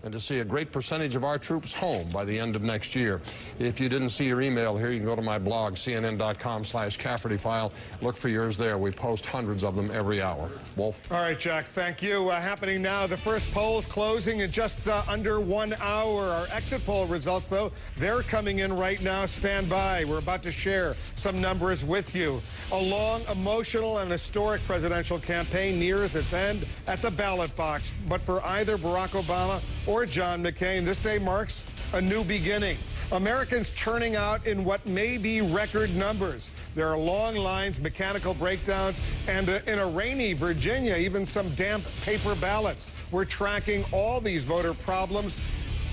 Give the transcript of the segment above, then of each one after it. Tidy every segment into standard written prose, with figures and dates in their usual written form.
and to see a great percentage of our troops home by the end of next year. If you didn't see your email here, you can go to my blog, cnn.com/Cafferty file. Look for yours there. We post hundreds of them every hour. Wolf? All right, Jack, thank you. Happening now, the first polls closing in just under 1 hour. Our exit poll results, though, they're coming in right now. Stand by. We're about to share some numbers with you. A long, emotional, and historic presidential campaign nears its end at the ballot box. But for either Barack Obama or John McCain, this day marks a new beginning. Americans turning out in what may be record numbers. There are long lines, mechanical breakdowns, and in a rainy Virginia, even some damp paper ballots. We're tracking all these voter problems.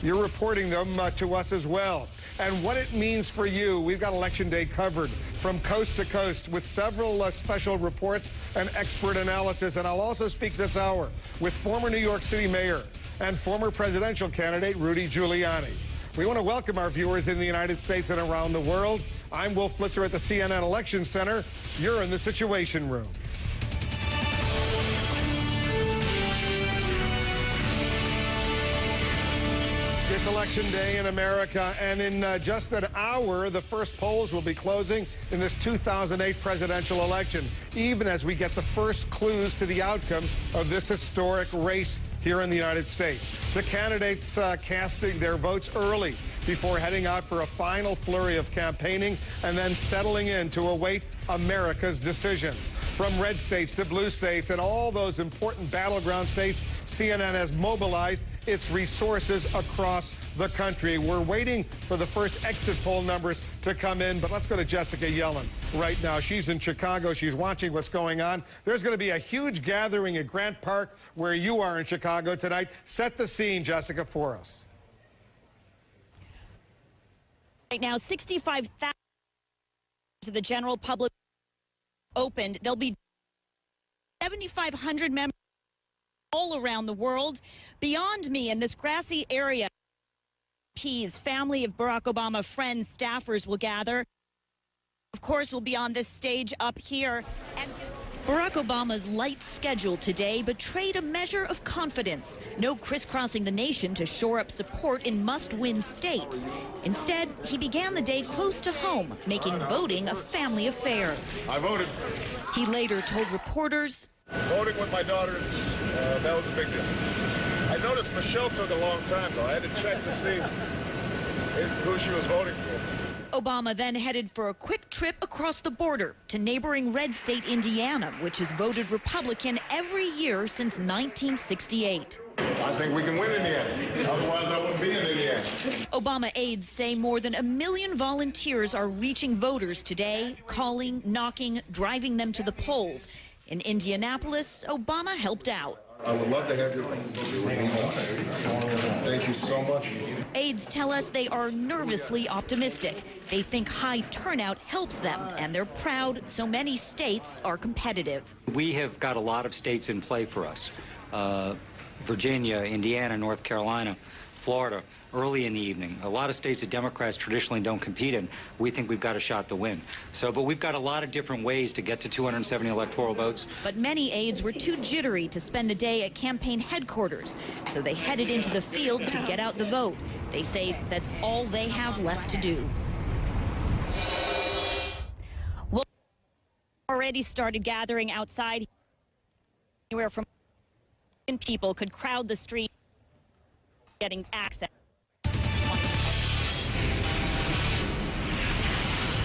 You're reporting them to us as well. And what it means for you, we've got Election Day covered from coast to coast with several special reports and expert analysis. And I'll also speak this hour with former New York City Mayor and former presidential candidate Rudy Giuliani. We want to welcome our viewers in the United States and around the world. I'm Wolf Blitzer at the CNN Election Center. You're in the Situation Room. It's Election Day in America, and in just an hour, the first polls will be closing in this 2008 presidential election, even as we get the first clues to the outcome of this historic race here in the United States. The candidates casting their votes early before heading out for a final flurry of campaigning and then settling in to await America's decision. From red states to blue states and all those important battleground states, CNN has mobilized its resources across the country. We're waiting for the first exit poll numbers to come in, but let's go to Jessica Yellen right now. She's in Chicago. She's watching what's going on. There's going to be a huge gathering at Grant Park where you are in Chicago tonight. Set the scene, Jessica, for us. Right now, 65,000 to the general public opened. There'll be 7,500 members all around the world. Beyond me in this grassy area, MPs, family of Barack Obama, friends, staffers will gather. Of course, we'll be on this stage up here. And Barack Obama's light schedule today betrayed a measure of confidence. No crisscrossing the nation to shore up support in must-win states. Instead, he began the day close to home, making voting a family affair. I voted. He later told reporters, Voting with my daughters, that was a big deal. I noticed Michelle took a long time, though. I had to check to see who she was voting for. Obama then headed for a quick trip across the border to neighboring red state Indiana, which has voted Republican every year since 1968. I think we can win Indiana. Otherwise, I wouldn't be in Indiana. Obama aides say more than 1 million volunteers are reaching voters today, calling, knocking, driving them to the polls. In Indianapolis, Obama helped out. I would love to have your Thank you so much. Aides tell us they are nervously optimistic. They think high turnout helps them, and they're proud so many states are competitive. We have got a lot of states in play for us. Virginia, Indiana, North Carolina, Florida, early in the evening. A lot of states that Democrats traditionally don't compete in, we think we've got a shot to win. But we've got a lot of different ways to get to 270 electoral votes. But many aides were too jittery to spend the day at campaign headquarters, so they headed into the field to get out the vote. They say that's all they have left to do. Well, already started gathering outside. Anywhere from people could crowd the street getting access.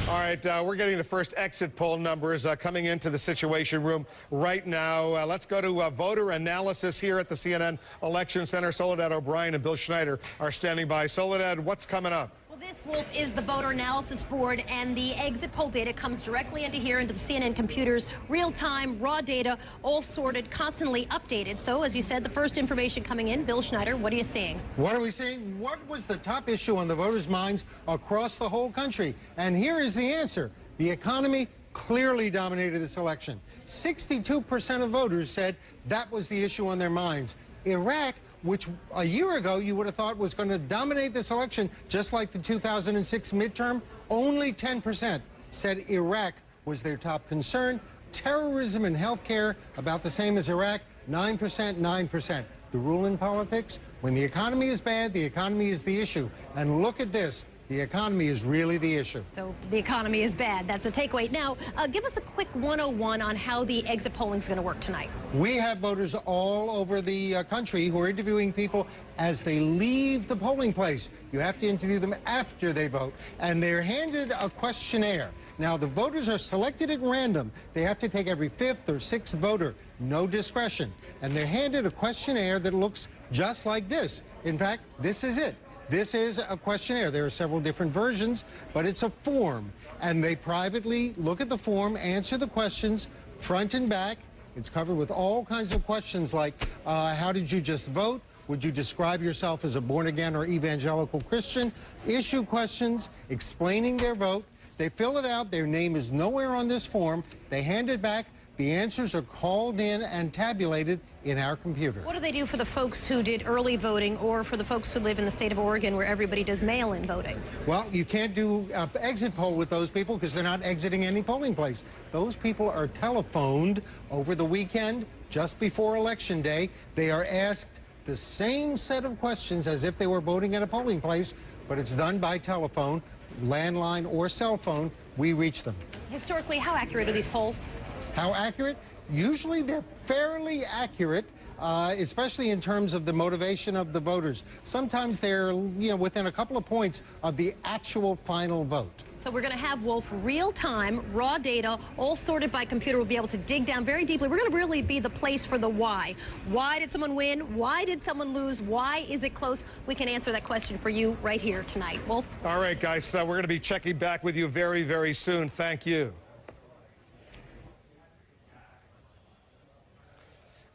All right, we're getting the first exit poll numbers coming into the Situation Room right now. Let's go to voter analysis here at the CNN Election Center. Soledad O'Brien and Bill Schneider are standing by. Soledad, what's coming up? Well, this, Wolf, is the voter analysis board, and the exit poll data comes directly into here, into the CNN computers, real-time, raw data, all sorted, constantly updated. So, as you said, the first information coming in. Bill Schneider, what are you seeing? What are we seeing? What was the top issue on the voters' minds across the whole country? And here is the answer. The economy clearly dominated this election. 62% of voters said that was the issue on their minds. Iraq, which a year ago you would have thought was going to dominate this election, just like the 2006 midterm, only 10% said Iraq was their top concern. Terrorism and health care, about the same as Iraq, 9%, 9%. the rule in politics? When the economy is bad, the economy is the issue. And look at this. The economy is really the issue. So the economy is bad. That's a takeaway. Now, give us a quick 101 on how the exit polling is going to work tonight. We have voters all over the country who are interviewing people as they leave the polling place. You have to interview them after they vote. And they're handed a questionnaire. Now, the voters are selected at random. They have to take every fifth or sixth voter. No discretion. And they're handed a questionnaire that looks just like this. In fact, this is it. This is a questionnaire. There are several different versions, but it's a form. And they privately look at the form, answer the questions front and back. It's covered with all kinds of questions like, how did you just vote? Would you describe yourself as a born-again or evangelical Christian? Issue questions, explaining their vote. They fill it out. Their name is nowhere on this form. They hand it back. The answers are called in and tabulated in our computer. What do they do for the folks who did early voting or for the folks who live in the state of Oregon where everybody does mail-in voting? Well, you can't do an exit poll with those people because they're not exiting any polling place. Those people are telephoned over the weekend just before Election Day. They are asked the same set of questions as if they were voting at a polling place, but it's done by telephone, landline, or cell phone. We reach them. Historically, how accurate are these polls? How accurate? Usually they're fairly accurate, especially in terms of the motivation of the voters. Sometimes they're, within a couple of points of the actual final vote. So we're going to have, Wolf, real-time, raw data, all sorted by computer. We'll be able to dig down very deeply. We're going to really be the place for the why. Why did someone win? Why did someone lose? Why is it close? We can answer that question for you right here tonight. Wolf? All right, guys, we're going to be checking back with you very, very soon. Thank you.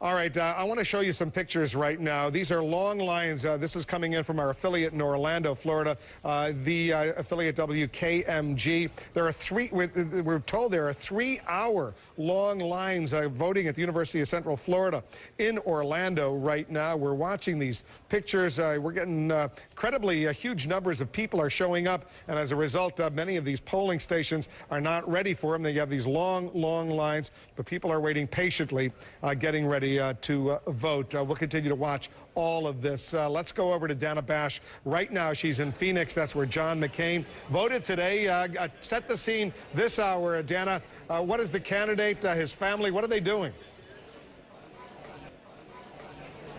All right, I want to show you some pictures right now. These are long lines. This is coming in from our affiliate in Orlando, Florida, the affiliate WKMG. There are we're told there are 3-hour long lines voting at the University of Central Florida in Orlando right now. We're watching these pictures. We're getting incredibly huge numbers of people are showing up, and as a result, many of these polling stations are not ready for them. They have these long, long lines, but people are waiting patiently, getting ready to vote. We'll continue to watch all of this. Let's go over to Dana Bash right now. She's in Phoenix. That's where John McCain voted today. Set the scene this hour, Dana. What is the candidate, his family, what are they doing?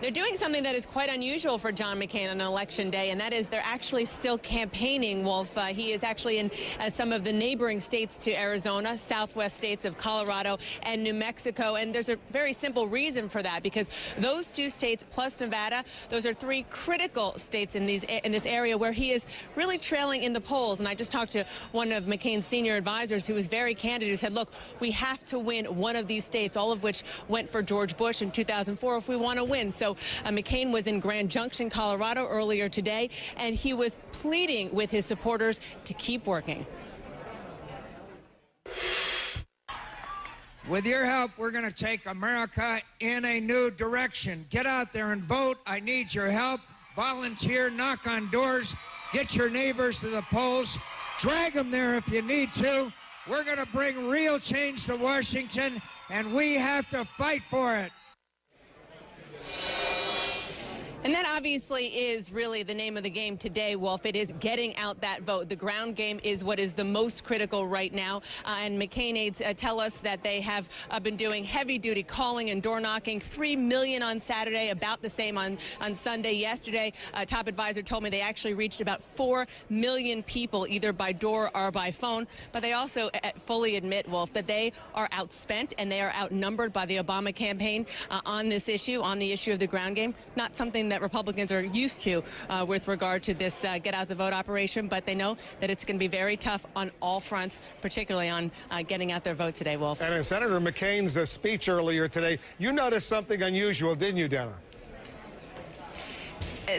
They're doing something that is quite unusual for John McCain on Election Day, and that is they're actually still campaigning, Wolf. He is actually in some of the neighboring states to Arizona, southwest states of Colorado and New Mexico, and there's a very simple reason for that, because those two states plus Nevada, those are 3 critical states in this area where he is really trailing in the polls. And I just talked to one of McCain's senior advisors who was very candid, who said, look, we have to win one of these states, all of which went for George Bush in 2004 if we want to win. So McCain was in Grand Junction, Colorado earlier today, and he was pleading with his supporters to keep working. With your help, we're going to take America in a new direction. Get out there and vote. I need your help. Volunteer, knock on doors, get your neighbors to the polls, drag them there if you need to. We're going to bring real change to Washington, and we have to fight for it. And that obviously is really the name of the game today, Wolf. It is getting out that vote. The ground game is what is the most critical right now. And McCain aides tell us that they have been doing heavy-duty calling and door knocking. 3 million on Saturday, about the same on Sunday. Yesterday, a top advisor told me they actually reached about 4 million people, either by door or by phone. But they also fully admit, Wolf, that they are outspent and they are outnumbered by the Obama campaign on this issue, on the issue of the ground game. Not something that Republicans are used to with regard to this get out the vote operation, but they know that it's going to be very tough on all fronts, particularly on getting out their vote today, Wolf. And in Senator McCain's speech earlier today, you noticed something unusual, didn't you, Dana?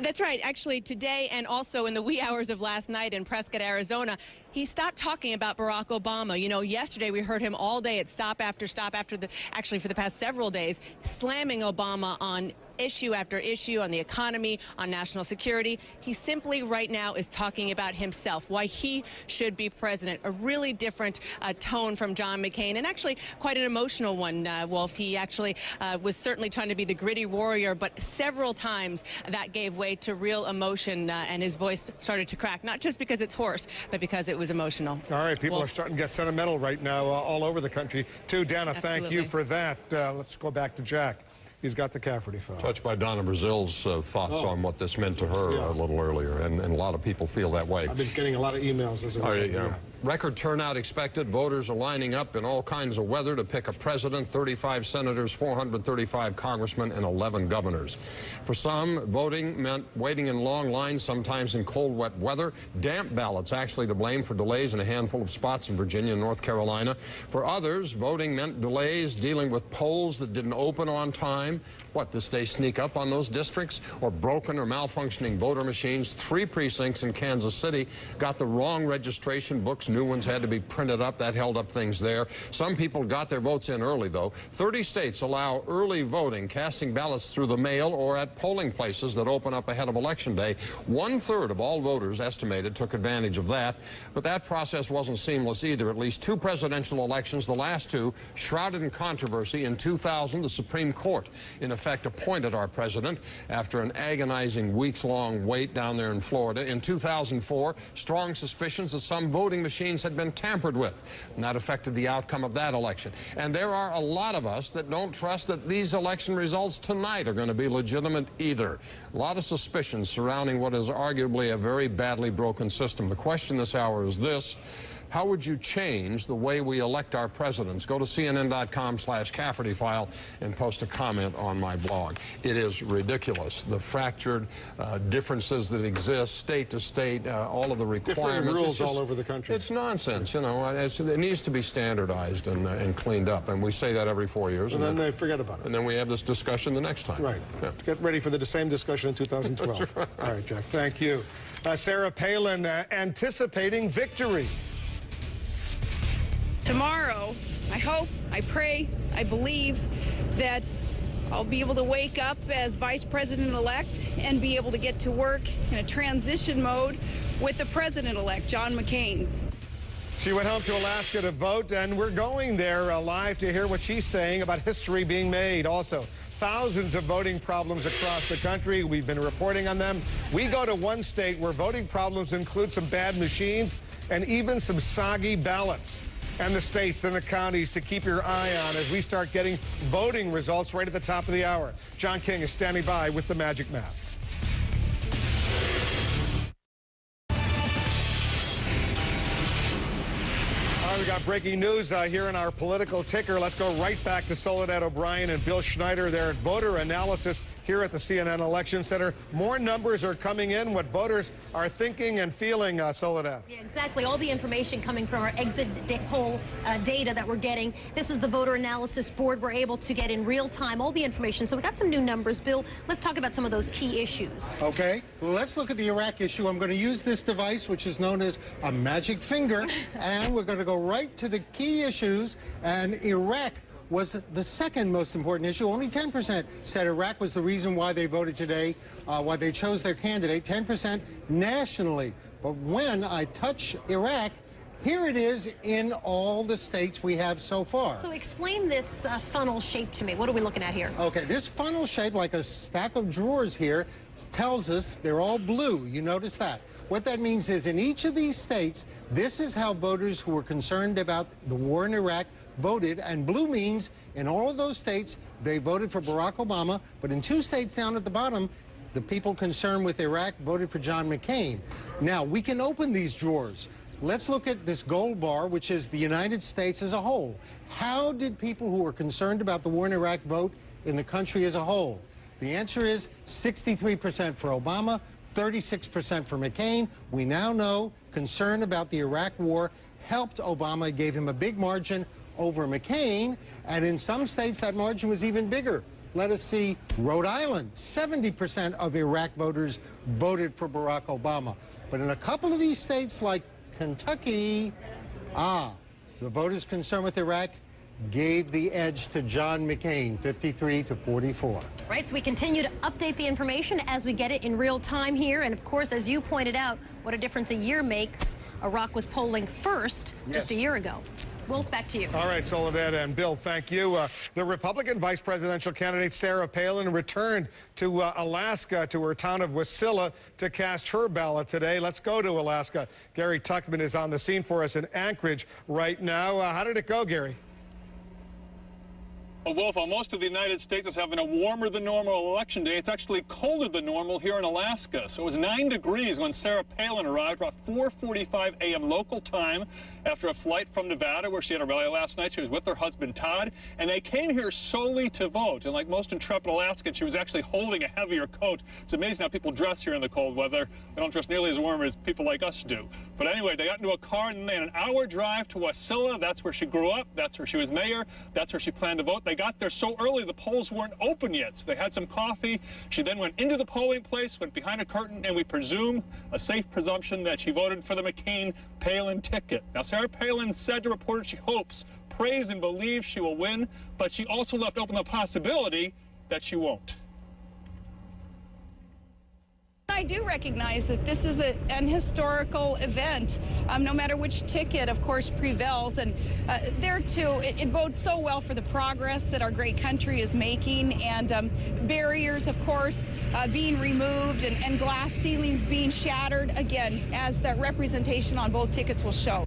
That's right. Actually, today and also in the wee hours of last night in Prescott, Arizona, he stopped talking about Barack Obama. You know, yesterday we heard him all day at stop after stop actually for the past several days, slamming Obama on issue after issue on the economy, on national security. He simply right now is talking about himself, why he should be president. A really different tone from John McCain, and actually quite an emotional one, Wolf. He actually was certainly trying to be the gritty warrior, but several times that gave way to real emotion, and his voice started to crack, not just because it's hoarse, but because it was emotional. All right, people Wolf. are starting to get sentimental right now all over the country, too. Dana, Absolutely. thank you for that. Let's go back to Jack. He's got the Cafferty file. Touched by Donna Brazil's thoughts on what this meant to her a little earlier, and a lot of people feel that way. I've been getting a lot of emails as a result. Record turnout expected. Voters are lining up in all kinds of weather to pick a president, 35 senators, 435 congressmen, and 11 governors. For some, voting meant waiting in long lines, sometimes in cold, wet weather. Damp ballots actually to blame for delays in a handful of spots in Virginia and North Carolina. For others, voting meant delays dealing with polls that didn't open on time. What, this day sneak up on those districts? Or broken or malfunctioning voter machines. 3 precincts in Kansas City got the wrong registration books. New ones had to be printed up. That held up things there. Some people got their votes in early, though. 30 states allow early voting, casting ballots through the mail or at polling places that open up ahead of Election Day. 1/3 of all voters estimated took advantage of that. But that process wasn't seamless either. At least 2 presidential elections, the last 2, shrouded in controversy. In 2000, the Supreme Court, in effect, appointed our president after an agonizing weeks-long wait down there in Florida. In 2004, strong suspicions that some voting machines had been tampered with, and that affected the outcome of that election. And there are a lot of us that don't trust that these election results tonight are going to be legitimate either. A lot of suspicions surrounding what is arguably a very badly broken system. The question this hour is this: how would you change the way we elect our presidents? Go to CNN.com/Cafferty file and post a comment on my blog. It is ridiculous. The fractured differences that exist state to state, all of the requirements. Different rules all over the country. It's nonsense, you know. It needs to be standardized and cleaned up. And we say that every 4 years. And then they forget about it. And then we have this discussion the next time. Right. Yeah. Get ready for the same discussion in 2012. That's right. All right, Jack. Thank you. Sarah Palin anticipating victory. Tomorrow, I hope, I pray, I believe that I'll be able to wake up as Vice President-elect and be able to get to work in a transition mode with the President-elect, John McCain. She went home to Alaska to vote, and we're going there live to hear what she's saying about history being made. Also, thousands of voting problems across the country. We've been reporting on them. We go to one state where voting problems include some bad machines and even some soggy ballots. And the states and the counties to keep your eye on as we start getting voting results right at the top of the hour. John King is standing by with the Magic Map. We got breaking news here in our political ticker. Let's go right back to Soledad O'Brien and Bill Schneider there at Voter Analysis here at the CNN Election Center. More numbers are coming in, what voters are thinking and feeling, Soledad. Yeah, exactly. All the information coming from our exit poll data that we're getting. This is the Voter Analysis Board. We're able to get in real time all the information. So we got some new numbers. Bill, let's talk about some of those key issues. Okay. Well, let's look at the Iraq issue. I'm going to use this device, which is known as a magic finger, and we're going to go right to the key issues. And Iraq was the second most important issue. Only 10% said Iraq was the reason why they voted today, why they chose their candidate, 10% nationally. But when I touch Iraq, here it is in all the states we have so far. So explain this funnel shape to me. What are we looking at here? Okay, this funnel shape, like a stack of drawers here, tells us they're all blue. You notice that. What that means is in each of these states, this is how voters who were concerned about the war in Iraq voted, and blue means in all of those states they voted for Barack Obama, but in 2 states down at the bottom, the people concerned with Iraq voted for John McCain. Now, we can open these drawers. Let's look at this gold bar, which is the United States as a whole. How did people who were concerned about the war in Iraq vote in the country as a whole? The answer is 63% for Obama, 36% for McCain. We now know concern about the Iraq war helped Obama, gave him a big margin over McCain, and in some states that margin was even bigger. Let us see Rhode Island. 70% of Iraq voters voted for Barack Obama. But in a couple of these states like Kentucky, the voters concerned with Iraq gave the edge to John McCain, 53-44. Right, so we continue to update the information as we get it in real time here. And of course, as you pointed out, what a difference a year makes. Iraq was polling first just a year ago. Wolf, back to you. All right, Soledad and Bill, thank you. The Republican vice presidential candidate Sarah Palin returned to Alaska, to her town of Wasilla, to cast her ballot today. Let's go to Alaska. Gary Tuckman is on the scene for us in Anchorage right now. How did it go, Gary? Well, Wolf, most of the United States is having a warmer than normal election day. It's actually colder than normal here in Alaska. So it was 9 degrees when Sarah Palin arrived about 4:45 a.m. local time after a flight from Nevada, where she had a rally last night. She was with her husband, Todd, and they came here solely to vote. And like most intrepid Alaskans, she was actually holding a heavier coat. It's amazing how people dress here in the cold weather. They don't dress nearly as warm as people like us do. But anyway, they got into a car, and then they had an hour drive to Wasilla. That's where she grew up. That's where she was mayor. That's where she planned to vote. They got there so early the polls weren't open yet, so they had some coffee. She then went into the polling place, went behind a curtain, and we presume, a safe presumption, that she voted for the McCain-Palin ticket. Now, Sarah Palin said to reporters she hopes, prays, and believes she will win, but she also left open the possibility that she won't. I do recognize that this is an historical event, no matter which ticket, of course, prevails. And there, too, it bodes so well for the progress that our great country is making, and barriers, of course, being removed, and glass ceilings being shattered, again, as the representation on both tickets will show.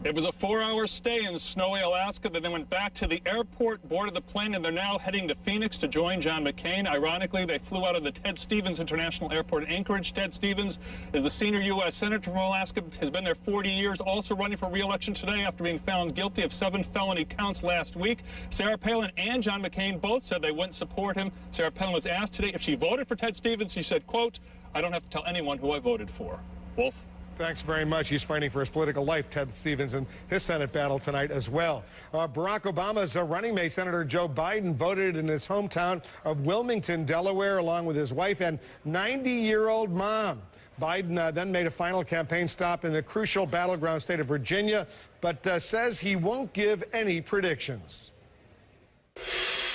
It was a 4-hour stay in snowy Alaska. They then went back to the airport, boarded the plane, and they're now heading to Phoenix to join John McCain. Ironically, they flew out of the Ted Stevens International Airport in Anchorage. Ted Stevens is the senior U.S. Senator from Alaska, has been there 40 years, also running for re-election today after being found guilty of 7 felony counts last week. Sarah Palin and John McCain both said they wouldn't support him. Sarah Palin was asked today if she voted for Ted Stevens. She said, quote, "I don't have to tell anyone who I voted for." Wolf? Thanks very much. He's fighting for his political life, Ted Stevens, in his Senate battle tonight as well. Barack Obama's running mate, Senator Joe Biden, voted in his hometown of Wilmington, Delaware, along with his wife and 90-year-old mom. Biden then made a final campaign stop in the crucial battleground state of Virginia, but says he won't give any predictions.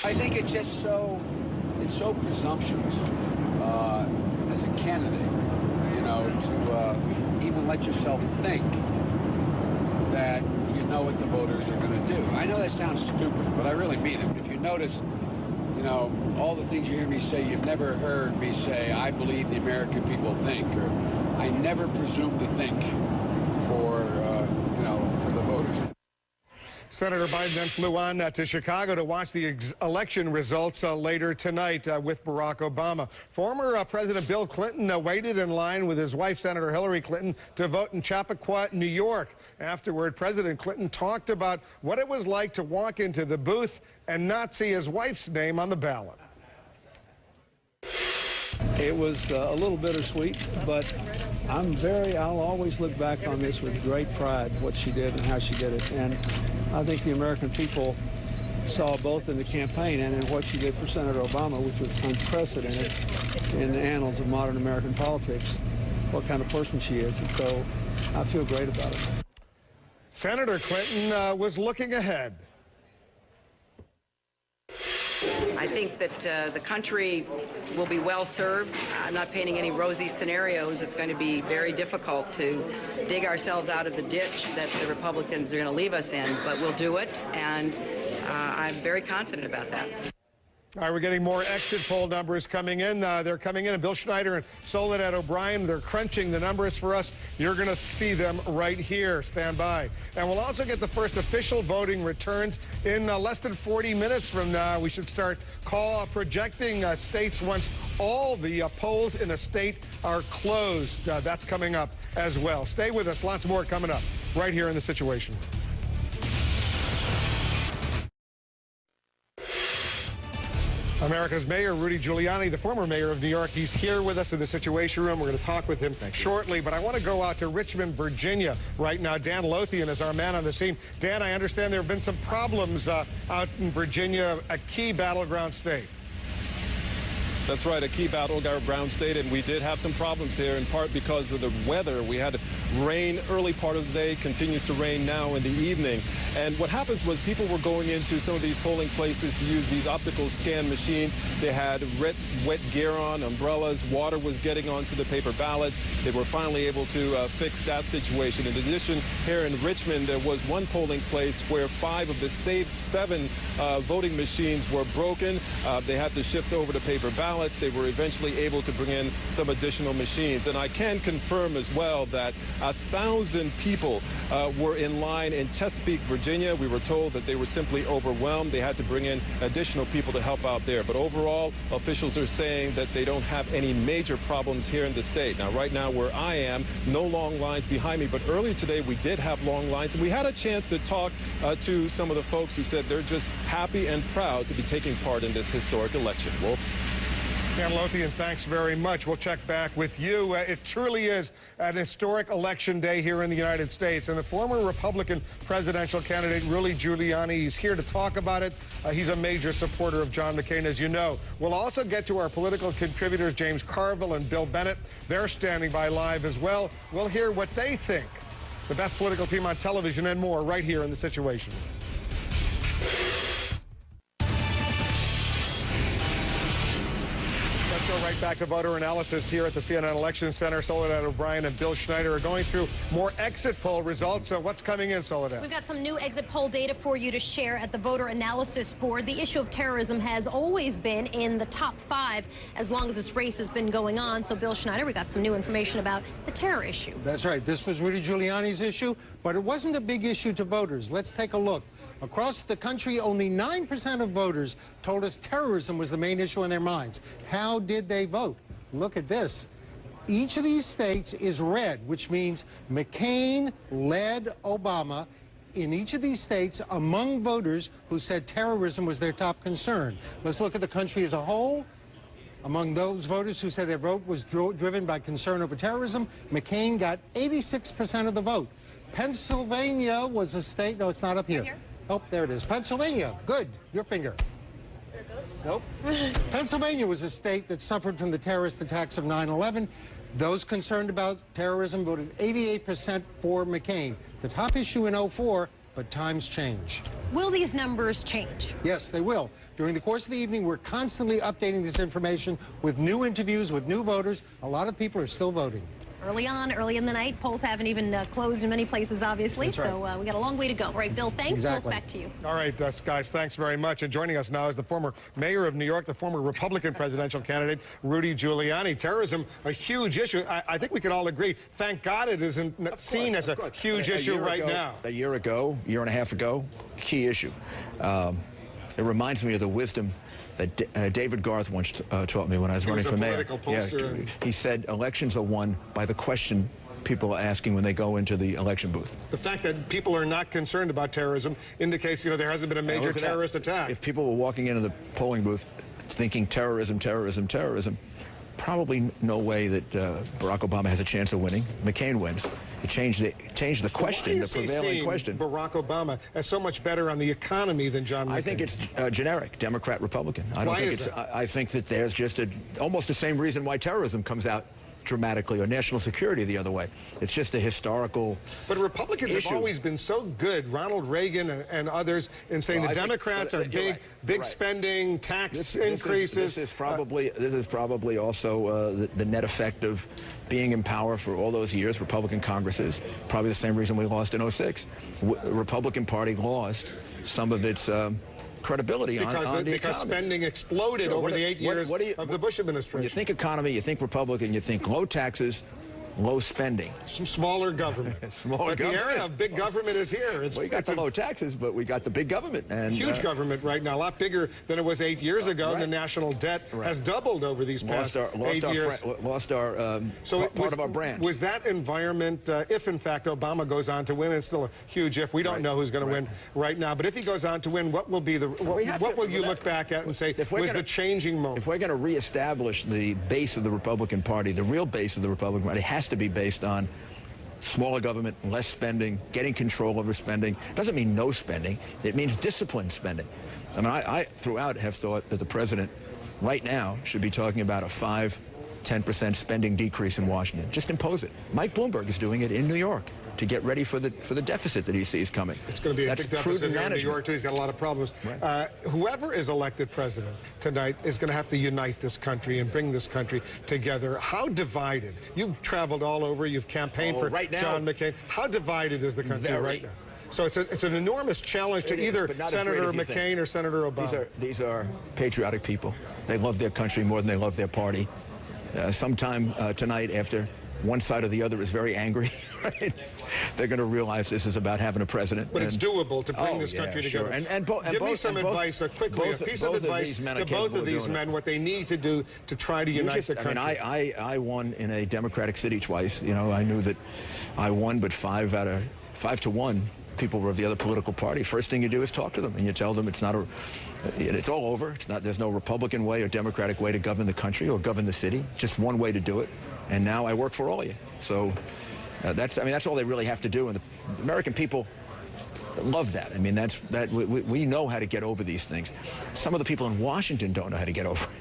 I think it's just so presumptuous as a candidate, you know, to even let yourself think that you know what the voters are going to do. I know that sounds stupid, but I really mean it. If you notice, you know, all the things you hear me say, you've never heard me say, I believe the American people think, or I never presume to think for, you know, for the voters. Senator Biden then flew on to Chicago to watch the election results later tonight with Barack Obama. Former President Bill Clinton waited in line with his wife, Senator Hillary Clinton, to vote in Chappaqua, New York. Afterward, President Clinton talked about what it was like to walk into the booth and not see his wife's name on the ballot. It was a little bittersweet, but I'll always look back on this with great pride, what she did and how she did it. And I think the American people saw both in the campaign and in what she did for Senator Obama, which was unprecedented in the annals of modern American politics, what kind of person she is. And so I feel great about it. Senator Clinton was looking ahead. I think that the country will be well served. I'm not painting any rosy scenarios. It's going to be very difficult to dig ourselves out of the ditch that the Republicans are going to leave us in, but we'll do it, and I'm very confident about that. All right, we're getting more exit poll numbers coming in. They're coming in, and Bill Schneider and Soledad O'Brien, they're crunching the numbers for us. You're going to see them right here. Stand by. And we'll also get the first official voting returns in less than 40 minutes from now. We should start projecting states once all the polls in a state are closed. That's coming up as well. Stay with us. Lots more coming up right here in The Situation Room. America's Mayor Rudy Giuliani, the former mayor of New York, he's here with us in the Situation Room. We're going to talk with him shortly, but I want to go out to Richmond, Virginia right now. Dan Lothian is our man on the scene. Dan, I understand there have been some problems out in Virginia, a key battleground state. That's right, a key battleground state, and we did have some problems here, in part because of the weather. We had rain early part of the day, continues to rain now in the evening. And what happens was people were going into some of these polling places to use these optical scan machines. They had wet gear on, umbrellas, water was getting onto the paper ballots. They were finally able to fix that situation. In addition, here in Richmond, there was one polling place where 5 of the 7 voting machines were broken. They had to shift over to paper ballots. They were eventually able to bring in some additional machines. And I can confirm as well that 1,000 people were in line in Chesapeake, Virginia. We were told that they were simply overwhelmed. They had to bring in additional people to help out there. But overall, officials are saying that they don't have any major problems here in the state. Now, right now where I am, no long lines behind me. But earlier today, we did have long lines. And we had a chance to talk to some of the folks who said they're just happy and proud to be taking part in this historic election. Wolf? Dan Lothian, thanks very much. We'll check back with you. It truly is an historic election day here in the United States. And the former Republican presidential candidate, Rudy Giuliani, is here to talk about it. He's a major supporter of John McCain, as you know. We'll also get to our political contributors, James Carville and Bill Bennett. They're standing by live as well. We'll hear what they think. The best political team on television and more right here in The Situation. Let's go right back to voter analysis here at the CNN Election Center. Soledad O'Brien and Bill Schneider are going through more exit poll results. So what's coming in, Soledad? We've got some new exit poll data for you to share at the Voter Analysis Board. The issue of terrorism has always been in the top 5 as long as this race has been going on. So, Bill Schneider, we got some new information about the terror issue. That's right. This was Rudy Giuliani's issue, but it wasn't a big issue to voters. Let's take a look. Across the country, only 9% of voters told us terrorism was the main issue in their minds. How did they vote? Look at this. Each of these states is red, which means McCain led Obama in each of these states among voters who said terrorism was their top concern. Let's look at the country as a whole. Among those voters who said their vote was driven by concern over terrorism, McCain got 86% of the vote. Pennsylvania was a state, no, it's not up here. Oh, there it is. Pennsylvania. Good. Your finger. There it goes. Nope. Pennsylvania was a state that suffered from the terrorist attacks of 9/11. Those concerned about terrorism voted 88% for McCain. The top issue in 2004, but times change. Will these numbers change? Yes, they will. During the course of the evening, we're constantly updating this information with new interviews with new voters. A lot of people are still voting. Early in the night. Polls haven't even closed in many places, obviously. Right. So we got a long way to go. All right, Bill, thanks. Exactly. Back to you. All right, guys, thanks very much. And joining us now is the former mayor of New York, the former Republican presidential candidate, Rudy Giuliani. Terrorism, a huge issue. I think we can all agree. Thank God it isn't seen as a huge issue right now. A year and a half ago, key issue. It reminds me of the wisdom that David Garth once taught me when I was running for mayor. Yeah, he said elections are won by the question people are asking when they go into the election booth. The fact that people are not concerned about terrorism indicates, there hasn't been a major terrorist attack. If people were walking into the polling booth thinking terrorism, probably no way that Barack Obama has a chance of winning. McCain wins. It changed the question, the prevailing question. Barack Obama as so much better on the economy than John McCain. I think it's generic, Democrat, Republican. I think that there's just almost the same reason why terrorism comes out dramatically, or national security the other way. It's just a historical But Republicans issue. have always been so good, Ronald Reagan and others, in saying the Democrats are big spending, tax increases. This is probably also the net effect of being in power for all those years, Republican Congresses. Probably the same reason we lost in 2006. Republican Party lost some of its credibility on the economy. Because spending exploded over the 8 years of the Bush administration. When you think economy, you think Republican, you think low taxes, low spending. Some smaller government. But the era of big government is here. We got the low taxes, but we got the big government. And huge government right now, a lot bigger than it was 8 years ago. The national debt has doubled over these past 8 years. Lost our part of our brand. Was that environment, if in fact Obama goes on to win, it's still a huge if. We don't know who's going to win right now, but if he goes on to win, what will be the what will you look back at and say was the changing moment? If we're going to reestablish the base of the Republican Party, the real base of the Republican Party has to be based on smaller government, less spending, getting control over spending. Doesn't mean no spending. It means disciplined spending. I mean, I throughout have thought that the president right now should be talking about a 5–10% spending decrease in Washington. Just impose it. Mike Bloomberg is doing it in New York to get ready for the deficit that he sees coming. It's going to be a big deficit here in New York, too. He's got a lot of problems. Right. Whoever is elected president tonight is going to have to unite this country and bring this country together. How divided? You've traveled all over. You've campaigned for right now, John McCain. How divided is the country right now? So it's an enormous challenge to either Senator McCain or Senator Obama. These are patriotic people. They love their country more than they love their party. Sometime tonight, after one side or the other is very angry, right? They're going to realize this is about having a president. But it's doable to bring this country together. Sure. Give me some advice quickly, a piece of advice to both of these men, what they need to do to try to unite the country. I mean, I won in a Democratic city twice. You know, I knew that I won, but 5 to 1 people were of the other political party. First thing you do is talk to them, and you tell them it's all over. It's not. There's no Republican way or Democratic way to govern the country or govern the city. It's just one way to do it. And now I work for all of you. So that's all they really have to do. And the American people love that. I mean, we know how to get over these things. Some of the people in Washington don't know how to get over it.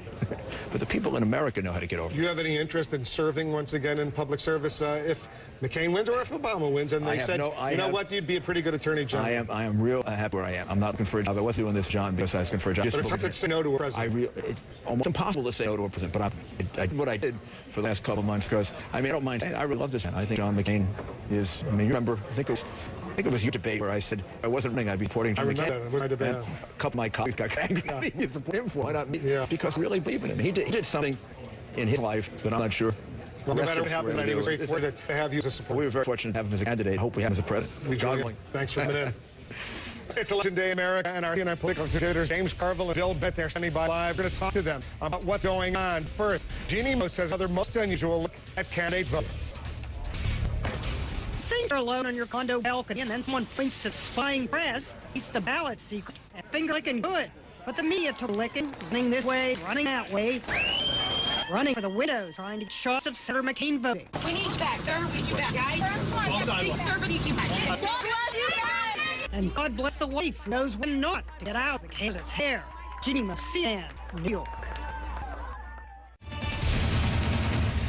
But the people in America know how to get over it. Do you have any interest in serving once again in public service if McCain wins or if Obama wins? And they said, you know what, you'd be a pretty good attorney general. I am real happy where I am. I'm not looking for a job. I wasn't doing this, John, because I was looking for a job. But it's hard to say no to a president. It's almost impossible to say no to a president. But I did what I did for the last couple of months because, I mean, I don't mind saying I really love this man. I think John McCain is, I mean, you remember, I think it was your debate where I said I wasn't running, I'd be supporting John McCain. That was my debate. A couple of my colleagues got angry at me. Support him for why not me? Yeah. Because I really believe in him. He did something in his life that I'm not sure. Well, no matter what happened, he was very fortunate to have you as a supporter. We were very fortunate to have him as a candidate. Hope we have him as a president. Thanks for coming in. It's Election Day, America, and our CNN political contributors, James Carville and Bill Bett, they're standing by live. We're going to talk to them about what's going on. First, Jeannie Mo says another most unusual look at candidate vote. Think you're alone on your condo balcony, and then someone points to spying press. It's the ballot secret. And finger licking good. But the media took a licking, running this way, running that way. Running for the windows, trying to get shots of Senator McCain voting. We need you back, sir. We need you back, guys. Sir, we need you back. God bless you guys. And God bless the wife who knows when not to get out of the candidate's hair. Jeannie Mo, CNN, New York.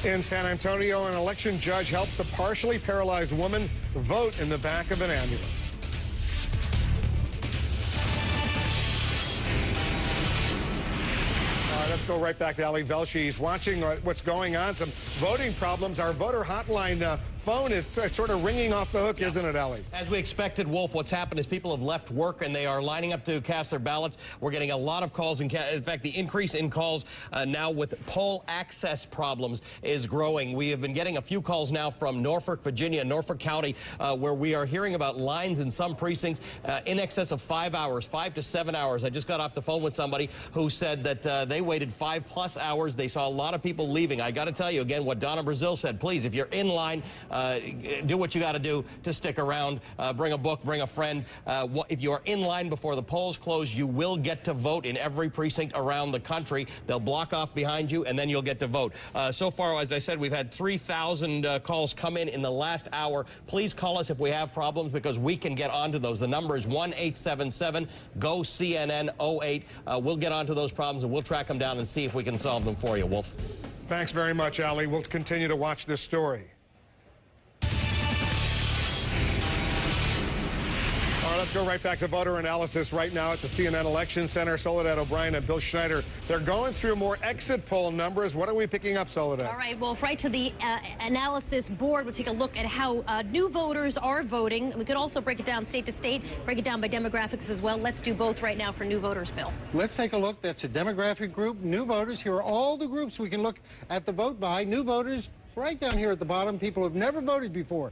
In San Antonio, an election judge helps a partially paralyzed woman vote in the back of an ambulance. Let's go right back to Ali Velshi. He's watching what's going on. Some voting problems. Our voter hotline phone is sort of ringing off the hook, isn't it, Ali? As we expected, Wolf, what's happened is people have left work and they are lining up to cast their ballots. We're getting a lot of calls. In fact, the increase in calls now with poll access problems is growing. We have been getting a few calls now from Norfolk, Virginia, Norfolk County, where we are hearing about lines in some precincts in excess of 5 hours, 5 to 7 hours. I just got off the phone with somebody who said that they waited 5+ hours. They saw a lot of people leaving. I got to tell you again what Donna Brazil said. Please, if you're in line, do what you got to do to stick around. Bring a book, bring a friend. If you are in line before the polls close, you will get to vote in every precinct around the country. They'll block off behind you, and then you'll get to vote. So far, as I said, we've had 3,000 calls come in the last hour. Please call us if we have problems, because we can get onto those. The number is 1-877-GO-CNN-08. We'll get onto those problems, and we'll track them down and see if we can solve them for you, Wolf. Thanks very much, Ali. We'll continue to watch this story. All right, let's go right back to voter analysis right now at the CNN Election Center. Soledad O'Brien and Bill Schneider, they're going through more exit poll numbers. What are we picking up, Soledad? All right, well, right to the analysis board. We'll take a look at how new voters are voting. We could also break it down state to state, break it down by demographics as well. Let's do both right now for new voters, Bill. Let's take a look. That's a demographic group, new voters. Here are all the groups we can look at the vote by. New voters right down here at the bottom, people who have never voted before.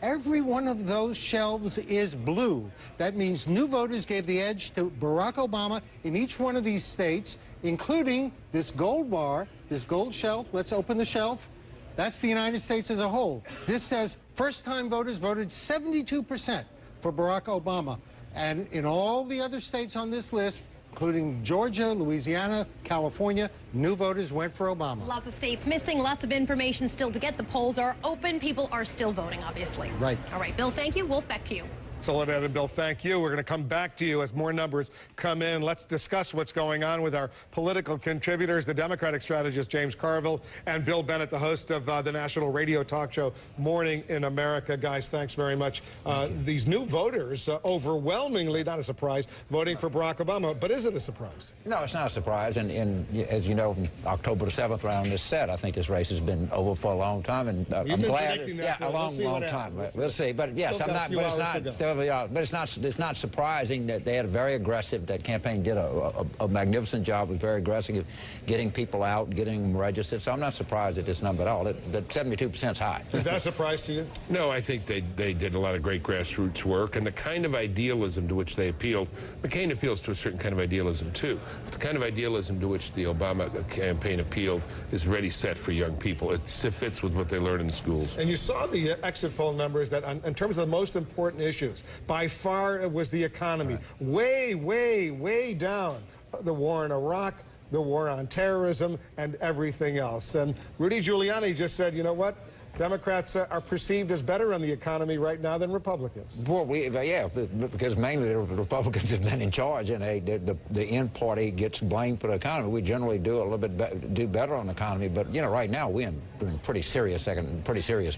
Every one of those shelves is blue. That means new voters gave the edge to Barack Obama in each one of these states, including this gold bar, this gold shelf. Let's open the shelf. That's the United States as a whole. This says first-time voters voted 72% for Barack Obama. And in all the other states on this list, including Georgia, Louisiana, California, new voters went for Obama. Lots of states missing, lots of information still to get. The polls are open. People are still voting, obviously. Right. All right, Bill, thank you. Wolf, back to you. Soledad and Bill, thank you. We're going to come back to you as more numbers come in. Let's discuss what's going on with our political contributors, the Democratic strategist James Carville and Bill Bennett, the host of the national radio talk show Morning in America. Guys, thanks very much. These new voters, overwhelmingly, not a surprise, voting for Barack Obama. But is it a surprise? No, it's not a surprise. And as you know, October the 7th round is set. I think this race has been over for a long time, and I'm glad. Yeah, a long time. We'll see. But yes, I'm not. But it's not. But it's not surprising that they had a very aggressive. That campaign did a magnificent job. Was very aggressive, getting people out, getting them registered. So I'm not surprised at this number at all. That 72% is high. Is that a surprise to you? No, I think they did a lot of great grassroots work, and the kind of idealism to which they appealed. McCain appeals to a certain kind of idealism too. But the kind of idealism to which the Obama campaign appealed is ready set for young people. It fits with what they learn in the schools. And you saw the exit poll numbers that, in terms of the most important issues, by far it was the economy. Way, way, way down. The war in Iraq, the war on terrorism, and everything else. And Rudy Giuliani just said, you know what? Democrats are perceived as better on the economy right now than Republicans. Well, yeah, because mainly the Republicans have been in charge, and the end party gets blamed for the economy. We generally do a little bit do better on the economy, but you know, right now we're in pretty serious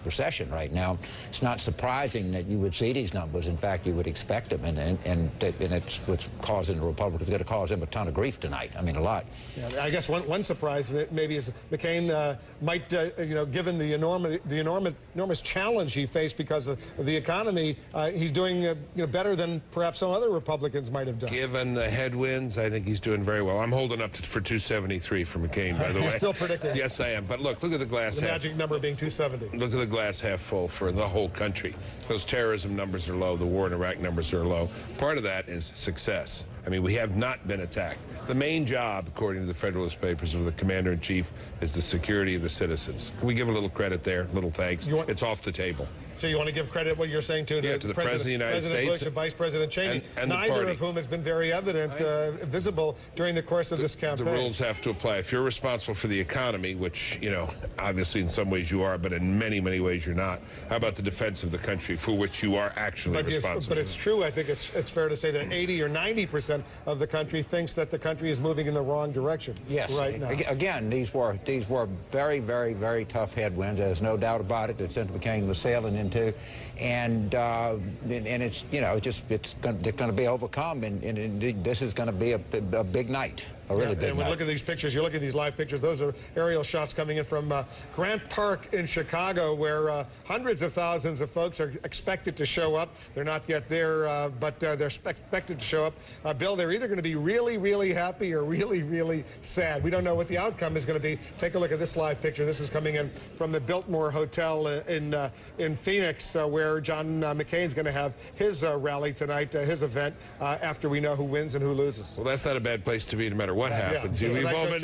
recession right now. It's not surprising that you would see these numbers. In fact, you would expect them, and it's what's causing the Republicans. It's going to cause them a ton of grief tonight. I mean, a lot. Yeah, I guess one surprise maybe is McCain might, you know, given the enormous challenge he faced because of the economy, he's doing you know, better than perhaps some other Republicans might have done. Given the headwinds, I think he's doing very well. I'm holding up for 273 for McCain, by the way. You're still predicting? Yes, I am. But look at the glass half. The magic number being 270. Look at the glass half full for the whole country. Those terrorism numbers are low. The war in Iraq numbers are low. Part of that is success. I mean, we have not been attacked. The main job, according to the Federalist Papers, of the Commander-in-Chief is the security of the citizens. Can we give a little credit there? Little thanks. It's off the table. So you want to give credit what you're saying to the President of the United States, Bush and Vice President Cheney, and neither of whom has been very evident, visible during the course of this campaign. The rules have to apply. If you're responsible for the economy, which, you know, obviously in some ways you are, but in many, many ways you're not, how about the defense of the country, for which you are actually responsible? But it's true. I think it's fair to say that 80 or 90% of the country thinks that the country is moving in the wrong direction. Yes. Right now. Again, these were very, very, very tough headwinds. There's no doubt about it that Senator McCain was sailing into. And it's, you know, it's going to be overcome, and this is going to be a big night. A really big and when night. Look at these pictures. You're looking at these live pictures. Those are aerial shots coming in from Grant Park in Chicago, where hundreds of thousands of folks are expected to show up. They're not yet there, but they're expected to show up. Bill, they're either going to be really, really happy or really, really sad. We don't know what the outcome is going to be. Take a look at this live picture. This is coming in from the Biltmore Hotel in Phoenix, where John McCain's going to have his rally tonight, his event, after we know who wins and who loses. Well, that's not a bad place to be, no matter what happens. Yeah, we've all been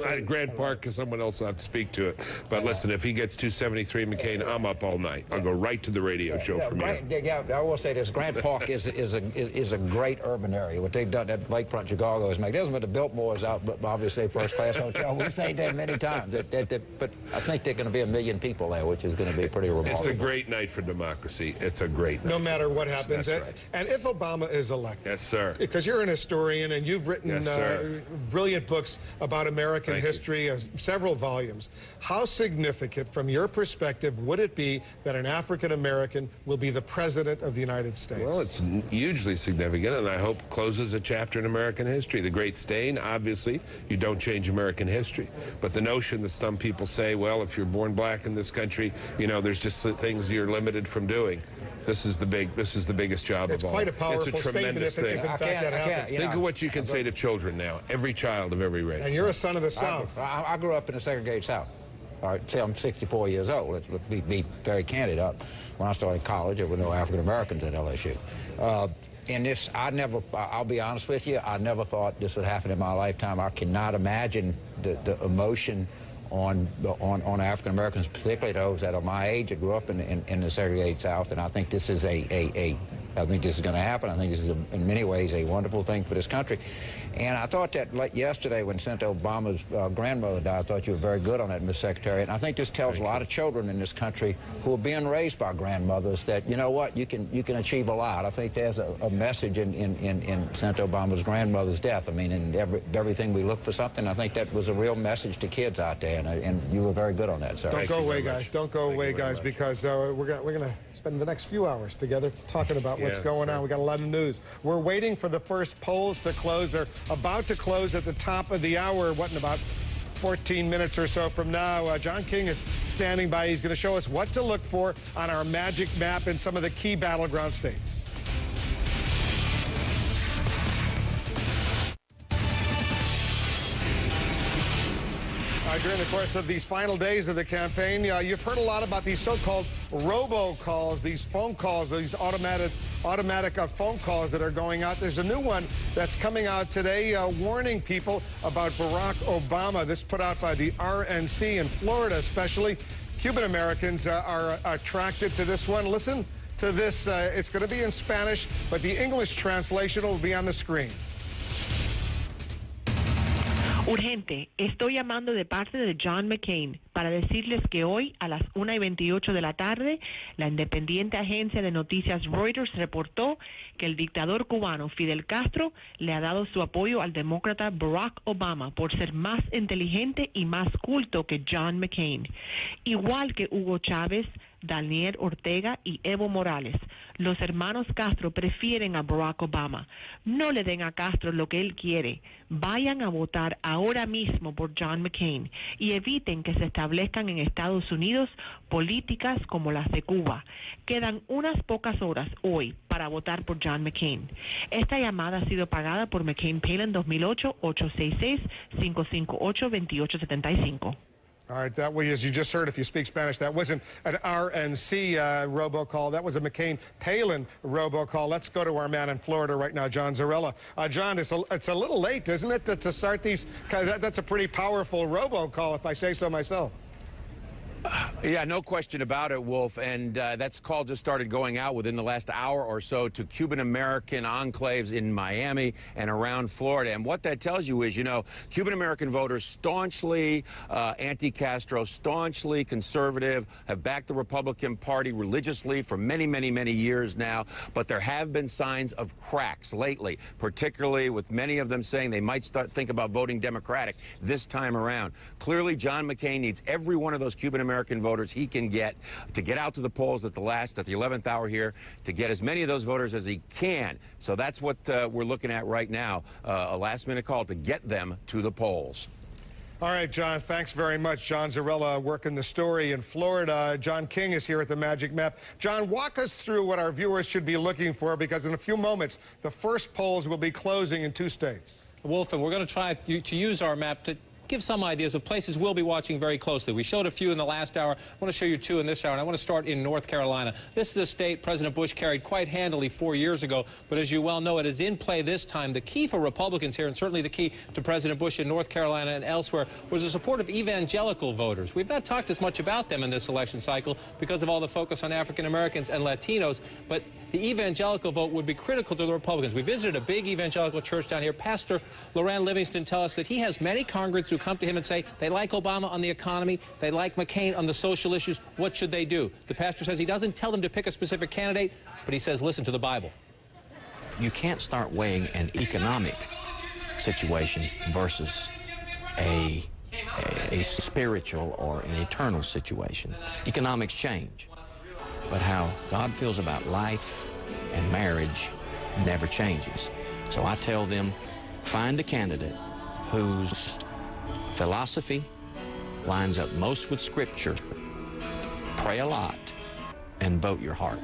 at Grant Park, because someone else will have to speak to it. But listen, if he gets 273, McCain, I'm up all night. I'll go right to the radio show from here. Yeah, I will say this. Grant Park is a great urban area. What they've done at Lakefront Chicago is magnificent. But the Biltmore is out, obviously, first-class hotel. We've stayed there many times. But I think there are going to be 1 million people there, which is going to be pretty remarkable. It's a great night for democracy. It's a great night. No matter what happens. That's right. And if Obama is elected. Yes, sir. Because you're an historian and you've written brilliant books about American history, several volumes. How significant, from your perspective, would it be that an African-American will be the president of the United States? Well, it's hugely significant, and I hope closes a chapter in American history. The great stain, obviously, you don't change American history. But the notion that some people say, well, if you're born black in this country, you know, there's just things you're limited from doing. This is the biggest job of all. It's quite a powerful It's a tremendous statement if in fact that happens. Think of what you can say to children now, every child of every race. And you're a son of the South. I grew up in the segregated South. All right, say I'm 64 years old. Let's be very candid. When I started college, there were no African Americans at LSU. And this, I'll be honest with you, I never thought this would happen in my lifetime. I cannot imagine the emotion on African Americans, particularly those that are my age that grew up in the segregated South. And I think this is a I think this is going to happen. I think this is, in many ways, a wonderful thing for this country. And I thought that, like yesterday when Senator Obama's grandmother died, I thought you were very good on that, Ms. Secretary. And I think this tells a lot of children in this country who are being raised by grandmothers that, you know what, you can achieve a lot. I think there's a message in Senator Obama's grandmother's death. I mean, in everything we look for something. I think that was a real message to kids out there, and you were very good on that, sir. Don't go away, guys. Don't go away, guys, because we're gonna spend the next few hours together talking about what's going on. We got a lot of news. We're waiting for the first polls to close. They're about to close at the top of the hour. What, in about 14 minutes or so from now. John King is standing by. He's going to show us what to look for on our magic map in some of the key battleground states. During the course of these final days of the campaign, you've heard a lot about these so-called robocalls, these phone calls, these automatic phone calls that are going out. There's a new one that's coming out today warning people about Barack Obama. This put out by the RNC in Florida especially. Cuban Americans are attracted to this one. Listen to this. It's going to be in Spanish, but the English translation will be on the screen. Urgente, estoy llamando de parte de John McCain para decirles que hoy a las 1:28 de la tarde, la independiente agencia de noticias Reuters reportó que el dictador cubano Fidel Castro le ha dado su apoyo al demócrata Barack Obama por ser más inteligente y más culto que John McCain. Igual que Hugo Chávez, Daniel Ortega y Evo Morales, los hermanos Castro prefieren a Barack Obama. No le den a Castro lo que él quiere. Vayan a votar ahora mismo por John McCain y eviten que se establezcan en Estados Unidos políticas como las de Cuba. Quedan unas pocas horas hoy para votar por John McCain. Esta llamada ha sido pagada por McCain Palin 2008 866-558-2875. All right, that way, as you just heard, if you speak Spanish, that wasn't an RNC robocall. That was a McCain Palin robocall. Let's go to our man in Florida right now, John Zarella. John, it's a little late, isn't it, to start these? That's a pretty powerful robocall, if I say so myself. Yeah, no question about it, Wolf. And that's call just started going out within the last hour or so to Cuban-American enclaves in Miami and around Florida. And what that tells you is, you know, Cuban-American voters staunchly anti-Castro, staunchly conservative, have backed the Republican Party religiously for many, many, many years now. But there have been signs of cracks lately, particularly with many of them saying they might think about voting Democratic this time around. Clearly, John McCain needs every one of those Cuban-American voters he can get to get out to the polls at the 11th hour here, to get as many of those voters as he can. So that's what we're looking at right now, a last-minute call to get them to the polls. All right, John, thanks very much. John Zarella working the story in Florida. John King is here at the Magic Map. John, walk us through what our viewers should be looking for, because in a few moments, the first polls will be closing in 2 states. Wolf, and we're going to try to use our map to give some ideas of places we'll be watching very closely. We showed a few in the last hour. I want to show you 2 in this hour, and I want to start in North Carolina. This is a state President Bush carried quite handily 4 years ago, but as you well know, it is in play this time. The key for Republicans here, and certainly the key to President Bush in North Carolina and elsewhere, was the support of evangelical voters. We've not talked as much about them in this election cycle because of all the focus on African Americans and Latinos, but the evangelical vote would be critical to the Republicans. We visited a big evangelical church down here. Pastor Loran Livingston tells us that he has many congregants who come to him and say they like Obama on the economy, they like McCain on the social issues. What should they do? The pastor says he doesn't tell them to pick a specific candidate, but he says listen to the Bible. You can't start weighing an economic situation versus a spiritual or an eternal situation. Economics change, but how God feels about life and marriage never changes. So I tell them, find the candidate whose philosophy lines up most with Scripture, pray a lot, and vote your heart.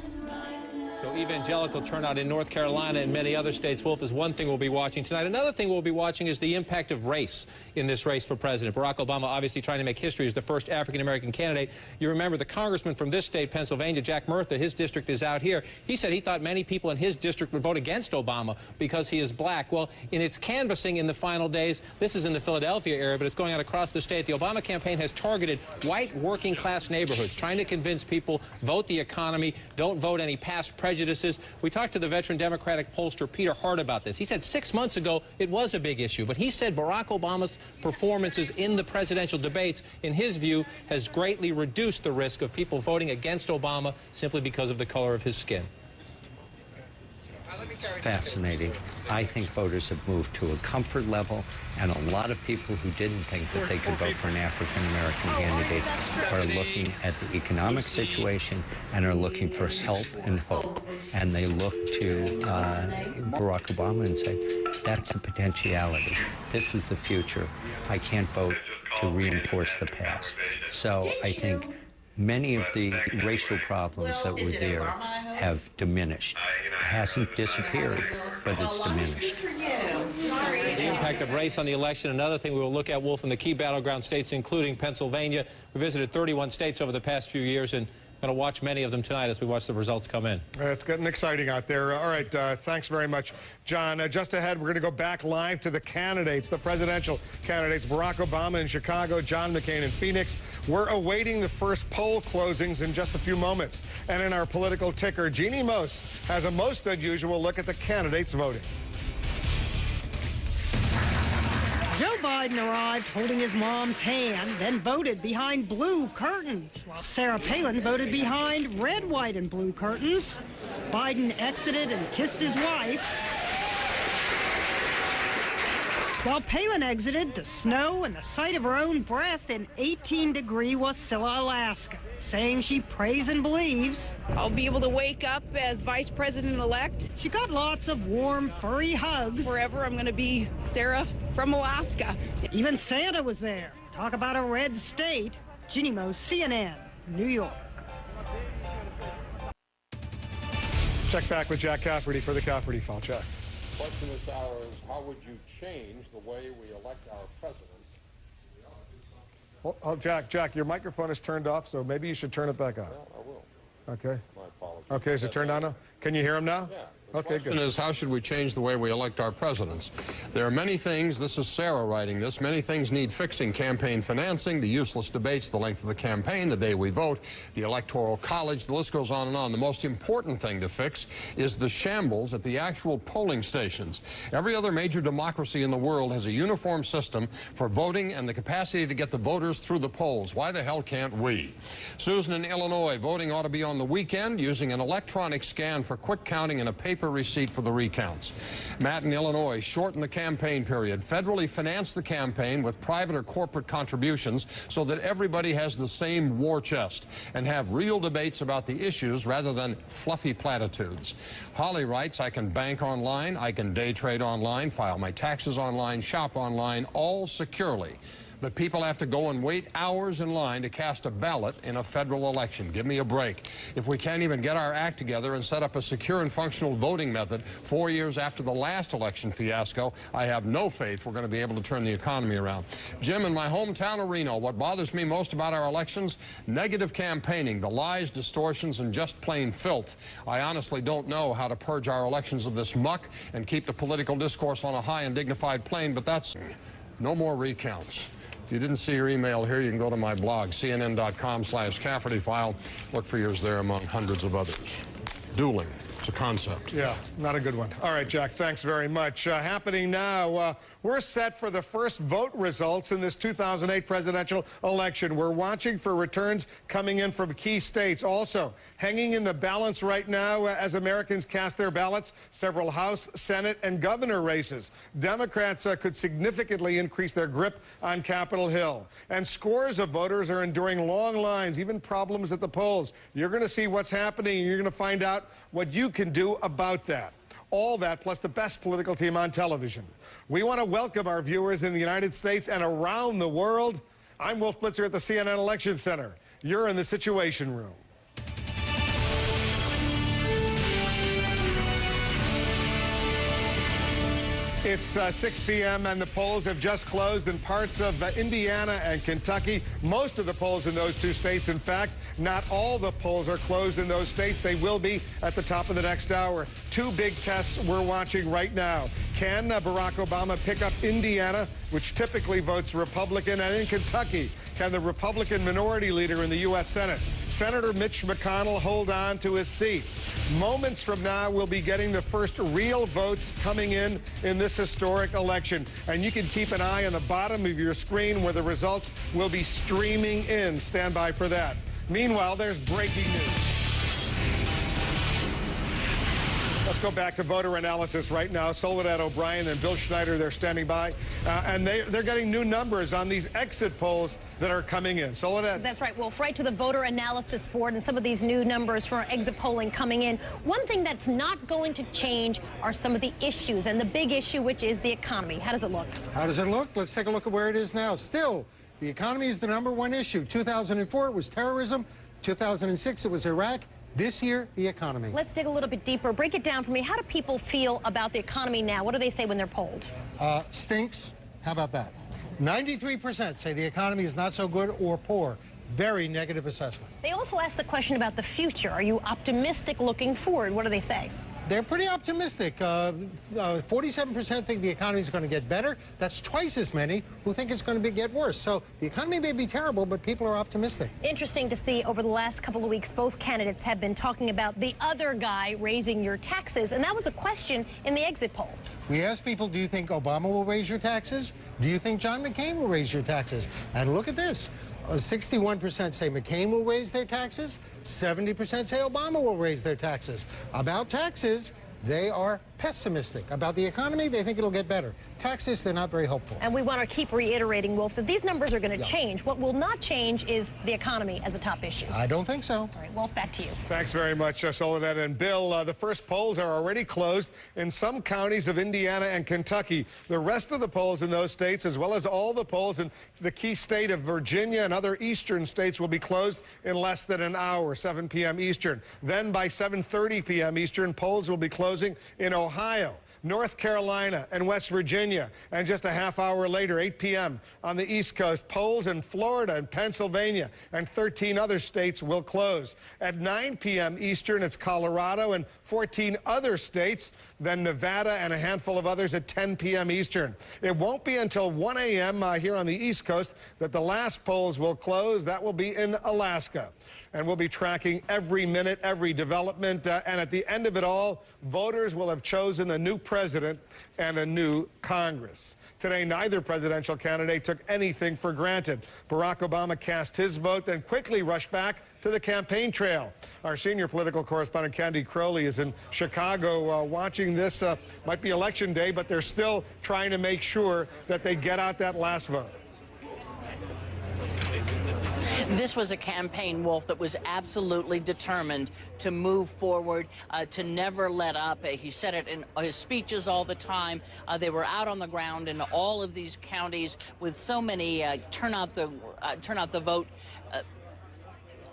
So evangelical turnout in North Carolina and many other states, Wolf, is one thing we'll be watching tonight. Another thing we'll be watching is the impact of race in this race for president. Barack Obama obviously trying to make history as the first African-American candidate. You remember the congressman from this state, Pennsylvania, Jack Murtha, his district is out here. He said he thought many people in his district would vote against Obama because he is black. Well, in its canvassing in the final days, this is in the Philadelphia area, but it's going on across the state. The Obama campaign has targeted white working-class neighborhoods, trying to convince people vote the economy, don't vote any past prejudice prejudices. We talked to the veteran Democratic pollster Peter Hart about this. He said 6 months ago it was a big issue, but he said Barack Obama's performances in the presidential debates, in his view, has greatly reduced the risk of people voting against Obama simply because of the color of his skin. Fascinating. I think voters have moved to a comfort level, and a lot of people who didn't think that they could vote for an African-American candidate are looking at the economic situation and are looking for help and hope. And they look to Barack Obama and say, that's a potentiality. This is the future. I can't vote to reinforce the past. So I think many of the racial problems that were there have diminished. It hasn't disappeared, but it's diminished. The impact of race on the election, another thing we will look at, Wolf, in the key battleground states, including Pennsylvania. We visited 31 states over the past few years, and going to watch many of them tonight as we watch the results come in. It's getting exciting out there. All right, thanks very much, John. Just ahead, we're going to go back live to the candidates, the presidential candidates, Barack Obama in Chicago, John McCain in Phoenix. We're awaiting the first poll closings in just a few moments. And in our political ticker, Jeannie Most has a most unusual look at the candidates voting. Joe Biden arrived holding his mom's hand, then voted behind blue curtains, while Sarah Palin voted behind red, white, and blue curtains. Biden exited and kissed his wife, while Palin exited to snow and the sight of her own breath in 18-degree Wasilla, Alaska, saying she prays and believes I'll be able to wake up as vice president-elect. She got lots of warm, furry hugs. Forever, I'm going to be Sarah from Alaska. Even Santa was there. Talk about a red state. Ginny Mo, CNN, New York. Check back with Jack Cafferty for the Cafferty File. Jack. The question this hour is, how would you change the way we elect our president? Oh, Jack, your microphone is turned off, so maybe you should turn it back on. Well, I will. Okay. My apologies. Okay, is it turned on now? Can you hear him now? Yeah. Okay, good. The question is, how should we change the way we elect our presidents? There are many things, this is Sarah writing this, many things need fixing: campaign financing, the useless debates, the length of the campaign, the day we vote, the electoral college, the list goes on and on. The most important thing to fix is the shambles at the actual polling stations. Every other major democracy in the world has a uniform system for voting and the capacity to get the voters through the polls. Why the hell can't we? Susan in Illinois, voting ought to be on the weekend using an electronic scan for quick counting and a paper receipt for the recounts. Matt in Illinois, shorten the campaign period. Federally finance the campaign with private or corporate contributions so that everybody has the same war chest, and have real debates about the issues rather than fluffy platitudes. Holly writes, I can bank online, I can day trade online, file my taxes online, shop online, all securely. But people have to go and wait hours in line to cast a ballot in a federal election. Give me a break. If we can't even get our act together and set up a secure and functional voting method 4 years after the last election fiasco, I have no faith we're going to be able to turn the economy around. Jim, in my hometown of Reno, what bothers me most about our elections? Negative campaigning, the lies, distortions, and just plain filth. I honestly don't know how to purge our elections of this muck and keep the political discourse on a high and dignified plane, but that's no more recounts. If you didn't see your email here, you can go to my blog, cnn.com/Cafferty File. Look for yours there among hundreds of others. Dueling. It's a concept. Yeah, not a good one. All right, Jack, thanks very much. Happening now, we're set for the first vote results in this 2008 presidential election. We're watching for returns coming in from key states. Also, hanging in the balance right now as Americans cast their ballots, several House, Senate, and governor races. Democrats could significantly increase their grip on Capitol Hill. And scores of voters are enduring long lines, even problems at the polls. You're going to see what's happening, and you're going to find out what you can do about that. All that, plus the best political team on television. We want to welcome our viewers in the United States and around the world. I'm Wolf Blitzer at the CNN Election Center. You're in the Situation Room. It's 6 p.m. and the polls have just closed in parts of Indiana and Kentucky. Most of the polls in those two states, in fact. Not all the polls are closed in those states. They will be at the top of the next hour. Two big tests we're watching right now. Can Barack Obama pick up Indiana, which typically votes Republican, and in Kentucky, can the Republican minority leader in the U.S. Senate Senator Mitch McConnell hold on to his seat. Moments from now, we'll be getting the first real votes coming in this historic election. And you can keep an eye on the bottom of your screen where the results will be streaming in. Stand by for that. Meanwhile, there's breaking news. Let's go back to voter analysis right now. Soledad O'Brien and Bill Schneider, they're standing by. And they're getting new numbers on these exit polls that are coming in. Soledad? That's right, Wolf. Right to the voter analysis board and some of these new numbers for exit polling coming in. One thing that's not going to change are some of the issues, and the big issue, which is the economy. How does it look? How does it look? Let's take a look at where it is now. Still, the economy is the #1 issue. 2004, it was terrorism. 2006, it was Iraq. This year, the economy. Let's dig a little bit deeper. Break it down for me. How do people feel about the economy now? What do they say when they're polled? Stinks. How about that? 93% say the economy is not so good or poor. Very negative assessment. They also ask the question about the future. Are you optimistic looking forward? What do they say? They're pretty optimistic. 47% think the economy is going to get better. That's twice as many who think it's going to get worse. So the economy may be terrible, but people are optimistic. Interesting to see over the last couple of weeks, both candidates have been talking about the other guy raising your taxes. And that was a question in the exit poll. We asked people, do you think Obama will raise your taxes? Do you think John McCain will raise your taxes? And look at this. 61% say McCain will raise their taxes. 70% say Obama will raise their taxes. About taxes, they are pessimistic. About the economy, they think it'll get better. Taxes, they're not very hopeful. And we want to keep reiterating, Wolf, that these numbers are going to change. What will not change is the economy as a top issue. I don't think so. All right, Wolf, back to you. Thanks very much, Soledad and Bill. The first polls are already closed in some counties of Indiana and Kentucky. The rest of the polls in those states, as well as all the polls in the key state of Virginia and other eastern states, will be closed in less than an hour, 7 p.m. Eastern. Then by 7:30 p.m. Eastern, polls will be closing in Ohio, North Carolina, and West Virginia. And just a half hour later, 8 p.m. on the East Coast, polls in Florida and Pennsylvania and 13 other states will close. At 9 p.m. Eastern, it's Colorado and 14 other states, then Nevada and a handful of others at 10 p.m. Eastern. It won't be until 1 a.m. Here on the East Coast that the last polls will close. That will be in Alaska. And we'll be tracking every minute, every development. And at the end of it all, voters will have chosen a new president and a new Congress. Today, neither presidential candidate took anything for granted. Barack Obama cast his vote, then quickly rushed back to the campaign trail. Our senior political correspondent, Candy Crowley, is in Chicago watching this. Might be Election Day, but they're still trying to make sure that they get out that last vote. This was a campaign, Wolf, that was absolutely determined to move forward, to never let up. He said it in his speeches all the time. They were out on the ground in all of these counties with so many turn out the vote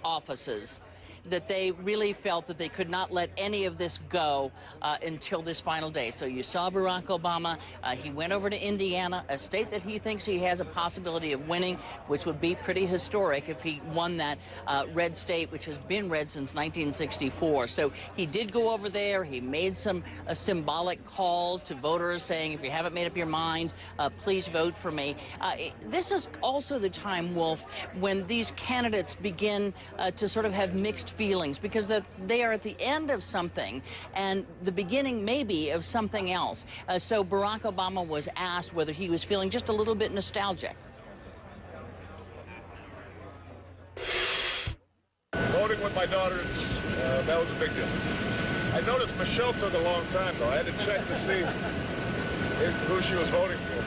offices, that they really felt that they could not let any of this go until this final day. So you saw Barack Obama. He went over to Indiana, a state that he thinks he has a possibility of winning, which would be pretty historic if he won that red state, which has been red since 1964. So he did go over there. He made some symbolic calls to voters saying, if you haven't made up your mind, please vote for me. This is also the time, Wolf, when these candidates begin to sort of have mixed feelings, because they are at the end of something and the beginning maybe of something else. So Barack Obama was asked whether he was feeling just a little bit nostalgic. Voting with my daughters, that was a big deal. I noticed Michelle took a long time, though. I had to check to see who she was voting for.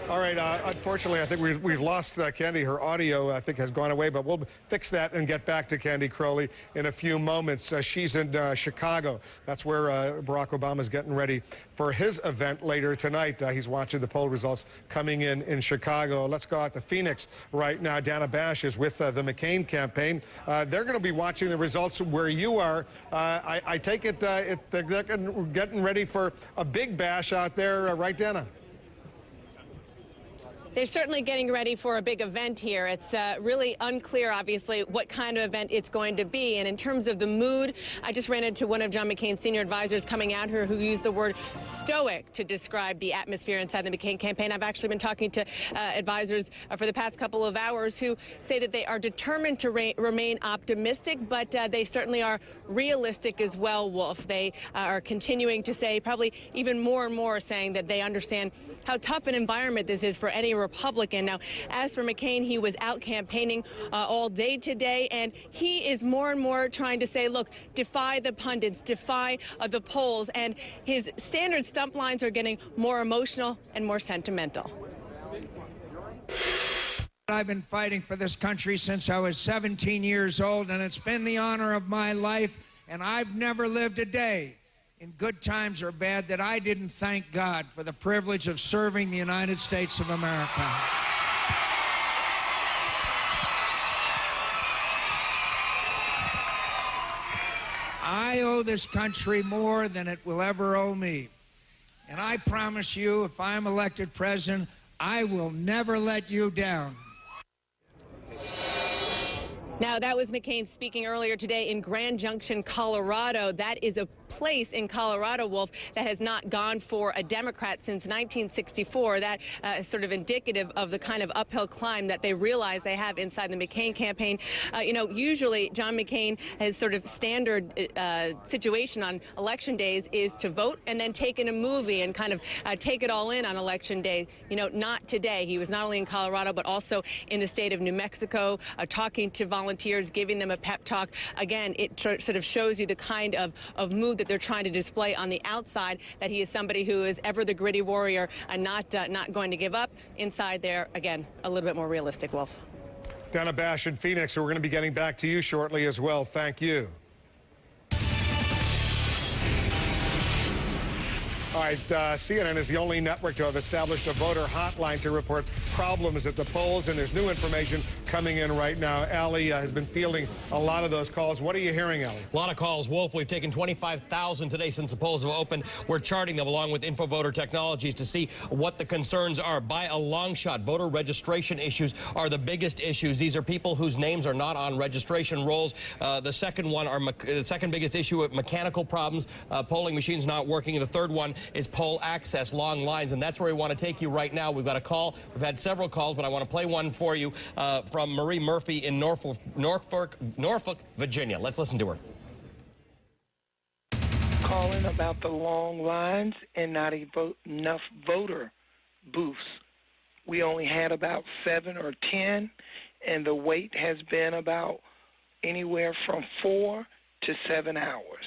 All right, unfortunately, I think we've lost Candy. Her audio, I think, has gone away, but we'll fix that and get back to Candy Crowley in a few moments. She's in Chicago. That's where Barack Obama's getting ready for his event later tonight. He's watching the poll results coming in Chicago. Let's go out to Phoenix right now. Dana Bash is with the McCain campaign. They're going to be watching the results where you are. I take it they're getting ready for a big bash out there, right, Dana? They're certainly getting ready for a big event here. It's really unclear, obviously, what kind of event it's going to be. And in terms of the mood, I just ran into one of John McCain's senior advisors coming out here who used the word stoic to describe the atmosphere inside the McCain campaign. I've actually been talking to advisors for the past couple of hours who say that they are determined to remain optimistic, but they certainly are realistic as well, Wolf. They are continuing to say, probably even more and more, saying that they understand how tough an environment this is for any Republican. Now, as for McCain, he was out campaigning all day today, and he is more and more trying to say, look, defy the pundits, defy the polls, and his standard stump lines are getting more emotional and more sentimental. I've been fighting for this country since I was 17 years old, and it's been the honor of my life, and I've never lived a day, in good times or bad, that I didn't thank God for the privilege of serving the United States of America. I owe this country more than it will ever owe me. And I promise you, if I'm elected president, I will never let you down. Now, that was McCain speaking earlier today in Grand Junction, Colorado. That is a place in Colorado, Wolf, that has not gone for a Democrat since 1964. That is sort of indicative of the kind of uphill climb that they realize they have inside the McCain campaign. You know, usually John McCain has sort of standard situation on election days is to vote and then take in a movie and kind of take it all in on election day. You know, not today. He was not only in Colorado, but also in the state of New Mexico, talking to volunteers, giving them a pep talk. Again, it sort of shows you the kind of mood that they're trying to display on the outside, that he is somebody who is ever the gritty warrior and not going to give up. Inside there, again, a little bit more realistic, Wolf. Dana Bash in Phoenix, so we're going to be getting back to you shortly as well. Thank you. All right, CNN is the only network to have established a voter hotline to report problems at the polls, and there's new information coming in right now. Allie has been fielding a lot of those calls. What are you hearing, Allie? A lot of calls, Wolf. We've taken 25,000 today since the polls have opened. We're charting them along with InfoVoter Technologies to see what the concerns are. By a long shot, voter registration issues are the biggest issues. These are people whose names are not on registration rolls. The second one are the second biggest issue, mechanical problems, polling machines not working. The third one is poll access, long lines, and that's where we want to take you right now. We've got a call. We've had several calls, but I want to play one for you from Marie Murphy in Norfolk, Virginia. Let's listen to her. Calling about the long lines and not enough voter booths. We only had about 7 or 10, and the wait has been about anywhere from 4 to 7 hours.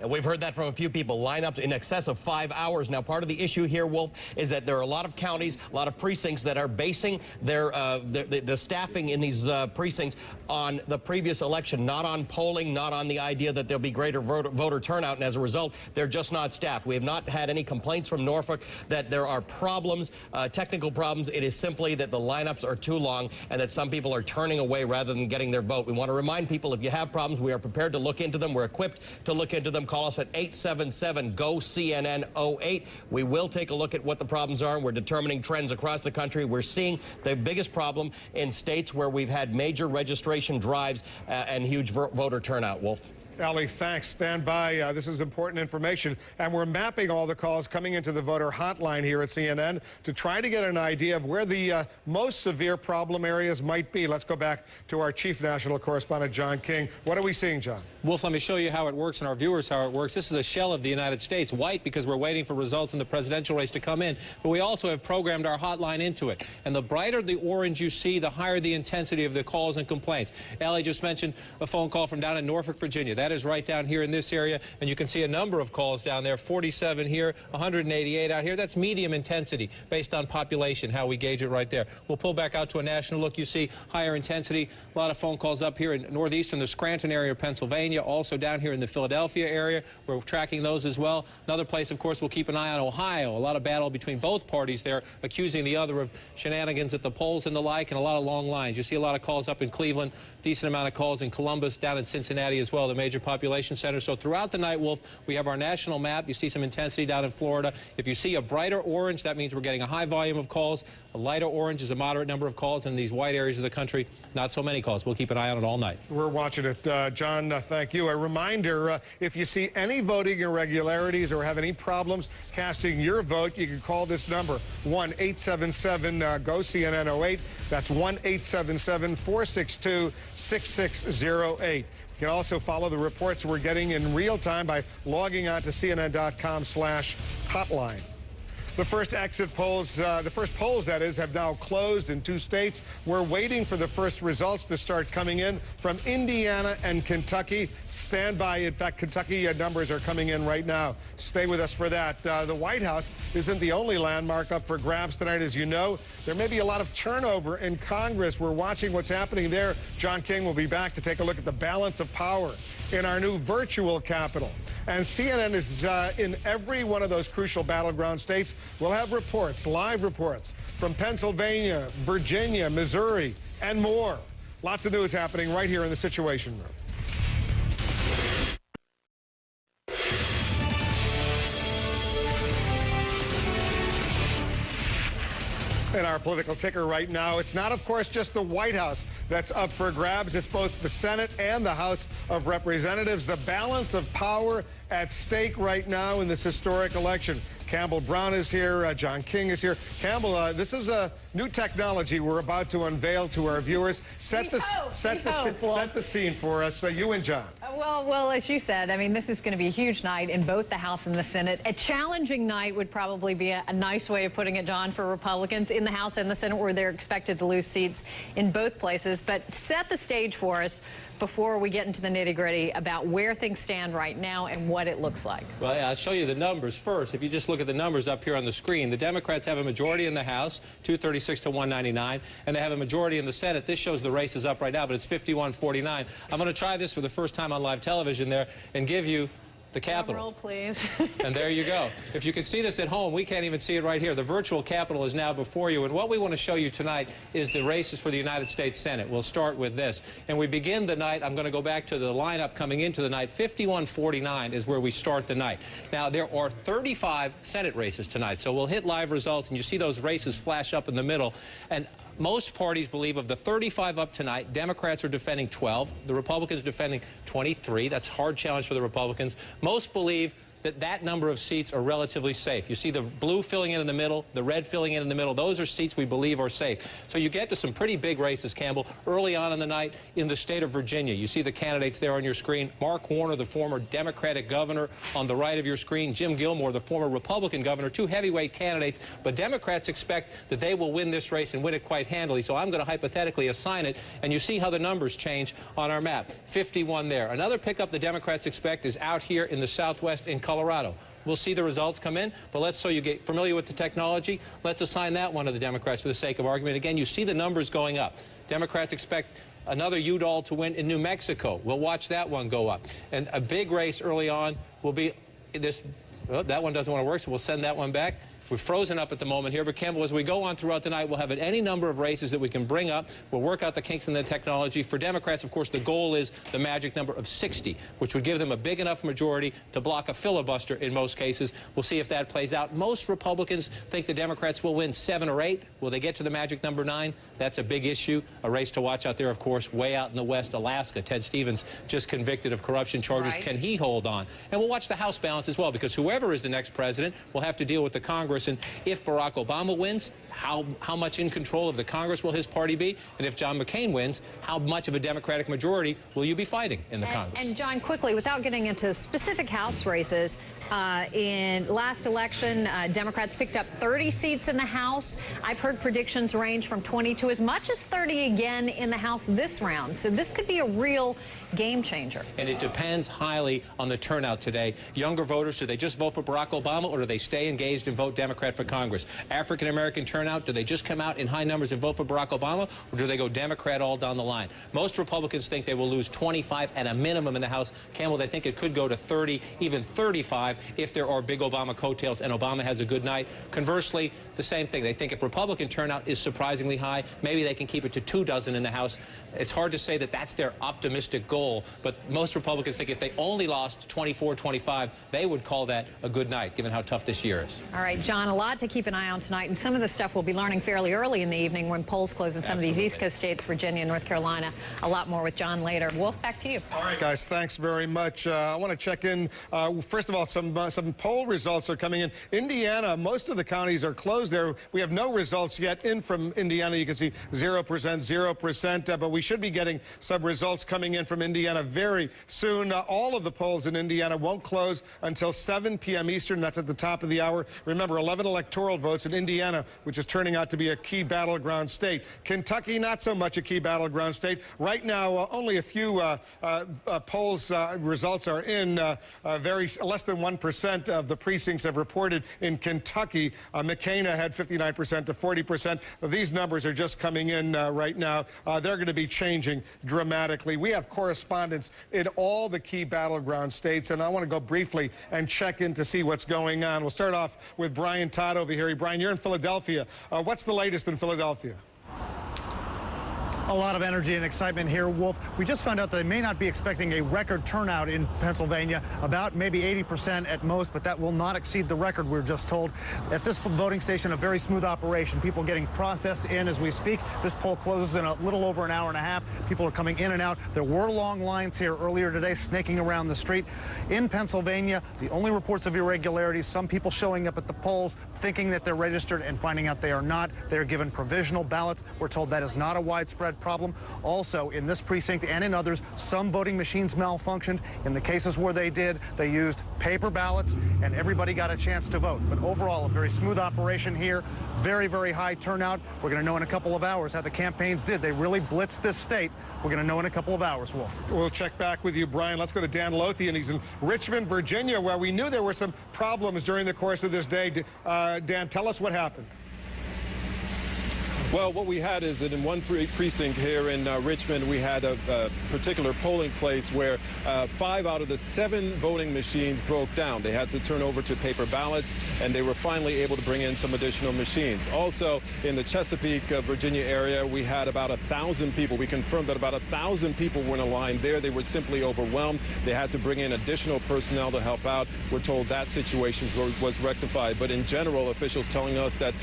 We've heard that from a few people. Lineups in excess of 5 hours. Now, part of the issue here, Wolf, is that there are a lot of counties, a lot of precincts that are basing the staffing in these precincts on the previous election, not on polling, not on the idea that there'll be greater voter turnout, and as a result, they're just not staffed. We have not had any complaints from Norfolk that there are problems, technical problems. It is simply that the lineups are too long and that some people are turning away rather than getting their vote. We want to remind people, if you have problems, we are prepared to look into them. We're equipped to look into them. Call us at 877-GO-CNN-08. We will take a look at what the problems are, and we're determining trends across the country. We're seeing the biggest problem in states where we've had major registration drives and huge voter turnout, Wolf. Allie, thanks. Stand by. This is important information. And we're mapping all the calls coming into the voter hotline here at CNN to try to get an idea of where the most severe problem areas might be. Let's go back to our chief national correspondent, John King. What are we seeing, John? Wolf, let me show you how it works and our viewers how it works. This is a shell of the United States. White because we're waiting for results in the presidential race to come in. But we also have programmed our hotline into it. And the brighter the orange you see, the higher the intensity of the calls and complaints. Allie just mentioned a phone call from down in Norfolk, Virginia. That is right down here in this area, and you can see a number of calls down there, 47 here, 188 out here. That's medium intensity based on population, how we gauge it right there. We'll pull back out to a national look. You see higher intensity, a lot of phone calls up here in northeastern, the Scranton area of Pennsylvania, also down here in the Philadelphia area. We're tracking those as well. Another place, of course, we'll keep an eye on Ohio. A lot of battle between both parties there, accusing the other of shenanigans at the polls and the like, and a lot of long lines. You see a lot of calls up in Cleveland, decent amount of calls in Columbus, down in Cincinnati as well, the major major population centers. So throughout the night, Wolf, we have our national map. You see some intensity down in Florida. If you see a brighter orange, that means we're getting a high volume of calls. A lighter orange is a moderate number of calls. In these white areas of the country, not so many calls. We'll keep an eye on it all night. We're watching it. John, thank you. A reminder, if you see any voting irregularities or have any problems casting your vote, you can call this number, 1-877-GO-CNN08. That's 1-877-462-6608. You can also follow the reports we're getting in real time by logging on to CNN.com/hotline. The first exit polls, the first polls, that is, have now closed in 2 states. We're waiting for the first results to start coming in from Indiana and Kentucky. Stand by. In fact, Kentucky numbers are coming in right now. Stay with us for that. The White House isn't the only landmark up for grabs tonight. As you know, there may be a lot of turnover in Congress. We're watching what's happening there. John King will be back to take a look at the balance of power in our new virtual Capitol. And CNN is in every one of those crucial battleground states. We'll have reports, live reports from Pennsylvania, Virginia, Missouri, and more. Lots of news happening right here in the Situation Room. In our political ticker right now, it's not, of course, just the White House that's up for grabs. It's both the Senate and the House of Representatives. The balance of power at stake right now in this historic election. Campbell Brown is here. John King is here. Campbell, this is a new technology we're about to unveil to our viewers. Set the scene for us, you and John. Well, as you said, I mean, this is going to be a huge night in both the House and the Senate. A challenging night would probably be a nice way of putting it, John, for Republicans in the House and the Senate, where they're expected to lose seats in both places. But set the stage for us before we get into the nitty-gritty about where things stand right now and what it looks like. Well, I'll show you the numbers first. If you just look at the numbers up here on the screen, the Democrats have a majority in the House, 236 to 199, and they have a majority in the Senate. This shows the race is up right now, but it's 51-49. I'm going to try this for the first time on live television there and give you the Capitol. Roll, please. And there you go. If you can see this at home, we can't even see it right here. The virtual Capitol is now before you. And what we want to show you tonight is the races for the United States Senate. We'll start with this. And we begin the night, I'm going to go back to the lineup coming into the night. 51-49 is where we start the night. Now, there are 35 Senate races tonight. So we'll hit live results, and you see those races flash up in the middle. And most parties believe of the 35 up tonight, Democrats are defending 12. The Republicans defending 23. That's a hard challenge for the Republicans. Most believe that number of seats are relatively safe. You see the blue filling in the middle, the red filling in the middle. Those are seats we believe are safe. So you get to some pretty big races, Campbell, early on in the night in the state of Virginia. You see the candidates there on your screen. Mark Warner, the former Democratic governor, on the right of your screen. Jim Gilmore, the former Republican governor. 2 heavyweight candidates. But Democrats expect that they will win this race and win it quite handily. So I'm going to hypothetically assign it. And you see how the numbers change on our map. 51 there. Another pickup the Democrats expect is out here in the Southwest in Colorado. We'll see the results come in, but so you get familiar with the technology, let's assign that one to the Democrats for the sake of argument. Again, you see the numbers going up. Democrats expect another Udall to win in New Mexico. We'll watch that one go up. And a big race early on will be this. Oh, that one doesn't want to work, so we'll send that one back. We're frozen up at the moment here, but Campbell, as we go on throughout the night, we'll have any number of races that we can bring up. We'll work out the kinks in the technology. For Democrats, of course, the goal is the magic number of 60, which would give them a big enough majority to block a filibuster in most cases. We'll see if that plays out. Most Republicans think the Democrats will win 7 or 8. Will they get to the magic number 9? That's a big issue. A race to watch out there, of course, way out in the West, Alaska. Ted Stevens just convicted of corruption charges. Right. Can he hold on? And we'll watch the House balance as well, because whoever is the next president will have to deal with the Congress. And if Barack Obama wins, how much in control of the Congress will his party be? And if John McCain wins, how much of a Democratic majority will you be fighting in the Congress? And John, quickly, without getting into specific House races, in last election, Democrats picked up 30 seats in the House. I've heard predictions range from 20 to as much as 30 again in the House this round. So this could be a real game changer. And it depends highly on the turnout today. Younger voters, do they just vote for Barack Obama, or do they stay engaged and vote Democrat for Congress? African-American turnout, do they just come out in high numbers and vote for Barack Obama, or do they go Democrat all down the line? Most Republicans think they will lose 25 at a minimum in the House. Campbell, they think it could go to 30, even 35. 2025 if there are big Obama coattails and Obama has a good night. Conversely, the same thing. They think if Republican turnout is surprisingly high, maybe they can keep it to 24 in the House. It's hard to say that that's their optimistic goal, but most Republicans think if they only lost 24, 25, they would call that a good night, given how tough this year is. All right, John, a lot to keep an eye on tonight, and some of the stuff we'll be learning fairly early in the evening when polls close in some of these East Coast states, Virginia, North Carolina. A lot more with John later. Wolf, back to you. All right, guys, thanks very much. I want to check in. First of all, some poll results are coming in. Indiana, most of the counties are closed there. We have no results yet in from Indiana. You can see 0%, 0%, but we should be getting some results coming in from Indiana very soon. All of the polls in Indiana won't close until 7 p.m. Eastern. That's at the top of the hour. Remember, 11 electoral votes in Indiana, which is turning out to be a key battleground state. Kentucky, not so much a key battleground state. Right now, only a few polls results are in. Less than 1% of the precincts have reported in Kentucky. McCain had 59% to 40%. These numbers are just coming in right now. They're going to be changing dramatically. We have correspondents in all the key battleground states, and I want to go briefly and check in to see what's going on. We'll start off with Brian Todd over here. Brian, you're in Philadelphia. What's the latest in Philadelphia? A lot of energy and excitement here, Wolf. We just found out that they may not be expecting a record turnout in Pennsylvania, about maybe 80% at most, but that will not exceed the record, we're just told. At this voting station, a very smooth operation. People getting processed in as we speak. This poll closes in a little over an hour and a half. People are coming in and out. There were long lines here earlier today, snaking around the street. In Pennsylvania, the only reports of irregularities, some people showing up at the polls thinking that they're registered and finding out they are not. They're given provisional ballots. We're told that is not a widespread problem. Also, in this precinct and in others, some voting machines malfunctioned. In the cases where they did, they used paper ballots, and everybody got a chance to vote. But overall, a very smooth operation here. Very, very high turnout. We're going to know in a couple of hours how the campaigns did. They really blitzed this state. We're going to know in a couple of hours, Wolf. We'll check back with you, Brian. Let's go to Dan Lothian. He's in Richmond, Virginia, where we knew there were some problems during the course of this day. Dan, tell us what happened. Well, what we had is that in one precinct here in Richmond, we had a particular polling place where 5 out of the 7 voting machines broke down. They had to turn over to paper ballots, and they were finally able to bring in some additional machines. Also, in the Chesapeake, Virginia area, we had about 1,000 people. We confirmed that about 1,000 people were in a line there. They were simply overwhelmed. They had to bring in additional personnel to help out. We're told that situation was rectified. But in general, officials telling us that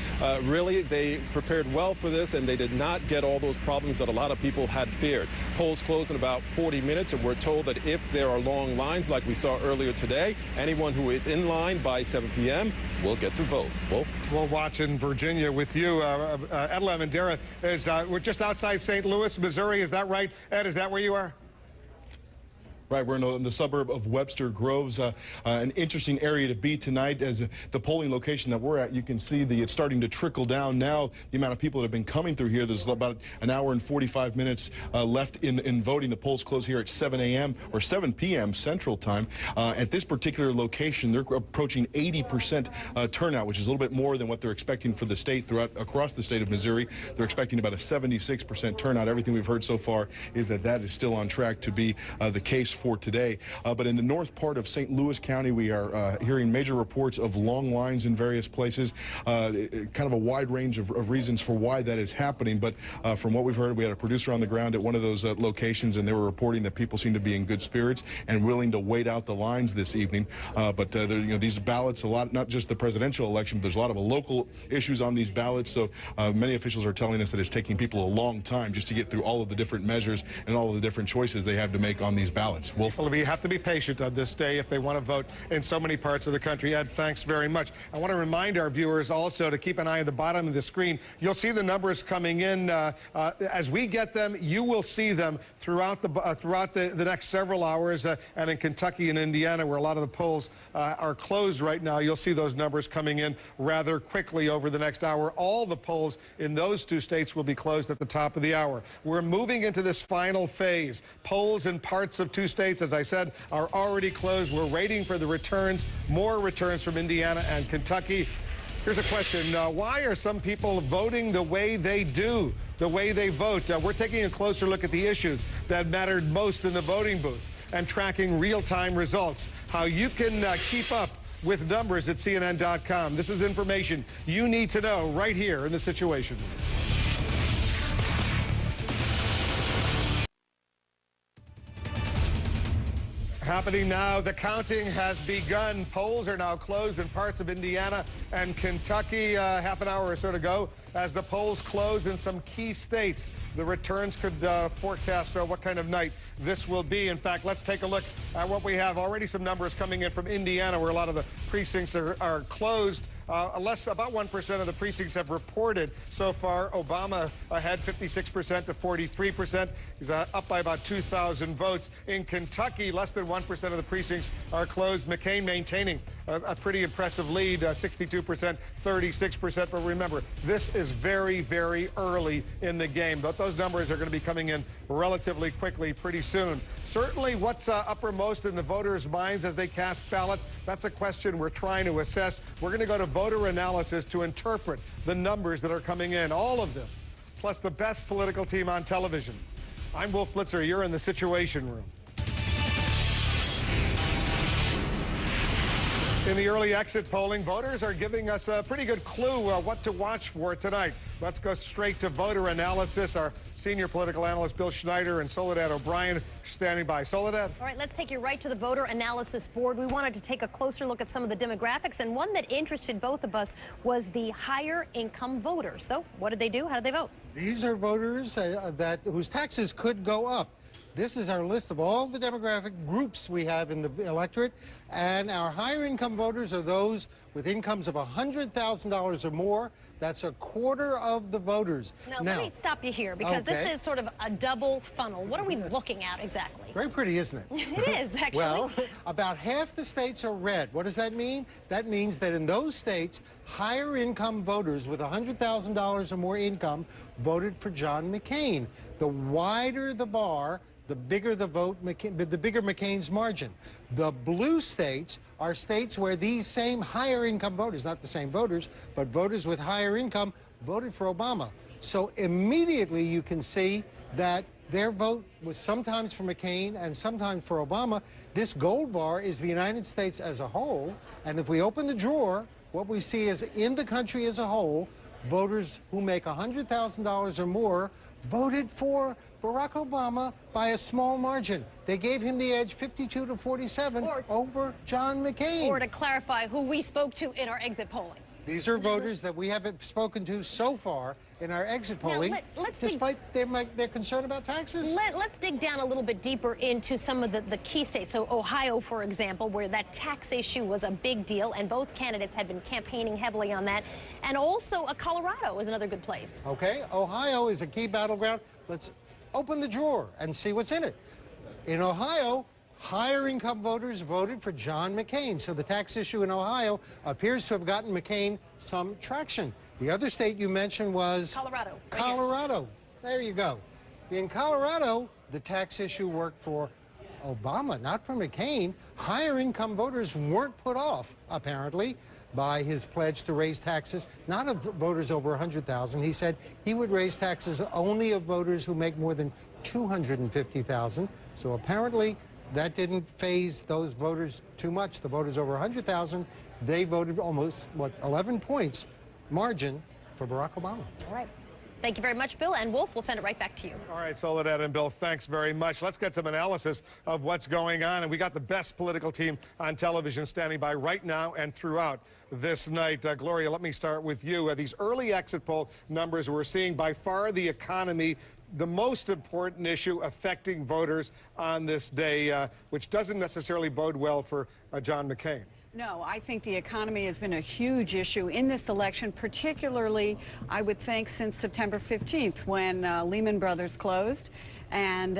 really they prepared well for this, and they did not get all those problems that a lot of people had feared. Polls closed in about 40 minutes, and we're told that if there are long lines like we saw earlier today, anyone who is in line by 7 p.m. will get to vote. Wolf? We'll watch in Virginia with you. Ed Lavandera, we're just outside St. Louis, Missouri. Is that right? Ed, is that where you are? Right, we're in the suburb of Webster Groves, an interesting area to be tonight. As the polling location that we're at, you can see it's starting to trickle down now. The amount of people that have been coming through here, there's about an hour and 45 minutes left in voting. The polls close here at 7 a.m. or 7 p.m. Central Time. At this particular location, they're approaching 80% turnout, which is a little bit more than what they're expecting for the state across the state of Missouri. They're expecting about a 76% turnout. Everything we've heard so far is that is still on track to be the case for today. But in the north part of St. Louis County, we are hearing major reports of long lines in various places, kind of a wide range of reasons for why that is happening. But from what we've heard, we had a producer on the ground at one of those locations, and they were reporting that people seem to be in good spirits and willing to wait out the lines this evening. But these ballots, not just the presidential election, but there's a lot of local issues on these ballots. So many officials are telling us that it's taking people a long time just to get through all of the different measures and all of the different choices they have to make on these ballots. Wolf? Well, we have to be patient on this day if they want to vote in so many parts of the country. Ed, thanks very much. I want to remind our viewers also to keep an eye on the bottom of the screen. You'll see the numbers coming in. As we get them, you will see them throughout the next several hours. And in Kentucky and Indiana, where a lot of the polls are closed right now, you'll see those numbers coming in rather quickly over the next hour. All the polls in those 2 states will be closed at the top of the hour. We're moving into this final phase. Polls in parts of 2 states, as I said, are already closed. We're waiting for the returns, more returns from Indiana and Kentucky. Here's a question. Why are some people voting the way they do, the way they vote? We're taking a closer look at the issues that mattered most in the voting booth and tracking real-time results. How you can keep up with numbers at CNN.com. This is information you need to know right here in The Situation Room. Happening now, the counting has begun. Polls are now closed in parts of Indiana and Kentucky. Half an hour or so to go as the polls close in some key states. The returns could forecast what kind of night this will be. In fact, let's take a look at what we have. Already some numbers coming in from Indiana where a lot of the precincts are closed. About 1% of the precincts have reported so far. Obama ahead 56% to 43%. He's up by about 2,000 votes. In Kentucky, less than 1% of the precincts are closed. McCain maintaining a pretty impressive lead, 62%, 36%. But remember, this is very, very early in the game. But those numbers are going to be coming in relatively quickly pretty soon. Certainly what's uppermost in the voters' minds as they cast ballots, that's a question we're trying to assess. We're going to go to voter analysis to interpret the numbers that are coming in. All of this, plus the best political team on television. I'm Wolf Blitzer. You're in The Situation Room. In the early exit polling, voters are giving us a pretty good clue what to watch for tonight. Let's go straight to voter analysis. Our senior political analyst Bill Schneider and Soledad O'Brien standing by. Soledad? All right, let's take you right to the voter analysis board. We wanted to take a closer look at some of the demographics, and one that interested both of us was the higher income voters. So what did they do? How did they vote? These are voters whose taxes could go up. This is our list of all the demographic groups we have in the electorate, and our higher income voters are those with incomes of $100,000 or more. That's a quarter of the voters. Now, let me stop you here, because this is sort of a double funnel. What are we looking at exactly? Very pretty, isn't it? It is, actually. Well, about half the states are red. What does that mean? That means that in those states, higher income voters with $100,000 or more income voted for John McCain. The wider the bar, the bigger the vote, the bigger McCain's margin. The blue states are states where these same higher income voters, not the same voters, but voters with higher income, voted for Obama. So immediately you can see that their vote was sometimes for McCain and sometimes for Obama. This gold bar is the United States as a whole, and if we open the drawer, what we see is in the country as a whole, voters who make $100,000 or more voted for Barack Obama by a small margin. They gave him the edge 52 to 47 over John McCain. Or to clarify, who we spoke to in our exit polling. These are voters that we haven't spoken to so far in our exit polling, despite their concern about taxes. Let's dig down a little bit deeper into some of the key states. So Ohio, for example, where that tax issue was a big deal, and both candidates had been campaigning heavily on that. And also Colorado is another good place. Okay, Ohio is a key battleground. Let's open the drawer and see what's in it. In Ohio, higher income voters voted for John McCain. So the tax issue in Ohio appears to have gotten McCain some traction. The other state you mentioned was Colorado. Colorado. There you go. In Colorado, the tax issue worked for Obama, not for McCain. Higher income voters weren't put off, apparently, by his pledge to raise taxes, not of voters over 100,000. He said he would raise taxes only of voters who make more than 250,000. So apparently that didn't faze those voters too much. The voters over 100,000, they voted almost, 11 points margin for Barack Obama. All right. Thank you very much, Bill. And Wolf, we'll send it right back to you. All right, Soledad and Bill, thanks very much. Let's get some analysis of what's going on. And we got the best political team on television standing by right now and throughout this night. Gloria, let me start with you. These early exit poll numbers we're seeing, by far the economy, the most important issue affecting voters on this day, which doesn't necessarily bode well for John McCain. No, I think the economy has been a huge issue in this election, particularly, I would think, since September 15th, when Lehman Brothers closed. And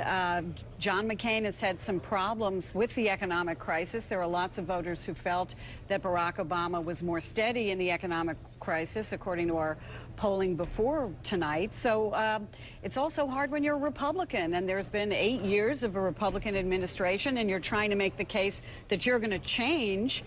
John McCain has had some problems with the economic crisis. There are lots of voters who felt that Barack Obama was more steady in the economic crisis, according to our polling before tonight. So it's also hard when you're a Republican, and there's been 8 years of a Republican administration, and you're trying to make the case that you're going to change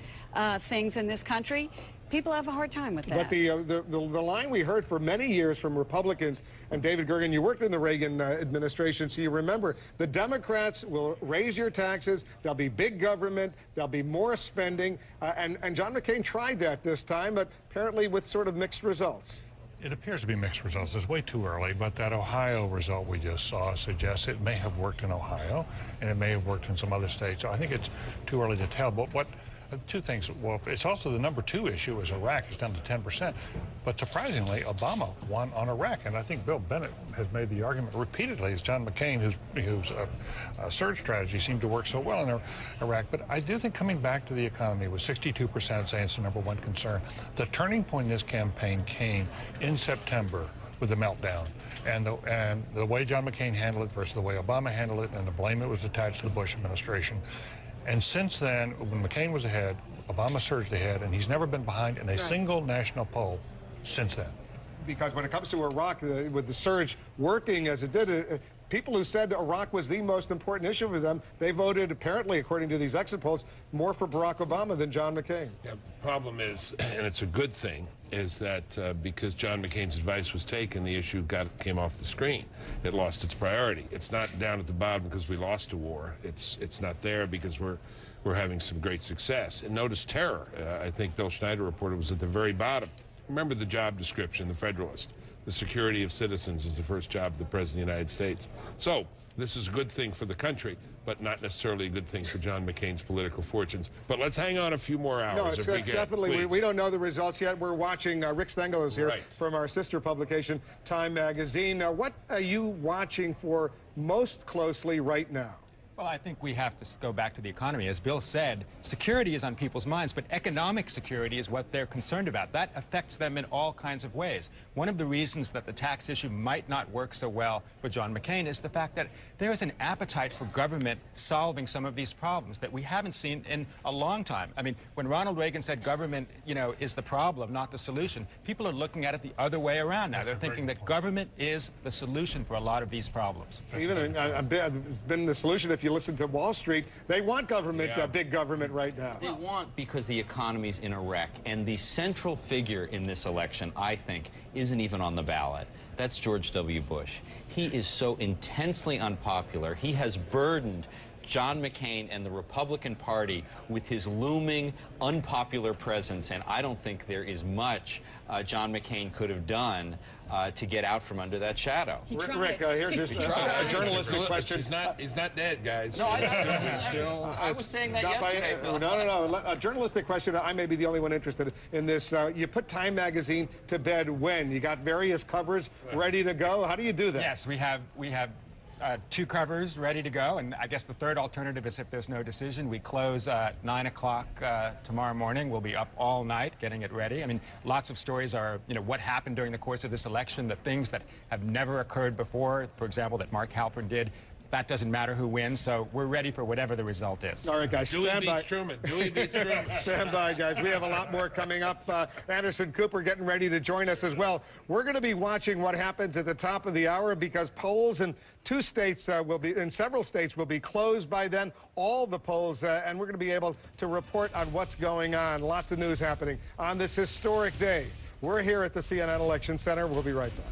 things in this country. People have a hard time with that. But the line we heard for many years from Republicans, and David Gergen, you worked in the Reagan administration, so you remember, the Democrats will raise your taxes, there'll be big government, there'll be more spending, and John McCain tried that this time, but apparently with sort of mixed results. It appears to be mixed results. It's way too early, but that Ohio result we just saw suggests it may have worked in Ohio, and it may have worked in some other states. So I think it's too early to tell. But two things. Well, it's also the number 2 issue is Iraq is down to 10%. But surprisingly, Obama won on Iraq. And I think Bill Bennett has made the argument repeatedly, as John McCain, whose surge strategy seemed to work so well in Iraq. But I do think coming back to the economy with 62% saying it's the #1 concern, the turning point in this campaign came in September with the meltdown. And the way John McCain handled it versus the way Obama handled it, and the blame that was attached to the Bush administration. And since then, when McCain was ahead, Obama surged ahead, and he's never been behind in a single national poll since then. Because when it comes to Iraq, with the surge working as it did, people who said Iraq was the most important issue for them, they voted, apparently, according to these exit polls, more for Barack Obama than John McCain. Yeah, the problem is, and it's a good thing, is that because John McCain's advice was taken, the issue came off the screen. It lost its priority. It's not down at the bottom because we lost a war. It's not there because we're having some great success. And notice terror. I think Bill Schneider reported was at the very bottom. Remember the job description, the Federalist. The security of citizens is the first job of the President of the United States. So this is a good thing for the country, but not necessarily a good thing for John McCain's political fortunes. But let's hang on a few more hours. No, it's definitely, we don't know the results yet. We're watching, Rick Stengel is here from our sister publication, Time Magazine. What are you watching for most closely right now? Well, I think we have to go back to the economy. As Bill said, security is on people's minds, but economic security is what they're concerned about. That affects them in all kinds of ways. One of the reasons that the tax issue might not work so well for John McCain is the fact that there is an appetite for government solving some of these problems that we haven't seen in a long time. I mean, when Ronald Reagan said government, is the problem, not the solution, people are looking at it the other way around now. They're thinking that government is the solution for a lot of these problems. Even been the solution. If you listen to Wall Street, they want government, big government right now. They want because the economy's in a wreck, and the central figure in this election, I think, isn't even on the ballot. That's George W. Bush. He is so intensely unpopular. He has burdened John McCain and the Republican Party with his looming unpopular presence, and I don't think there is much John McCain could have done to get out from under that shadow. Rick, here's a journalistic question. He's not dead, guys. No, I was saying that yesterday, Bill. No. A journalistic question. I may be the only one interested in this. You put Time Magazine to bed when? You got various covers ready to go? How do you do that? Yes, we have 2 covers ready to go, and I guess the third alternative is if there's no decision, we close at 9 o'clock tomorrow morning. We'll be up all night getting it ready. I mean, lots of stories are, what happened during the course of this election, the things that have never occurred before, for example, that Mark Halpern did. That doesn't matter who wins, so we're ready for whatever the result is. All right, guys, stand by. Dewey beats Truman. Stand by, guys. We have a lot more coming up. Anderson Cooper getting ready to join us as well. We're going to be watching what happens at the top of the hour because polls in several states will be closed by then, all the polls, and we're going to be able to report on what's going on. Lots of news happening on this historic day. We're here at the CNN Election Center. We'll be right back.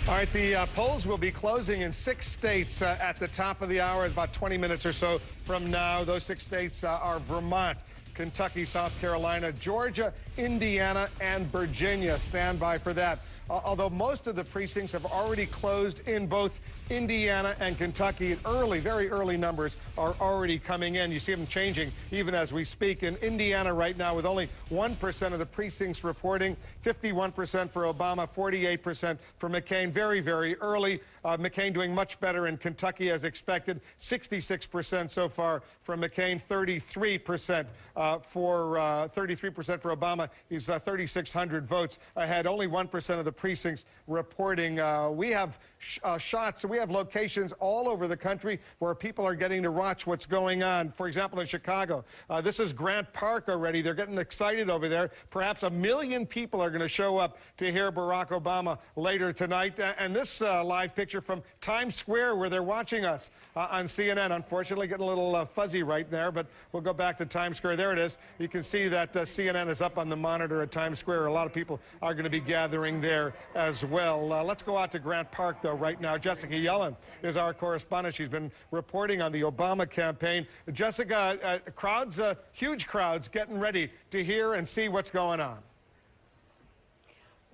All right, the polls will be closing in 6 states at the top of the hour, about 20 minutes or so from now. Those 6 states are Vermont, Kentucky, South Carolina, Georgia, Indiana, and Virginia. Stand by for that. Although most of the precincts have already closed in both Indiana and Kentucky, very early numbers are already coming in. You see them changing even as we speak. In Indiana right now, with only 1% of the precincts reporting, 51% for Obama, 48% for McCain. Very, very early. McCain doing much better in Kentucky as expected. 66% so far from McCain, 33% for Obama. He's 3,600 votes ahead. Only 1% of the precincts reporting. We have shots, so we have locations all over the country where people are getting to watch what's going on. For example, in Chicago, this is Grant Park already. They're getting excited over there. Perhaps 1 million people are going to show up to hear Barack Obama later tonight. And this live picture picture from Times Square where they're watching us on CNN. Unfortunately, getting a little fuzzy right there, but we'll go back to Times Square. There it is. You can see that CNN is up on the monitor at Times Square. A lot of people are going to be gathering there as well. Let's go out to Grant Park, though, right now. Jessica Yellen is our correspondent. She's been reporting on the Obama campaign. Jessica, crowds, huge crowds getting ready to hear and see what's going on.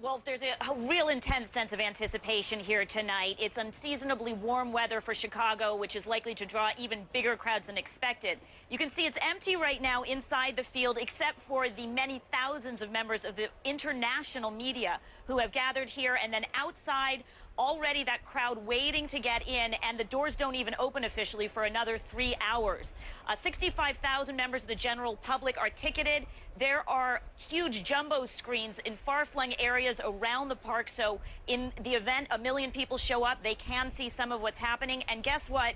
Well, there's a real intense sense of anticipation here tonight. It's unseasonably warm weather for Chicago, which is likely to draw even bigger crowds than expected. You can see it's empty right now inside the field, except for the many thousands of members of the international media who have gathered here, and then outside, already that crowd waiting to get in, and the doors don't even open officially for another 3 hours. 65,000 members of the general public are ticketed. There are huge jumbo screens in far-flung areas around the park, so in the event a million people show up, they can see some of what's happening. And guess what?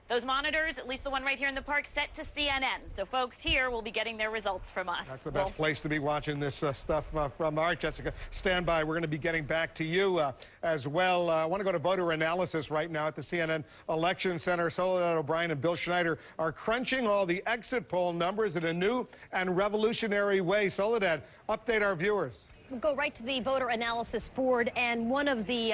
Those monitors, at least the one right here in the park, set to CNN. So folks here will be getting their results from us. That's the best place to be watching this stuff from. All right, Jessica, stand by. We're going to be getting back to you as well. I want to go to voter analysis right now at the CNN Election Center. Soledad O'Brien and Bill Schneider are crunching all the exit poll numbers in a new and revolutionary way. Soledad, update our viewers. We'll go right to the voter analysis board, and one of the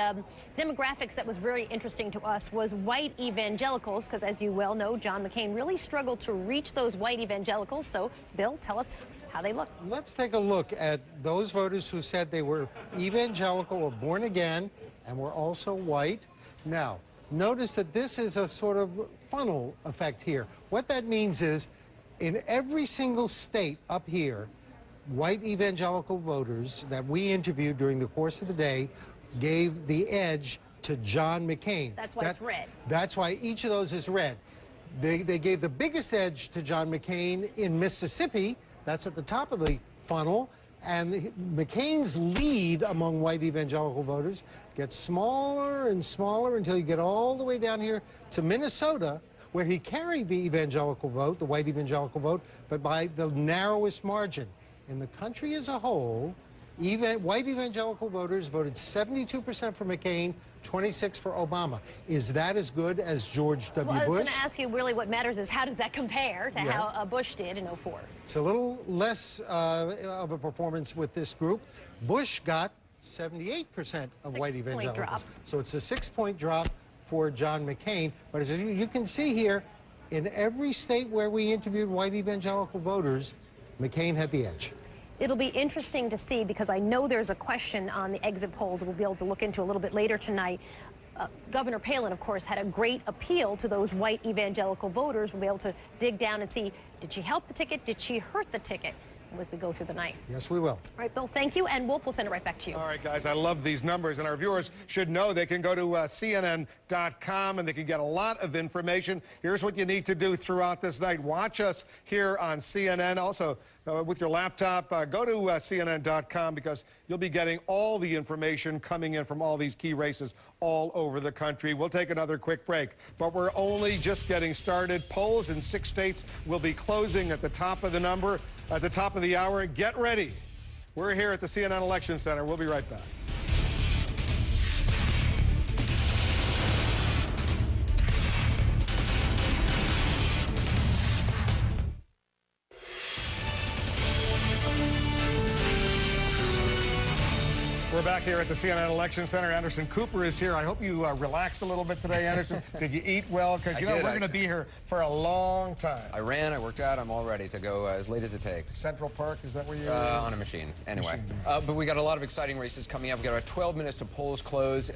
demographics that was very interesting to us was white evangelicals, because as you well know, John McCain really struggled to reach those white evangelicals. So, Bill, tell us how they look. Let's take a look at those voters who said they were evangelical or born again and were also white. Now, notice that this is a sort of funnel effect here. What that means is, in every single state up here, white evangelical voters that we interviewed during the course of the day gave the edge to John McCain. That's why it's red. That's why each of those is red. They gave the biggest edge to John McCain in Mississippi. That's at the top of the funnel. And McCain's lead among white evangelical voters gets smaller and smaller until you get all the way down here to Minnesota, where he carried the evangelical vote, the white evangelical vote, but by the narrowest margin. In the country as a whole, white evangelical voters voted 72% for McCain, 26% for Obama. Is that as good as George W. Bush? Well, I was going to ask you, really, what matters is how does that compare to how Bush did in '04? It's a little less of a performance with this group. Bush got 78% of white evangelicals. Drop. So it's a 6-point drop for John McCain. But as you can see here, in every state where we interviewed white evangelical voters, McCain had the edge. It'll be interesting to see, because I know there's a question on the exit polls we'll be able to look into a little bit later tonight. Governor Palin, of course, had a great appeal to those white evangelical voters. We'll be able to dig down and see, did she help the ticket? Did she hurt the ticket? As we go through the night. Yes, we will. All right, Bill, thank you, and we'll send it right back to you. All right, guys, I love these numbers, and our viewers should know they can go to CNN.com, and they can get a lot of information. Here's what you need to do throughout this night. Watch us here on CNN. Also, with your laptop, go to CNN.com, because you'll be getting all the information coming in from all these key races all over the country. We'll take another quick break, but we're only just getting started. Polls in 6 states will be closing at the top of the hour. Get ready. We're here at the CNN Election Center. We'll be right back. We're back here at the CNN Election Center. Anderson Cooper is here. I hope you relaxed a little bit today, Anderson. Did you eat well? Because, you know, we're going to be here for a long time. I ran, I worked out, I'm all ready to go as late as it takes. Central Park, is that where you're on a machine, anyway. But we got a lot of exciting races coming up. We've got about 12 minutes to polls close.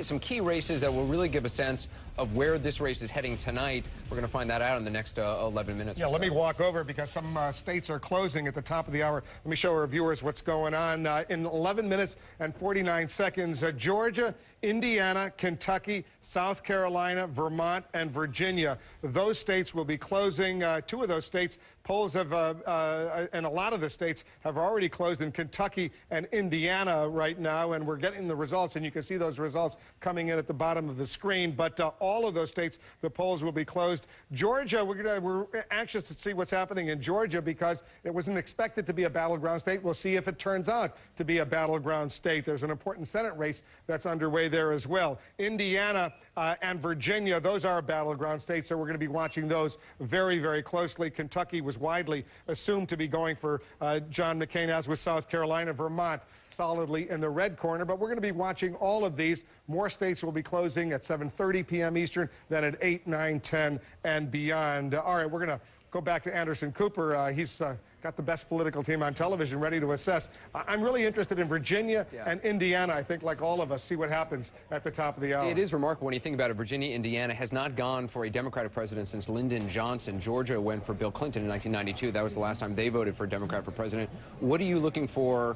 Some key races that will really give a sense of where this race is heading tonight. We're going to find that out in the next 11 minutes. Yeah, let me walk over, because some states are closing at the top of the hour. Let me show our viewers what's going on. In 11 minutes and 49 seconds, Georgia, Indiana, Kentucky, South Carolina, Vermont, and Virginia. Those states will be closing. 2 of those states, polls have, and a lot of the states have already closed in Kentucky and Indiana right now, and we're getting the results, and you can see those results coming in at the bottom of the screen. But all of those states, the polls will be closed. Georgia, we're anxious to see what's happening in Georgia, because it wasn't expected to be a battleground state. We'll see if it turns out to be a battleground state. There's an important Senate race that's underway there as well. Indiana and Virginia, those are battleground states, so we're going to be watching those very, very closely. Kentucky was widely assumed to be going for John McCain, as was South Carolina. Vermont solidly in the red corner, but we're going to be watching all of these. More states will be closing at 7:30 p.m. Eastern, then at 8, 9, 10, and beyond. All right, we're going to go back to Anderson Cooper. He's got the best political team on television ready to assess. I'm really interested in Virginia and Indiana. I think, like all of us, see what happens at the top of the hour. It is remarkable when you think about it. Virginia, Indiana has not gone for a Democratic president since Lyndon Johnson. Georgia went for Bill Clinton in 1992. That was the last time they voted for a Democrat for president. What are you looking for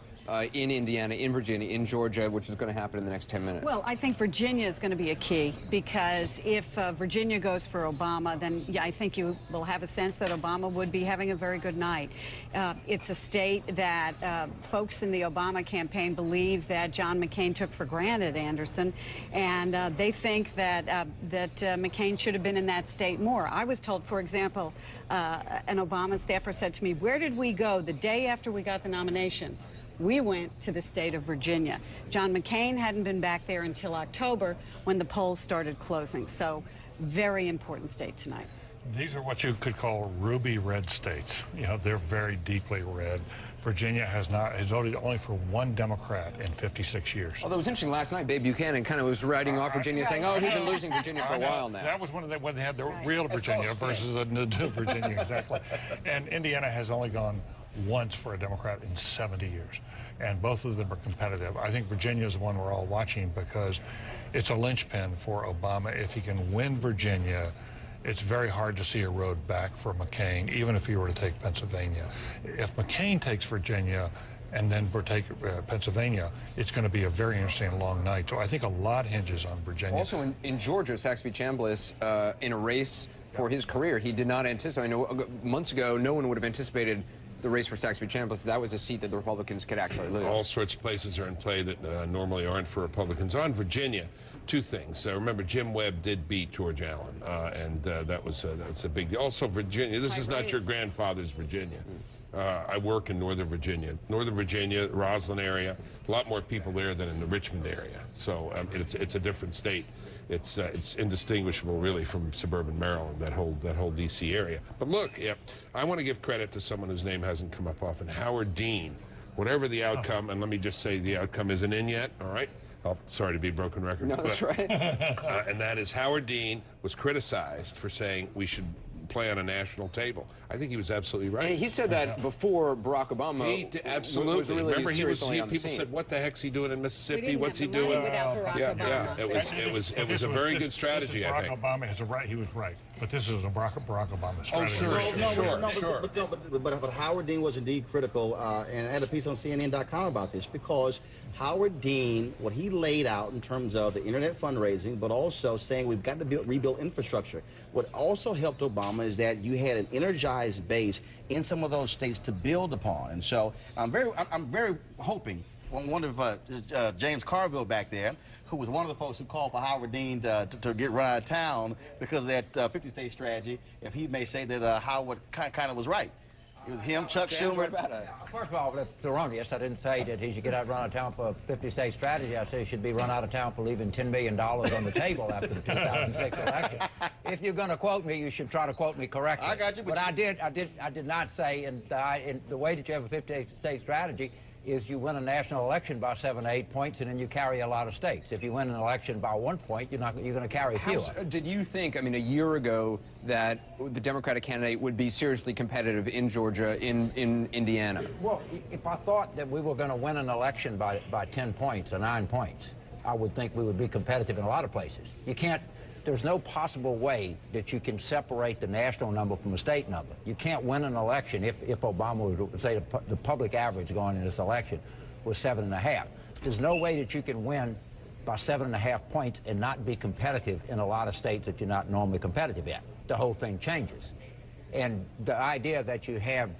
in Indiana, in Virginia, in Georgia, which is going to happen in the next 10 minutes? Well, I think Virginia is going to be a key, because if Virginia goes for Obama, then I think you will have a sense that Obama would be having a very good night. It's a state that folks in the Obama campaign believe that John McCain took for granted, Anderson, and they think that McCain should have been in that state more. I was told, for example, an Obama staffer said to me, "Where did we go the day after we got the nomination?" We went to the state of Virginia. John McCain hadn't been back there until October, when the polls started closing. So, very important state tonight. These are what you could call ruby red states. You know, they're very deeply red. Virginia has voted only for one Democrat in 56 years. Although it was interesting last night, Babe Buchanan kind of was writing off Virginia, saying, "Oh, we've been losing Virginia for a while now." That was when they had the real Virginia versus the new Virginia, exactly. And Indiana has only gone once for a Democrat in 70 years. And both of them are competitive. I think Virginia is the one we're all watching, because it's a linchpin for Obama. If he can win Virginia, it's very hard to see a road back for McCain, even if he were to take Pennsylvania. If McCain takes Virginia and then take Pennsylvania, it's going to be a very interesting long night. So I think a lot hinges on Virginia. Also in Georgia, Saxby Chambliss, in a race for his career, he did not anticipate. I know months ago, no one would have anticipated the race for Saxby Chambliss. That was a seat that the Republicans could actually lose. All sorts of places are in play that normally aren't for Republicans. On Virginia, two things. Remember, Jim Webb did beat George Allen, and that's a big deal. Also, Virginia, this is not your grandfather's Virginia. I work in Northern Virginia. Northern Virginia, Roslyn area, a lot more people there than in the Richmond area. So it's a different state. It's indistinguishable, really, from suburban Maryland, that whole D.C. area. But look, I want to give credit to someone whose name hasn't come up often, Howard Dean. Whatever the outcome, and let me just say the outcome isn't in yet, all right? Sorry to be a broken record. No, that's right. And that is, Howard Dean was criticized for saying we should play on a national table. I think he was absolutely right. And he said that before Barack Obama. Absolutely. Really Remember, people said, "What the heck's he doing in Mississippi? What's he doing?" It was a very good strategy. Barack I think. Obama is right. He was right, but this is a Barack Obama strategy. But Howard Dean was indeed critical, and I had a piece on CNN.com about this, because Howard Dean, what he laid out in terms of the internet fundraising, but also saying we've got to rebuild infrastructure. What also helped Obama is that you had an energized base in some of those states to build upon, and so I'm very hoping. One of James Carville back there, who was one of the folks who called for Howard Dean to get run out of town because of that 50-state strategy, if he may say that Howard kind of was right. It was him, Chuck Schumer. First of all, that's erroneous. I didn't say that he should get out run out of town for a 50-state strategy. I said he should be run out of town for leaving $10 million on the table after the 2006 election. If you're going to quote me, you should try to quote me correctly. I got you. But I did not say, in the way that you have a 50-state strategy is you win a national election by 7 or 8 points, and then you carry a lot of states. If you win an election by 1 point, you're going to carry fewer. Did you think, I mean, a year ago, that the Democratic candidate would be seriously competitive in Georgia, in Indiana? Well, if I thought that we were going to win an election by 10 points or 9 points, I would think we would be competitive in a lot of places. You can't. There's no possible way that you can separate the national number from the state number. You can't win an election if Obama would say the public average going in this election was 7.5. There's no way that you can win by 7.5 points and not be competitive in a lot of states that you're not normally competitive in. The whole thing changes. And the idea that you have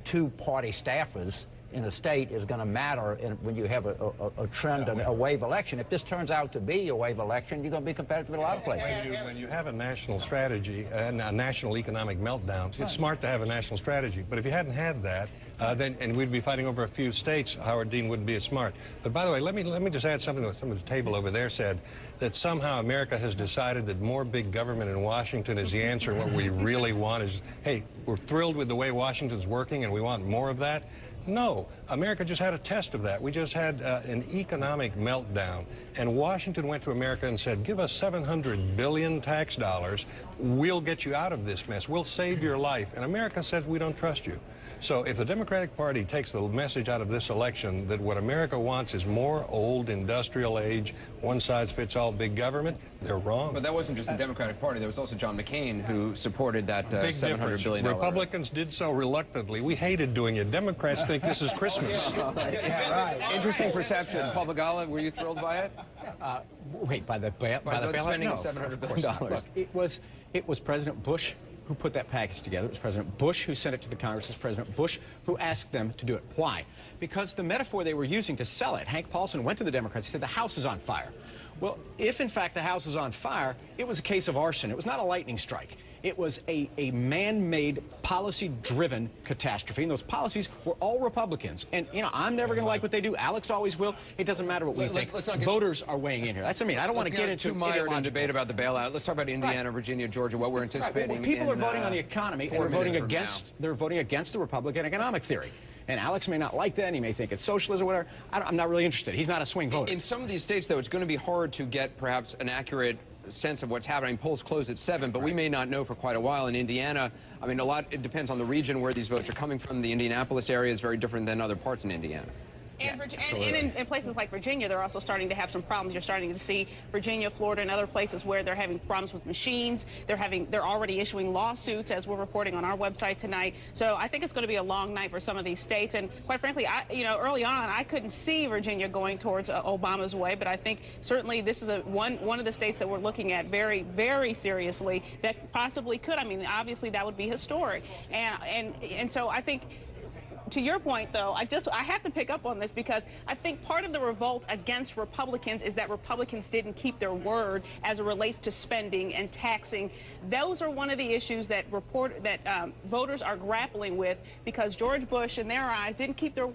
two party staffers in a state is going to matter when you have a trend and a wave election. If this turns out to be a wave election, you're going to be competitive in a lot of places. When you have a national strategy and a national economic meltdown, it's smart to have a national strategy. But if you hadn't had that, and we'd be fighting over a few states, Howard Dean wouldn't be as smart. But by the way, let me just add something to what someone at the table over there said, that somehow America has decided that more big government in Washington is the answer. And what we really want is, hey, we're thrilled with the way Washington's working and we want more of that. No, America just had a test of that. We just had an economic meltdown, and Washington went to America and said, give us 700 billion tax dollars, we'll get you out of this mess, we'll save your life. And America said, we don't trust you. So if the Democratic Party takes the message out of this election that what America wants is more old industrial age, one-size-fits-all big government, they're wrong. But that wasn't just the Democratic Party. There was also John McCain who supported that $700 billion. Republicans did so reluctantly. We hated doing it. Democrats think this is Christmas. Yeah, right. Interesting perception. Paul Begala, were you thrilled by it? Wait, by the spending no, of $700 billion. Look, it was President Bush who put that package together. It was President Bush who sent it to the Congress. It was President Bush who asked them to do it. Why? Because the metaphor they were using to sell it, Hank Paulson went to the Democrats and said the house is on fire. Well, if in fact the house was on fire, it was a case of arson. It was not a lightning strike. It was a man-made, policy-driven catastrophe, and those policies were all Republicans. And, you know, I'm never going to like what they do. Alex always will. It doesn't matter what we think. Voters are weighing in here. That's what I mean. I don't want to get into too mired in debate about the bailout. Let's talk about Indiana, Virginia, Georgia, what we're anticipating. People are voting on the economy, and they're voting against the Republican economic theory. And Alex may not like that. He may think it's socialist or whatever. I'm not really interested. He's not a swing voter. In some of these states, though, it's going to be hard to get perhaps an accurate sense of what's happening. Polls close at 7, but we may not know for quite a while. In Indiana, I mean, it depends on the region where these votes are coming from. The Indianapolis area is very different than other parts in Indiana. And, in places like Virginia, they're also starting to have some problems. You're starting to see Virginia, Florida, and other places where they're having problems with machines. They're already issuing lawsuits, as we're reporting on our website tonight. So I think it's going to be a long night for some of these states. And quite frankly, early on, I couldn't see Virginia going towards Obama's way. But I think certainly this is one of the states that we're looking at very, very seriously that possibly could. I mean, obviously that would be historic. And so I think, to your point, though, I have to pick up on this because I think part of the revolt against Republicans is that Republicans didn't keep their word as it relates to spending and taxing. Those are one of the issues that voters are grappling with because George Bush, in their eyes, didn't keep his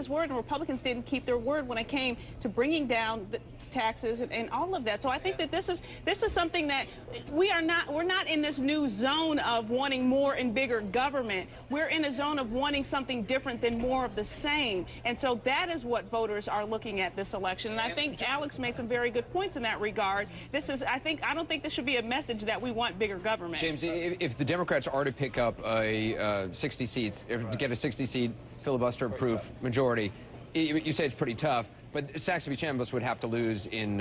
word, and Republicans didn't keep their word when it came to bringing down the taxes and all of that. So I think that this is something that we're not in this new zone of wanting more and bigger government. We're in a zone of wanting something different than more of the same. And so that is what voters are looking at this election. And I think Alex made some very good points in that regard. I don't think this should be a message that we want bigger government. James, if the Democrats are to pick up a 60 seats, to get a 60-seat filibuster-proof majority, you say it's pretty tough. But Saxby-Chambliss would have to lose in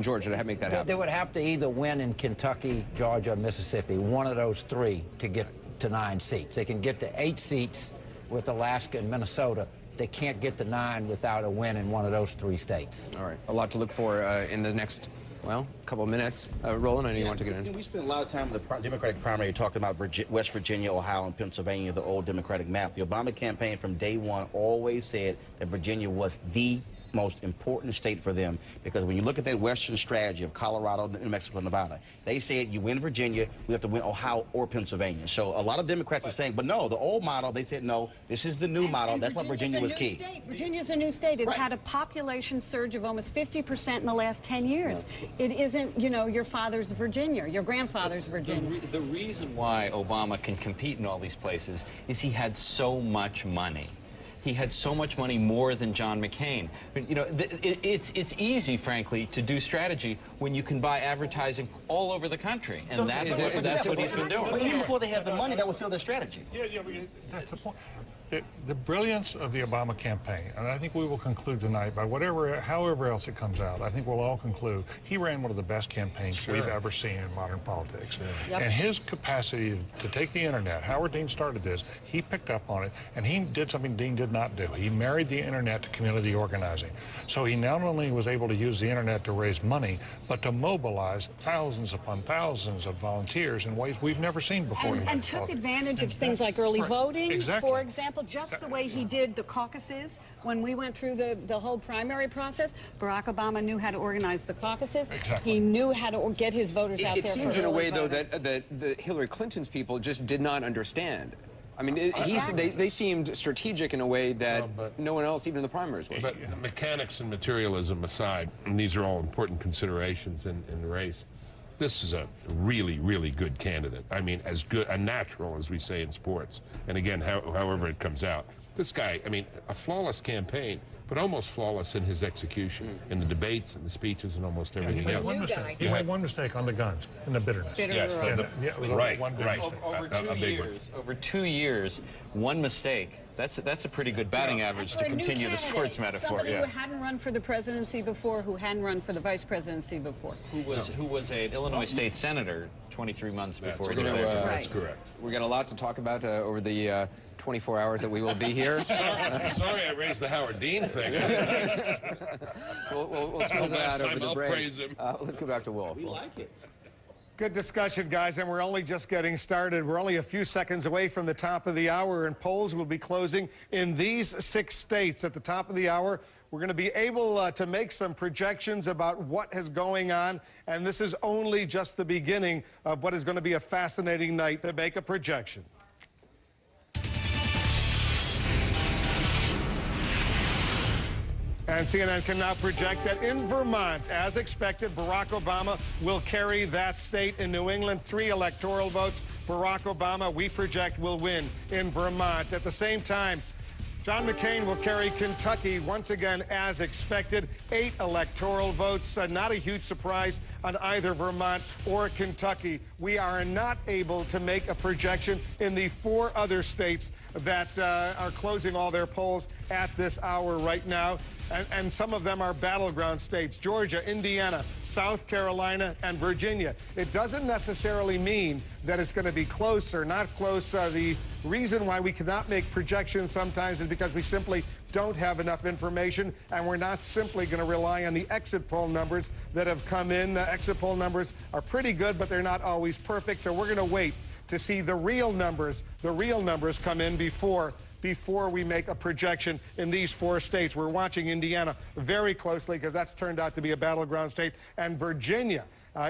Georgia to make that happen. They would have to either win in Kentucky, Georgia, or Mississippi, one of those three, to get to 9 seats. They can get to 8 seats with Alaska and Minnesota. They can't get to 9 without a win in one of those 3 states. All right. A lot to look for in the next, well, couple of minutes. Roland, I know you want to get in. We spent a lot of time in the Democratic primary talking about West Virginia, Ohio, and Pennsylvania, the old Democratic map. The Obama campaign from day one always said that Virginia was the most important state for them because when you look at that Western strategy of Colorado, New Mexico, and Nevada, they said you win Virginia, we have to win Ohio or Pennsylvania. So a lot of Democrats were saying, but no, the old model, they said, no, this is the new model. That's why Virginia was key. Virginia's a new state. It's had a population surge of almost 50% in the last 10 years. Yeah. It isn't, your father's Virginia, your grandfather's Virginia. The reason why Obama can compete in all these places is he had so much money. He had so much money, more than John McCain. It's easy, frankly, to do strategy when you can buy advertising all over the country, and that's what he's been doing. But even before they had the money, that was still their strategy. Yeah, but that's the point. The brilliance of the Obama campaign, and I think we will conclude tonight by however else it comes out, I think we'll all conclude, he ran one of the best campaigns we've ever seen in modern politics. Yep. And his capacity to take the internet, Howard Dean started this, he picked up on it, and he did something Dean didn't did not do. He married the internet to community organizing. So he not only was able to use the internet to raise money, but to mobilize thousands upon thousands of volunteers in ways we've never seen before. And took advantage of things like early voting, exactly. for example, just the way he did the caucuses. When we went through the whole primary process, Barack Obama knew how to organize the caucuses. Exactly. He knew how to get his voters out there. It seems in a way, though, voting. that the Hillary Clinton's people just did not understand. I mean, they seemed strategic in a way that no one else, even in the primaries, was. But mechanics and materialism aside, and these are all important considerations in the race, this is a really, really good candidate. I mean, as good, a natural, as we say in sports. And again, however it comes out. This guy, I mean, a flawless campaign, but almost flawless in his execution, in the debates and the speeches and almost everything else. He made one mistake on the guns and the bitterness. Yes, right. Over 2 years, one mistake. That's a pretty good batting average to continue the sports metaphor. Somebody who hadn't run for the presidency before, who hadn't run for the vice presidency before. Who was an Illinois state senator 23 months before. That's correct. We got a lot to talk about over the 24 hours that we will be here. Sorry I raised the Howard Dean thing. we'll smooth that out over the break. I'll praise him. Let's go back to Wolf. We like it. Good discussion, guys, and we're only just getting started. We're only a few seconds away from the top of the hour, and polls will be closing in these 6 states. At the top of the hour, we're going to be able to make some projections about what is going on, and this is only just the beginning of what is going to be a fascinating night to make a projection. And CNN can now project that in Vermont, as expected, Barack Obama will carry that state. In New England, 3 electoral votes. Barack Obama, we project, will win in Vermont. At the same time, John McCain will carry Kentucky once again as expected. 8 electoral votes. Not a huge surprise on either Vermont or Kentucky. We are not able to make a projection in the 4 other states that are closing all their polls at this hour right now. And some of them are battleground states: Georgia, Indiana, South Carolina, and Virginia. It doesn't necessarily mean that it's going to be close or not close. The reason why we cannot make projections sometimes is because we simply don't have enough information, and we're not simply going to rely on the exit poll numbers that have come in. The exit poll numbers are pretty good, but they're not always perfect, so we're going to wait to see the real numbers come in before we make a projection in these 4 states. We're watching Indiana very closely because that's turned out to be a battleground state, and Virginia.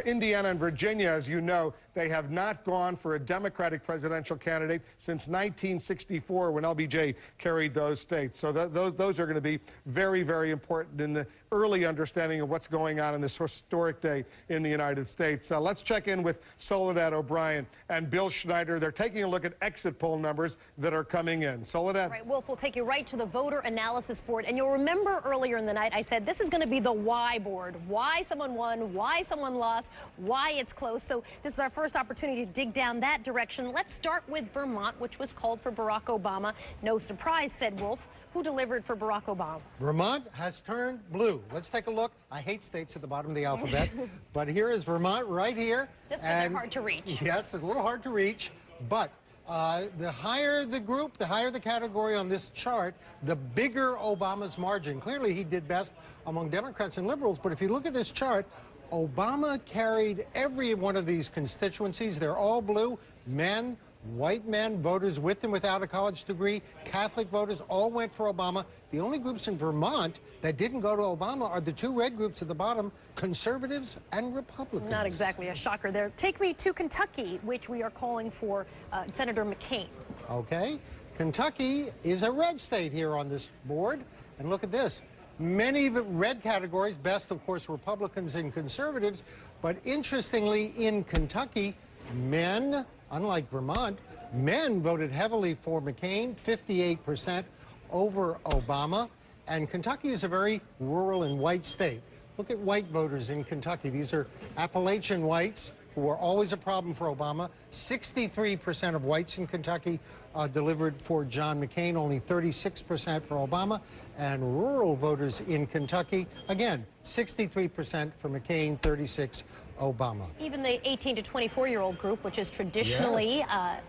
Indiana and Virginia, as you know, they have not gone for a Democratic presidential candidate since 1964 when LBJ carried those states. So those are going to be very, very important in the early understanding of what's going on in this historic day in the United States. Let's check in with Soledad O'Brien and Bill Schneider. They're taking a look at exit poll numbers that are coming in. Soledad? Right, Wolf, we'll take you right to the voter analysis board. And you'll remember earlier in the night I said this is going to be the why board. Why someone won, why someone lost, why it's close. So this is our first opportunity to dig down that direction. Let's start with Vermont, which was called for Barack Obama. No surprise, said Wolf. Who delivered for Barack Obama? Vermont has turned blue. Let's take a look. I hate states at the bottom of the alphabet, but here is Vermont right here. This is hard to reach. Yes, it's a little hard to reach, but the higher the group, the higher the category on this chart, the bigger Obama's margin. Clearly, he did best among Democrats and liberals, but if you look at this chart, Obama carried every one of these constituencies. They're all blue. Men, white men, voters with and without a college degree, Catholic voters, all went for Obama. The only groups in Vermont that didn't go to Obama are the 2 red groups at the bottom, conservatives and Republicans. Not exactly a shocker there. Take me to Kentucky, which we are calling for Senator McCain. Okay. Kentucky is a red state here on this board. And look at this. Many red categories, best, of course, Republicans and conservatives. But interestingly, in Kentucky, men, unlike Vermont, men voted heavily for McCain, 58% over Obama. And Kentucky is a very rural and white state. Look at white voters in Kentucky. These are Appalachian whites who are always a problem for Obama. 63% of whites in Kentucky delivered for John McCain, only 36% for Obama. And rural voters in Kentucky, again, 63% for McCain, 36% Obama. Even the 18 to 24-year-old group, which is traditionally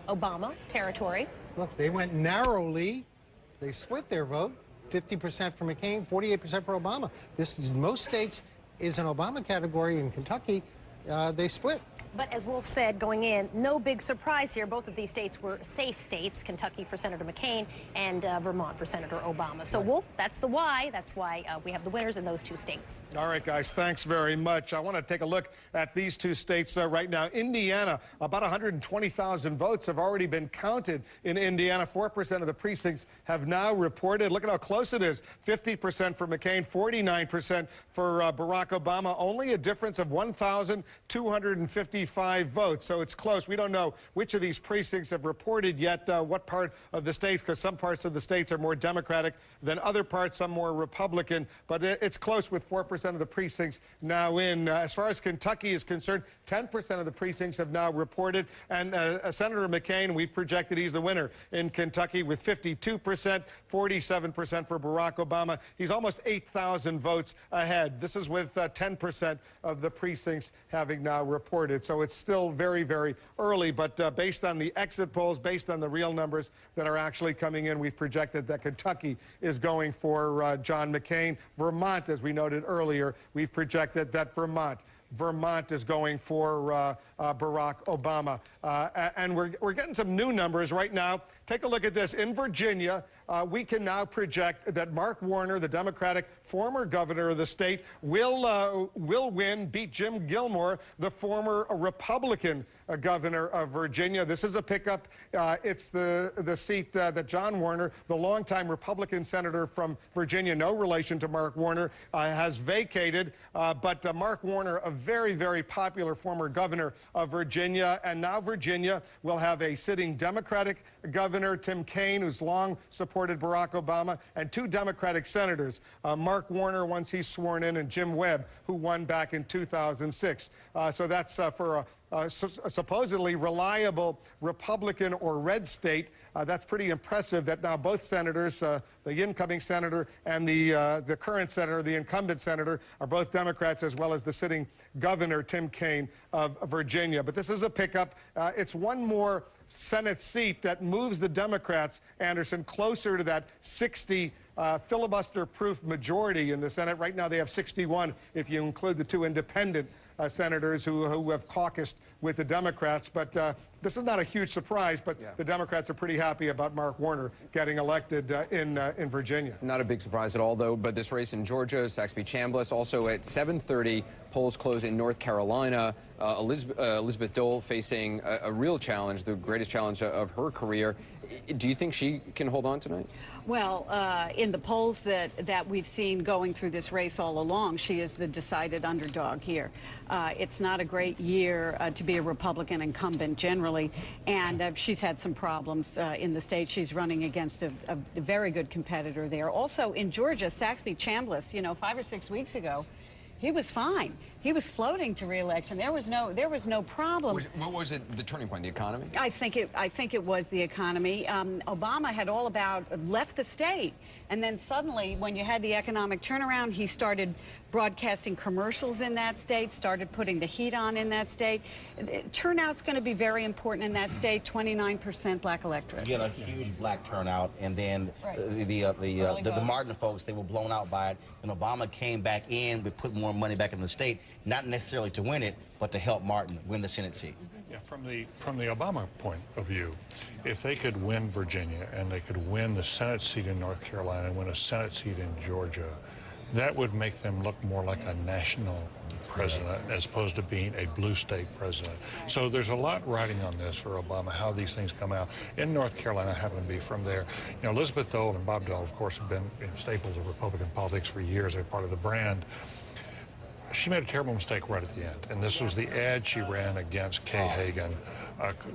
Obama territory. Look, they went narrowly they split their vote, 50% for McCain, 48% for Obama. This is, most states is an Obama category. In Kentucky, they split. But as Wolf said going in, no big surprise here. Both of these states were safe states, Kentucky for Senator McCain and Vermont for Senator Obama. So, Wolf, that's the why. That's why we have the winners in those two states. All right, guys, thanks very much. I want to take a look at these two states right now. Indiana, about 120,000 votes have already been counted in Indiana. 4% of the precincts have now reported. Look at how close it is. 50% for McCain, 49% for Barack Obama. Only a difference of 1,255 votes, so it's close. We don't know which of these precincts have reported yet what part of the states, because some parts of the states are more Democratic than other parts, some more Republican, but it's close with 4% of the precincts now in. As far as Kentucky is concerned, 10% of the precincts have now reported, and Senator McCain, we've projected he's the winner in Kentucky with 52%, 47% for Barack Obama. He's almost 8,000 votes ahead. This is with 10% of the precincts having now reported. So it's still very, very early, but based on the exit polls, based on the real numbers that are actually coming in, we've projected that Kentucky is going for John McCain. Vermont, as we noted earlier, we've projected that Vermont is going for Barack Obama. And we're getting some new numbers right now. Take a look at this. In Virginia, we can now project that Mark Warner, the Democratic former governor of the state, will win, beat Jim Gilmore, the former Republican governor of Virginia. This is a pickup. It's the seat that John Warner, the longtime Republican senator from Virginia, no relation to Mark Warner, has vacated. But Mark Warner, a very, very popular former governor of Virginia, and now Virginia will have a sitting Democratic governor, Tim Kaine, who's long supported Barack Obama, and two Democratic senators, Mark Warner, once he's sworn in, and Jim Webb, who won back in 2006. So that's for a supposedly reliable Republican or red state. That's pretty impressive that now both senators, the incoming senator and the current senator, the incumbent senator, are both Democrats, as well as the sitting governor, Tim Kaine of Virginia. But this is a pickup. It's one more Senate seat that moves the Democrats, Anderson, closer to that 60 filibuster-proof majority in the Senate. Right now they have 61 if you include the two independent senators who have caucused with the Democrats. But this is not a huge surprise, but the Democrats are pretty happy about Mark Warner getting elected in Virginia. Not a big surprise at all, though, but this race in Georgia, Saxby-Chambliss, also at 7:30, polls close in North Carolina. Elizabeth Dole facing a real challenge, the greatest challenge of her career. Do you think she can hold on tonight? Well, in the polls that we've seen going through this race all along, she is the decided underdog here. It's not a great year to be a Republican incumbent generally, and she's had some problems in the state. She's running against a very good competitor there. Also in Georgia, Saxby-Chambliss, you know, 5 or 6 weeks ago, he was fine. He was floating to re-election. There was no problem. What was it? The turning point? The economy? I think it was the economy. Obama had all about left the state, and then suddenly, when you had the economic turnaround, he started broadcasting commercials in that state, started putting the heat on in that state. Turnout's going to be very important in that state. 29% black electorate. You get a huge black turnout, and then the Martin folks, they were blown out by it. And Obama came back in, but put more money back in the state, not necessarily to win it, but to help Martin win the Senate seat. Yeah, from the Obama point of view, if they could win Virginia and they could win the Senate seat in North Carolina and win a Senate seat in Georgia, that would make them look more like a national president as opposed to being a blue state president. So there's a lot riding on this for Obama, how these things come out. In North Carolina, I happen to be from there. You know, Elizabeth Dole and Bob Dole, of course, have been staples of Republican politics for years. They're part of the brand. She made a terrible mistake right at the end, and this was the ad she ran against Kay Hagan,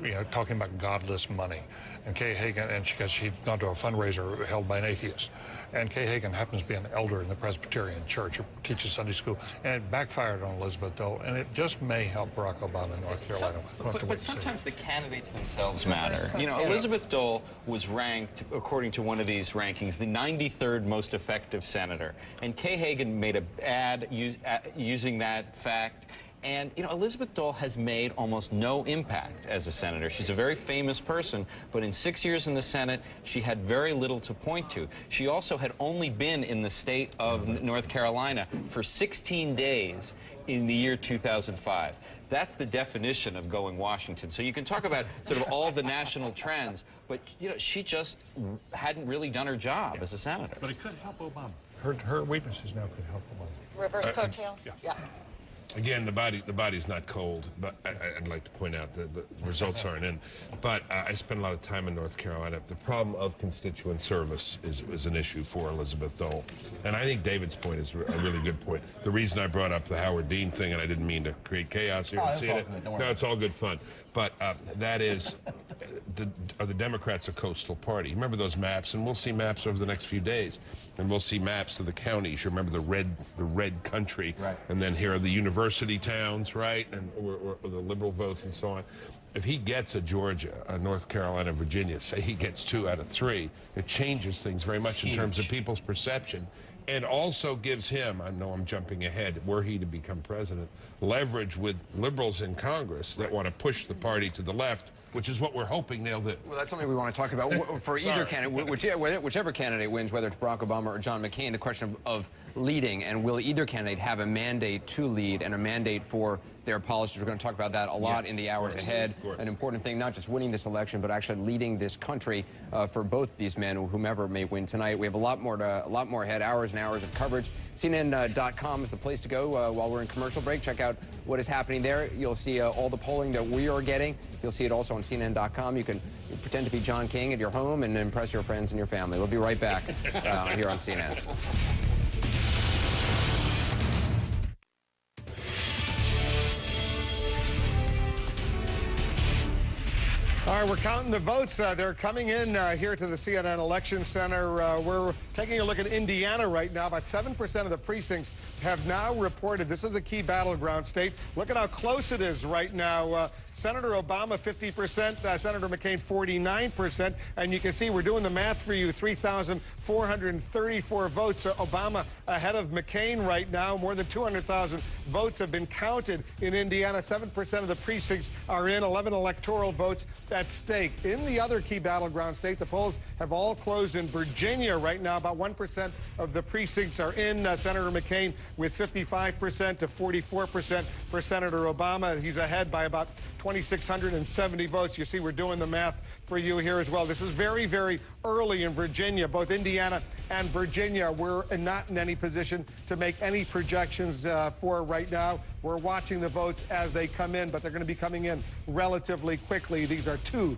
you know, talking about godless money. And Kay Hagan, and because she'd gone to a fundraiser held by an atheist, and Kay Hagan happens to be an elder in the Presbyterian Church who teaches Sunday school, and it backfired on Elizabeth Dole, and it just may help Barack Obama in North Carolina. But sometimes the candidates themselves matter. You know, Elizabeth Dole was ranked, according to one of these rankings, the 93rd most effective senator, and Kay Hagan made an ad using that fact, And, you know, Elizabeth Dole has made almost no impact as a senator. She's a very famous person, but in 6 years in the Senate, she had very little to point to. She also had only been in the state of North Carolina for 16 days in the year 2005. That's the definition of going Washington. So you can talk about sort of all the national trends, but, you know, she just hadn't really done her job as a senator. But it could help Obama. Her weaknesses now could help Obama. Reverse coattails? Yeah. Again, the body's not cold, but I'd like to point out that the results aren't in. But I spent a lot of time in North Carolina. The problem of constituent service is an issue for Elizabeth Dole. And I think David's point is a really good point. The reason I brought up the Howard Dean thing, and I didn't mean to create chaos here. No, it's all good fun. But that is, are the Democrats a coastal party? Remember those maps, and we'll see maps over the next few days, and we'll see maps of the counties. You remember the red country, right? And then here are the university towns, right? And or the liberal votes and so on. If he gets a Georgia, a North Carolina, Virginia, say he gets 2 out of 3, it changes things very much in terms of people's perception. And also gives him, I know I'm jumping ahead, were he to become president, leverage with liberals in Congress that want to push the party to the left, which is what we're hoping they'll do. Well, that's something we want to talk about for either candidate, whichever candidate wins, whether it's Barack Obama or John McCain, the question of leading, and will either candidate have a mandate to lead and a mandate for their policies? We're going to talk about that a lot in the hours ahead. An important thing, not just winning this election, but actually leading this country for both these men, whomever may win tonight. We have a lot more ahead, hours and hours of coverage. CNN.com is the place to go while we're in commercial break. Check out what is happening there. You'll see all the polling that we are getting. You'll see it also on CNN.com. You can pretend to be John King at your home and impress your friends and your family. We'll be right back here on CNN. All right, we're counting the votes. They're coming in here to the CNN Election Center. We're taking a look at Indiana right now. About 7% of the precincts have now reported. This is a key battleground state. Look at how close it is right now. Senator Obama, 50%. Senator McCain, 49%. And you can see we're doing the math for you. 3,434 votes. Obama ahead of McCain right now. More than 200,000 votes have been counted in Indiana. 7% of the precincts are in. 11 electoral votes at stake. In the other key battleground state, the polls have all closed in Virginia right now. About 1% of the precincts are in. Senator McCain with 55% to 44% for Senator Obama. He's ahead by about 2,670 votes. You see, we're doing the math for you here as well. This is very, very early in Virginia. Both Indiana and Virginia, we're not in any position to make any projections for right now. We're watching the votes as they come in, but they're going to be coming in relatively quickly. These are two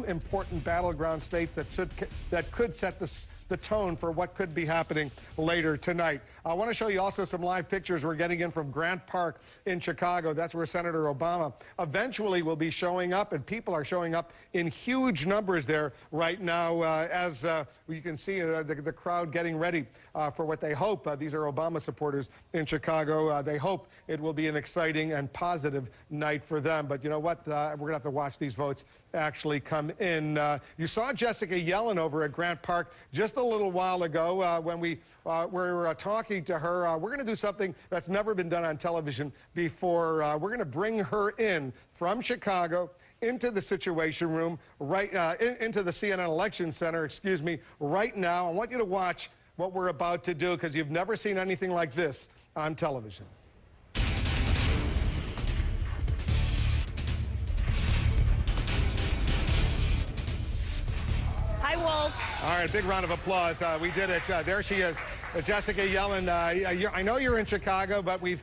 important battleground states that could set the tone for what could be happening later tonight. I want to show you also some live pictures we're getting in from Grant Park in Chicago. That's where Senator Obama eventually will be showing up, and people are showing up in huge numbers there right now as you can see the crowd getting ready for what they hope. These are Obama supporters in Chicago. They hope it will be an exciting and positive night for them. But you know what? We're going to have to watch these votes actually come in. You saw Jessica Yellen over at Grant Park just a little while ago when we were talking to her. We're going to do something that's never been done on television before. We're going to bring her in from Chicago into the Situation Room, right into the CNN Election Center, excuse me, right now. I want you to watch what we're about to do because you've never seen anything like this on television. Hi, Wolf. All right, big round of applause. We did it. There she is, Jessica Yellen. I know you're in Chicago, but we've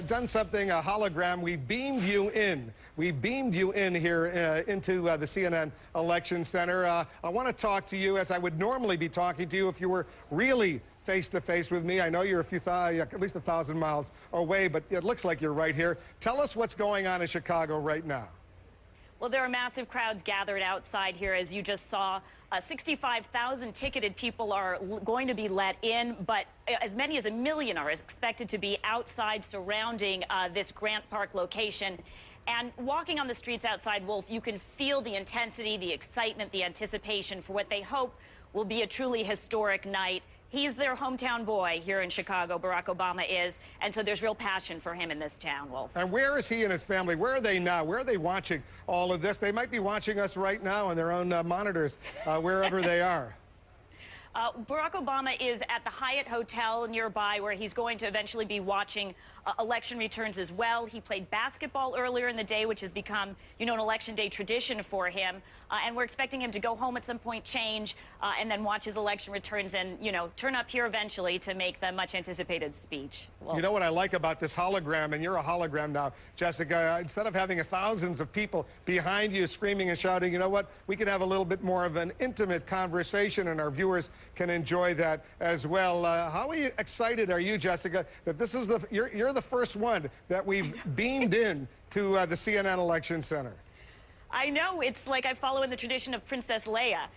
done something, a hologram. We beamed you in. We beamed you in here into the CNN Election Center. I want to talk to you as I would normally be talking to you if you were really face-to-face with me. I know you're at least 1,000 miles away, but it looks like you're right here. Tell us what's going on in Chicago right now. Well, there are massive crowds gathered outside here, as you just saw. 65,000 ticketed people are going to be let in, but as many as 1 million are expected to be outside surrounding this Grant Park location. And walking on the streets outside, Wolf, you can feel the intensity, the excitement, the anticipation for what they hope will be a truly historic night He's their hometown boy here in Chicago, Barack Obama is, and so there's real passion for him in this town, Wolf. And where is he and his family? Where are they now? Where are they watching all of this? They might be watching us right now on their own monitors, wherever they are. Barack Obama is at the Hyatt Hotel nearby, where he's going to eventually be watching election returns as well. He played basketball earlier in the day, which has become, you know, an election day tradition for him. And we're expecting him to go home at some point, change, and then watch his election returns and, you know, turn up here eventually to make the much anticipated speech. Well, you know what I like about this hologram, and you're a hologram now, Jessica, instead of having thousands of people behind you screaming and shouting, you know what, we could have a little bit more of an intimate conversation, and our viewers can enjoy that as well. How excited are you, Jessica, that this is you're the first one that we've beamed in to the CNN Election Center? I know, it's like I follow in the tradition of Princess Leia.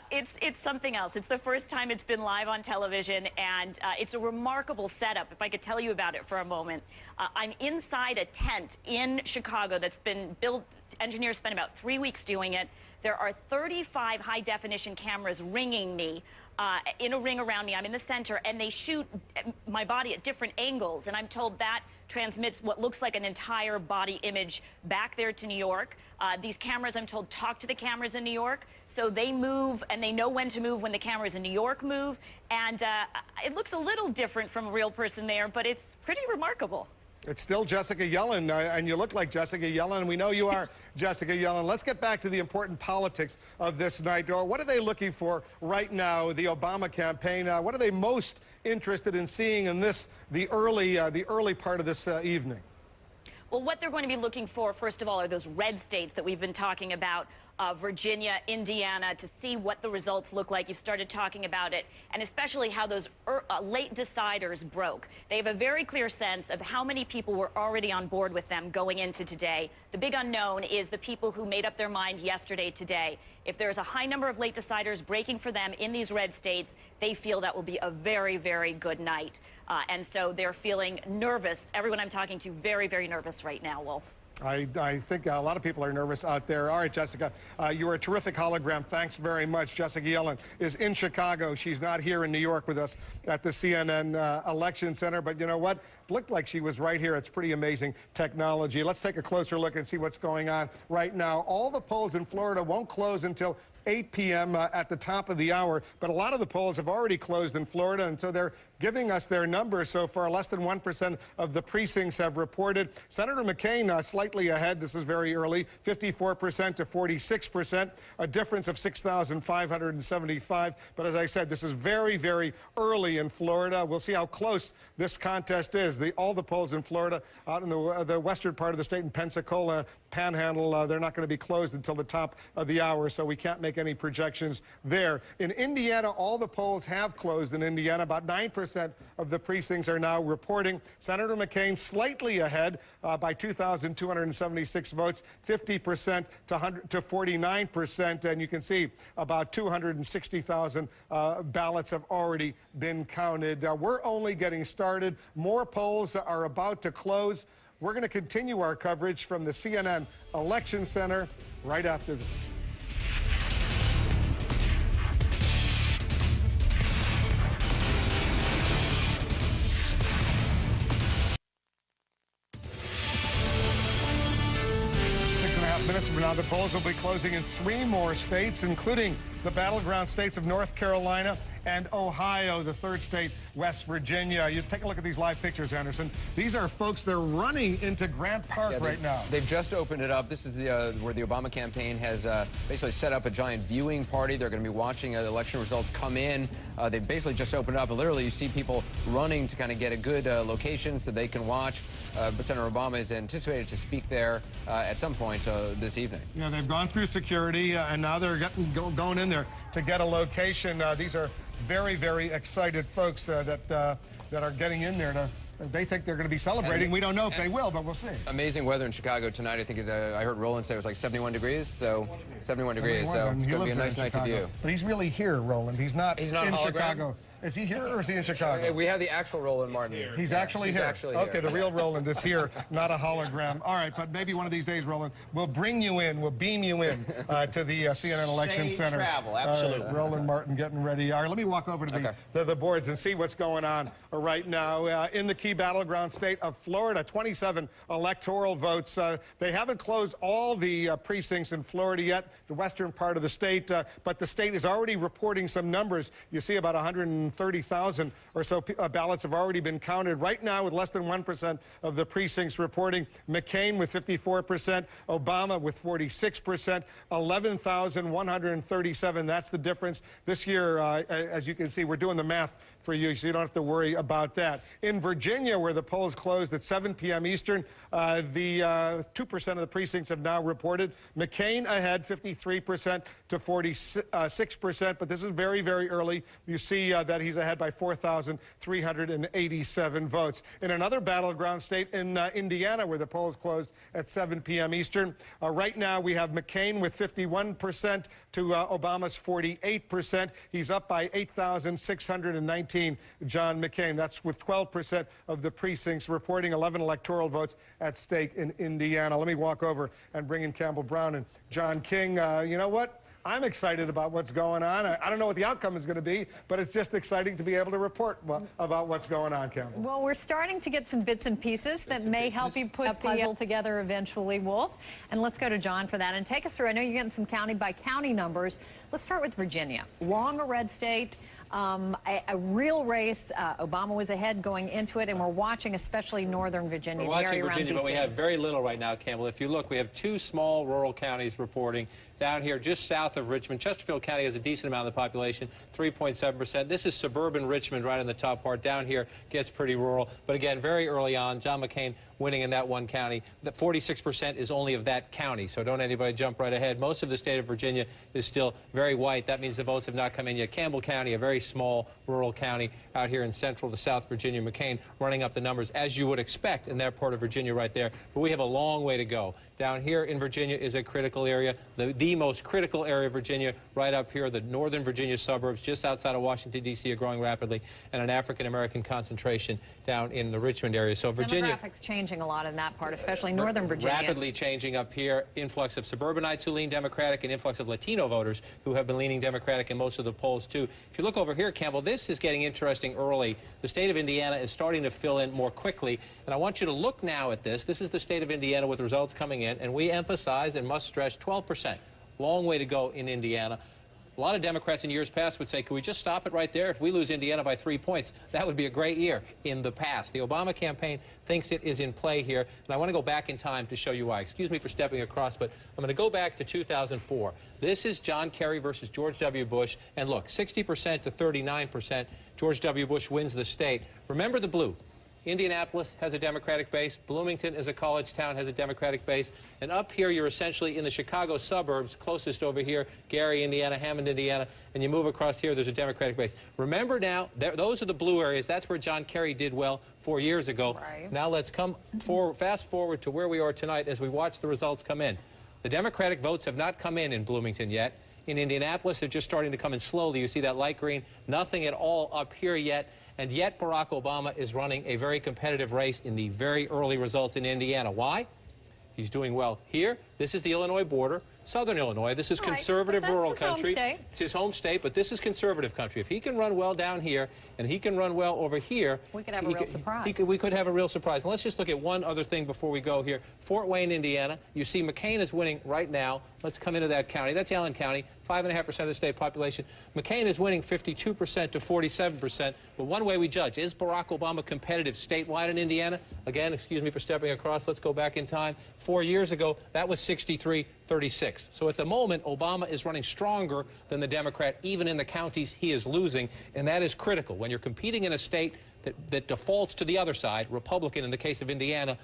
It's something else. It's the first time it's been live on television, and it's a remarkable setup, if I could tell you about it for a moment. I'm inside a tent in Chicago that's been built. Engineers spent about 3 weeks doing it. There are 35 high-definition cameras ringing me, in a ring around me. I'm in the center, and they shoot my body at different angles, and I'm told that transmits what looks like an entire body image back there to New York. These cameras, I'm told, talk to the cameras in New York, so they move, and they know when to move when the cameras in New York move, and it looks a little different from a real person there, but it's pretty remarkable. It's still Jessica Yellen, and you look like Jessica Yellen. We know you are Jessica Yellen. Let's get back to the important politics of this night. What are they looking for right now, the Obama campaign? What are they most interested in seeing in this, the early part of this evening? Well, what they're going to be looking for, first of all, are those red states that we've been talking about, Virginia, Indiana, to see what the results look like. You've started talking about it, and especially how those late deciders broke. They have a very clear sense of how many people were already on board with them going into today. The big unknown is the people who made up their mind yesterday, today. If there's a high number of late deciders breaking for them in these red states, they feel that will be a very, very good night. And so they're feeling nervous. Everyone I'm talking to, very, very nervous right now, Wolf. I think a lot of people are nervous out there. All right, Jessica, you were a terrific hologram. Thanks very much. Jessica Yellen is in Chicago. She's not here in New York with us at the CNN Election Center. But you know what? It looked like she was right here. It's pretty amazing technology. Let's take a closer look and see what's going on right now. All the polls in Florida won't close until 8 p.m. At the top of the hour, but a lot of the polls have already closed in Florida, and so they're giving us their numbers so far. Less than 1% of the precincts have reported. Senator McCain slightly ahead. This is very early, 54% to 46%, a difference of 6,575. But as I said, this is very, very early in Florida. We'll see how close this contest is. All the polls in Florida, out in the western part of the state in Pensacola, Panhandle, they're not going to be closed until the top of the hour, so we can't make any projections there. In Indiana, all the polls have closed in Indiana. About 9% of the precincts are now reporting. Senator McCain slightly ahead by 2,276 votes, 50% to 49%. And you can see about 260,000 ballots have already been counted. We're only getting started. More polls are about to close. We're going to continue our coverage from the CNN Election Center right after this. 6.5 minutes from now, the polls will be closing in 3 more states, including the battleground states of North Carolina and Ohio, the third state, West Virginia. You take a look at these live pictures, Anderson. These are folks, they're running into Grant Park right now. They've just opened it up. This is where the Obama campaign has basically set up a giant viewing party. They're going to be watching election results come in. They've basically just opened up, and literally you see people running to kind of get a good location so they can watch. But Senator Obama is anticipated to speak there at some point this evening. Yeah, they've gone through security, and now they're going in there to get a location. These are very, very excited folks that are getting in there. They think they're going to be celebrating. We don't know if they will, but we'll see. Amazing weather in Chicago tonight. I think I heard Roland say it was like 71 degrees, so 71 degrees. So it's going to be a nice night to view. But he's really here, Roland. He's not in Chicago Is he here or is he in Chicago? We have the actual Roland Martin here. He's actually here. Actually okay, here. the real Roland is here, not a hologram. All right, but maybe one of these days, Roland, we'll bring you in, we'll beam you in to the CNN Election Safe Center. travel, absolutely. Roland Martin getting ready. All right, let me walk over to the boards and see what's going on right now in the key battleground state of Florida. 27 electoral votes. They haven't closed all the precincts in Florida yet, the western part of the state, but the state is already reporting some numbers. You see about 130,000 or so ballots have already been counted. Right now, with less than 1% of the precincts reporting, McCain with 54%, Obama with 46%, 11,137. That's the difference. This year, as you can see, we're doing the math for you, so you don't have to worry about that. In Virginia, where the polls closed at 7 p.m. Eastern, the 2% of the precincts have now reported. McCain ahead, 53% to 46%, but this is very, very early. You see that he's ahead by 4,387 votes. In another battleground state in Indiana, where the polls closed at 7 p.m. Eastern, right now we have McCain with 51% to Obama's 48%. He's up by 8,619. John McCain. That's with 12% of the precincts reporting, 11 electoral votes at stake in Indiana. Let me walk over and bring in Campbell Brown and John King. You know what? I'm excited about what's going on. I don't know what the outcome is going to be, but it's just exciting to be able to report about what's going on, Campbell. Well, we're starting to get some bits and pieces that may help you put a puzzle together eventually, Wolf. And let's go to John for that and take us through. I know you're getting some county-by-county numbers. Let's start with Virginia. Long a red state. A real race. Obama was ahead going into it, and we're watching especially northern Virginia. We're watching Virginia, but we have very little right now, Campbell. If you look, we have 2 small rural counties reporting. Down here, just south of Richmond, Chesterfield County has a decent amount of the population, 3.7%. This is suburban Richmond right in the top part. Down here gets pretty rural. But again, very early on, John McCain winning in that one county. The 46% is only of that county, so don't anybody jump right ahead. Most of the state of Virginia is still very white. That means the votes have not come in yet. Campbell County, a very small rural county out here in central to South Virginia. McCain running up the numbers, as you would expect in that part of Virginia right there. But we have a long way to go. Down here in Virginia is a critical area. The most critical area of Virginia right up here, the northern Virginia suburbs just outside of Washington, D.C. are growing rapidly, and an African-American concentration down in the Richmond area. So Virginia... Demographics changing a lot in that part, especially northern Virginia. Rapidly changing up here. Influx of suburbanites who lean Democratic and influx of Latino voters who have been leaning Democratic in most of the polls, too. If you look over here, Campbell, this is getting interesting early. The state of Indiana is starting to fill in more quickly, and I want you to look now at this. This is the state of Indiana with results coming in, and we emphasize and must stress 12%. Long way to go in Indiana. A lot of Democrats in years past would say, can we just stop it right there? If we lose Indiana by 3 points, that would be a great year in the past. The Obama campaign thinks it is in play here, and I want to go back in time to show you why. Excuse me for stepping across, but I'm going to go back to 2004. This is John Kerry versus George W. Bush, and look, 60% to 39%. George W. Bush wins the state. Remember the blue. Indianapolis has a Democratic base. Bloomington is a college town, has a Democratic base. And up here, you're essentially in the Chicago suburbs, closest over here, Gary, Indiana, Hammond, Indiana. And you move across here, there's a Democratic base. Remember now, those are the blue areas. That's where John Kerry did well 4 years ago. Right. Now let's fast forward to where we are tonight as we watch the results come in. The Democratic votes have not come in Bloomington yet. In Indianapolis, they're just starting to come in slowly. You see that light green? Nothing at all up here yet. And yet Barack Obama is running a very competitive race in the very early results in Indiana. Why? He's doing well here. This is the Illinois border, southern Illinois. This is conservative rural country. It's his home state, but this is conservative country. If he can run well down here and he can run well over here, we could have a real surprise. We could have a real surprise. And let's just look at one other thing before we go here. Fort Wayne, Indiana. You see McCain is winning right now. Let's come into that county. That's Allen County, 5.5% of the state population. McCain is winning 52% to 47%. But one way we judge, is Barack Obama competitive statewide in Indiana? Again, excuse me for stepping across. Let's go back in time. 4 years ago, that was 63-36. So at the moment, Obama is running stronger than the Democrat, even in the counties he is losing, and that is critical. When you're competing in a state that defaults to the other side, Republican in the case of Indiana,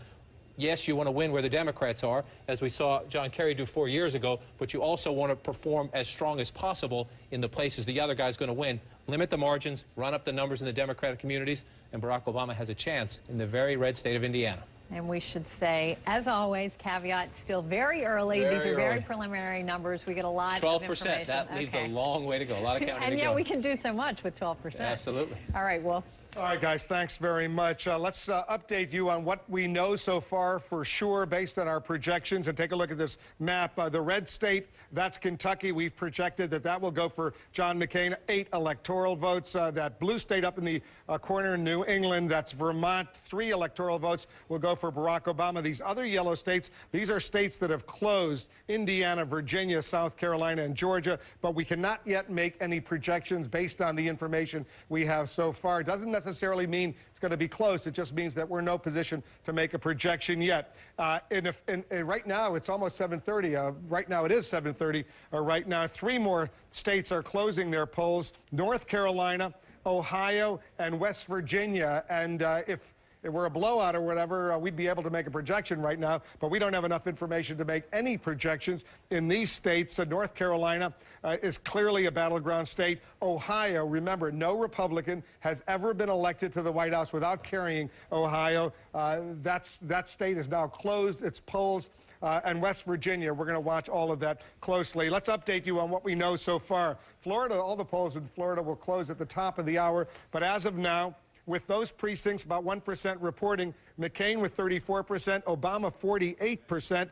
yes, you want to win where the Democrats are, as we saw John Kerry do 4 years ago, but you also want to perform as strong as possible in the places the other guy's going to win. Limit the margins, run up the numbers in the Democratic communities, and Barack Obama has a chance in the very red state of Indiana. And we should say, as always, caveat, still very early. These are very preliminary numbers. We get a lot of information. 12%. That leaves a long way to go. A lot of counting to go. And yet we can do so much with 12%. Absolutely. All right, Wolf. All right, guys, thanks very much. Let's update you on what we know so far for sure based on our projections. And take a look at this map. The red state, that's Kentucky. We've projected that that will go for John McCain, 8 electoral votes. That blue state up in the corner in New England, that's Vermont, 3 electoral votes will go for Barack Obama. These other yellow states, these are states that have closed: Indiana, Virginia, South Carolina, and Georgia. But we cannot yet make any projections based on the information we have so far. It doesn't necessarily mean it's going to be close. It just means that we're in no position to make a projection yet. Right now, it's almost 7:30. Right now, it is 7:30. Right now, 3 more states are closing their polls: North Carolina, Ohio, and West Virginia. And if it were a blowout or whatever, we'd be able to make a projection right now, but we don't have enough information to make any projections in these states. North Carolina is clearly a battleground state. Ohio, remember, no Republican has ever been elected to the White House without carrying Ohio. That state is now closed its polls. And West Virginia, we're going to watch all of that closely. Let's update you on what we know so far. Florida, all the polls in Florida will close at the top of the hour, but as of now, with those precincts, about 1% reporting, McCain with 34%, Obama 48%.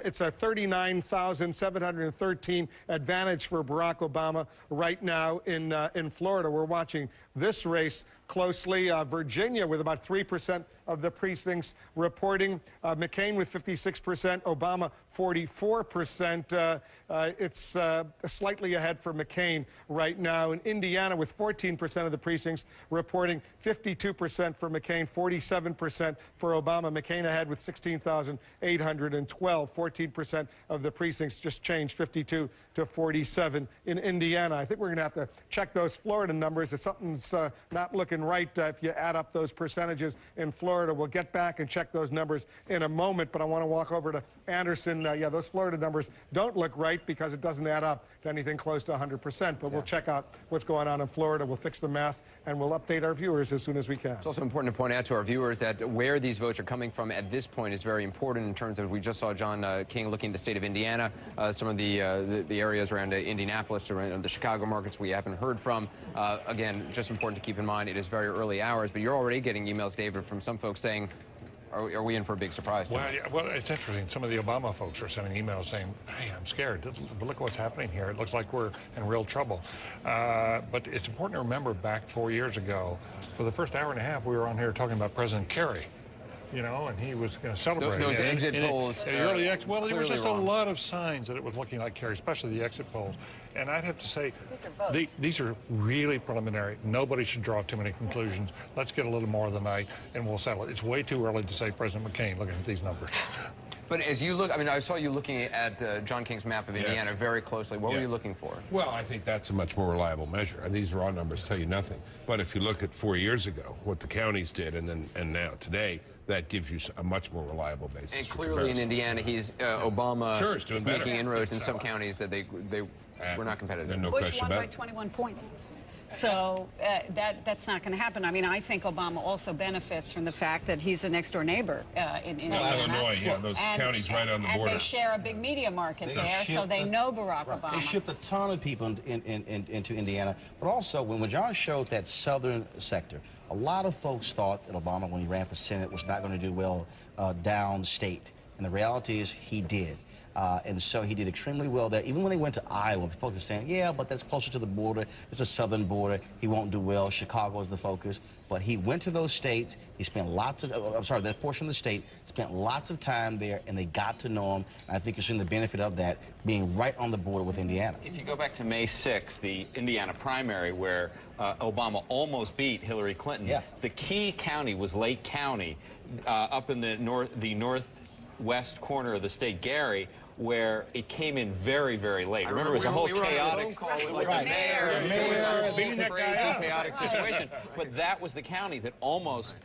It's a 39,713 advantage for Barack Obama right now in Florida. We're watching this race closely. Virginia with about 3% of the precincts reporting. McCain with 56%, Obama 44%. It's slightly ahead for McCain right now. In Indiana with 14% of the precincts reporting, 52% for McCain, 47% for Obama. McCain ahead with 16,812. 14% of the precincts just changed, 52 to 47 in Indiana. I think we're going to have to check those Florida numbers. If something's not looking right, if you add up those percentages in Florida, we'll get back and check those numbers in a moment. But I want to walk over to Anderson. Yeah, those Florida numbers don't look right because it doesn't add up to anything close to 100%. But we'll check out what's going on in Florida. We'll fix the math, and we'll update our viewers as soon as we can. It's also important to point out to our viewers that where these votes are coming from at this point is very important in terms of, we just saw John King looking at the state of Indiana, some of the areas around Indianapolis, around the Chicago markets we haven't heard from. Again, just important to keep in mind, it is very early hours, but you're already getting emails, David, from some folks saying, are we in for a big surprise tonight? Well, it's interesting. Some of the Obama folks are sending emails saying, hey, I'm scared. But look what's happening here. It looks like we're in real trouble. But it's important to remember back 4 years ago, for the first hour and a half, we were on here talking about President Kerry. You know, and he was going to celebrate. Those exit polls. Well, there was just a lot of signs that it was looking like Kerry, especially the exit polls. And I'd have to say, these are really preliminary. Nobody should draw too many conclusions. Let's get a little more of the night, and we'll settle it. It's way too early to say President McCain looking at these numbers. But as you look, I mean, I saw you looking at John King's map of Indiana very closely. What were you looking for? Well, I think that's a much more reliable measure. These raw numbers tell you nothing. But if you look at 4 years ago, what the counties did, and now today, that gives you a much more reliable basis. And clearly in Indiana, Obama is making inroads in some counties that they were not competitive. No Bush won by 21 points. So that's not going to happen. I mean, I think Obama also benefits from the fact that he's a next-door neighbor in Indiana. Illinois, yeah, those counties right on the border. And they share a big media market there, so they know Barack Obama. They shipped a ton of people into Indiana. But also, when John showed that southern sector, a lot of folks thought that Obama, when he ran for Senate, was not going to do well downstate. And the reality is he did. And so he did extremely well there. Even when they went to Iowa, folks were saying, yeah, but that's closer to the border. It's a southern border. He won't do well. Chicago is the focus. But he went to those states. He spent lots of, that portion of the state, spent lots of time there, and they got to know him. And I think you're seeing the benefit of that, being right on the border with Indiana. If you go back to May 6th, the Indiana primary, where Obama almost beat Hillary Clinton, the key county was Lake County, up in the northwest corner of the state, Gary, where it came in very, very late. Remember, it was a whole chaotic, like the mayor, crazy, chaotic situation. But that was the county that almost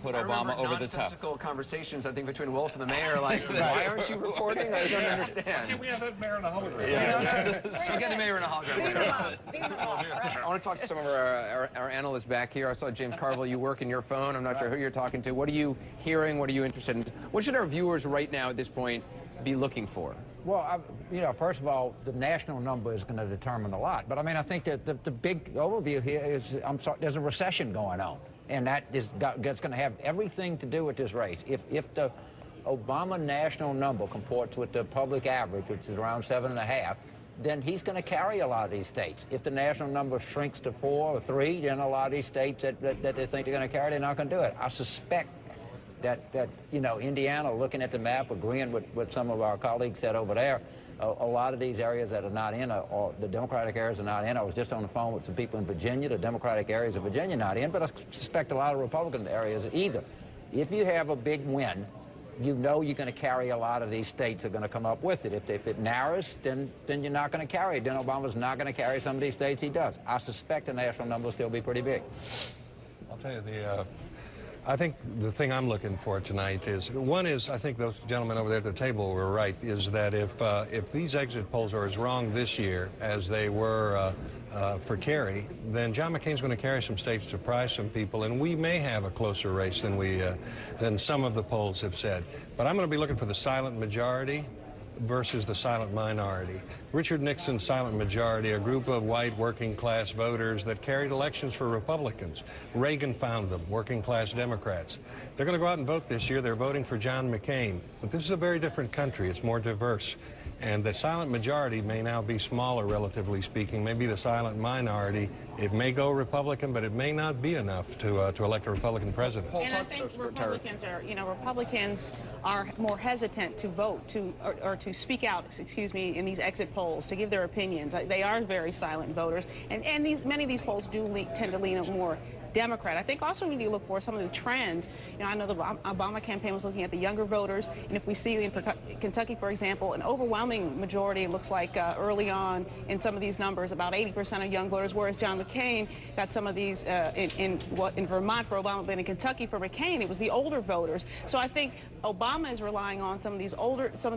put Obama over the top. Nonsensical conversations, I think, between Wolf and the mayor, like, why aren't you reporting? I don't understand. We have that mayor in a hologram. Yeah. We'll get the mayor in a hologram later. I want to talk to some of our analysts back here. I saw James Carville, you work in your phone. I'm not sure who you're talking to. What are you hearing? What are you interested in? What should our viewers right now at this point be looking for? Well, you know, first of all, the national number is going to determine a lot. But I mean, I think that the big overview here is, there's a recession going on, and that's going to have everything to do with this race. If the Obama national number comports with the public average, which is around 7.5, then he's going to carry a lot of these states. If the national number shrinks to 4 or 3, then a lot of these states that they think they're going to carry, they're not going to do it. I suspect that you know, Indiana, looking at the map, agreeing with what some of our colleagues said over there, a lot of these areas that are not in, or the Democratic areas are not in. I was just on the phone with some people in Virginia, the Democratic areas of Virginia not in, but I suspect a lot of Republican areas either. If you have a big win, you know you're going to carry a lot of these states are going to come up with it. If it narrows, then you're not going to carry it. Then Obama's not going to carry some of these states he does. I suspect the national number will still be pretty big. I'll tell you, I think the thing I'm looking for tonight is, one is, I think those gentlemen over there at the table were right, is that if these exit polls are as wrong this year as they were for Kerry, then John McCain's going to carry some states, surprise some people, and we may have a closer race than some of the polls have said. But I'm going to be looking for the silent majority versus the silent minority. Richard Nixon's silent majority, a group of white working class voters that carried elections for Republicans. Reagan found them, working class Democrats. They're going to go out and vote this year. They're voting for John McCain. But this is a very different country. It's more diverse. And the silent majority may now be smaller, relatively speaking. Maybe the silent minority, it may go Republican, but it may not be enough to elect a Republican president. And I think Republicans are more hesitant to vote or to speak out, excuse me, in these exit polls to give their opinions. They are very silent voters, and many of these polls do tend to lean more Democrat. I think also we need to look for some of the trends. You know, I know the Obama campaign was looking at the younger voters, and if we see in Kentucky, for example, an overwhelming majority, it looks like early on in some of these numbers, about 80% of young voters, whereas John McCain got some of these in Vermont for Obama, but in Kentucky for McCain, it was the older voters. So I think Obama is relying on some of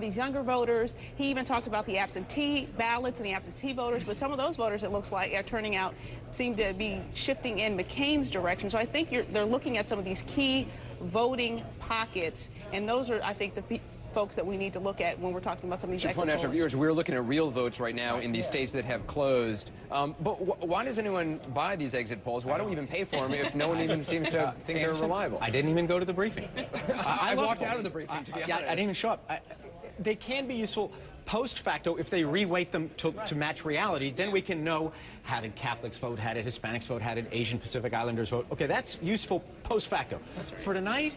these younger voters. He even talked about the absentee ballots and the absentee voters, but some of those voters, it looks like, are turning out, seem to be shifting in McCain's direction. So I think they're looking at some of these key voting pockets, and those are, I think, the folks that we need to look at when we're talking about some of these exit polls. Point out to our viewers, we're looking at real votes right now in these states that have closed. But why does anyone buy these exit polls? Why do we even pay for them if no one even seems to think they're reliable? I didn't even go to the briefing. I walked out of the briefing, to be honest. I didn't even show up. They can be useful post facto if they reweight them to match reality. Then we can know, how did Catholics vote, how did Hispanics vote, how did Asian Pacific Islanders vote. Okay, that's useful post facto. Right. For tonight,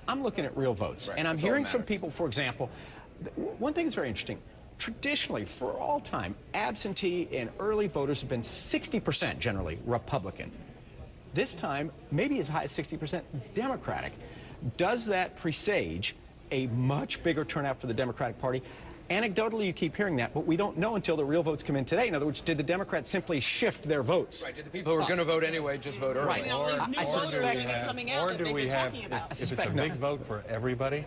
I'm looking at real votes. Right. And I'm hearing from people, for example, one thing that's very interesting. Traditionally, for all time, absentee and early voters have been 60% generally Republican. This time, maybe as high as 60% Democratic. Does that presage a much bigger turnout for the Democratic Party? Anecdotally, you keep hearing that, but we don't know until the real votes come in today. In other words, did the Democrats simply shift their votes? Right, did the people who are going to vote anyway just vote early? Right. Or do we have, if it's a big vote for everybody,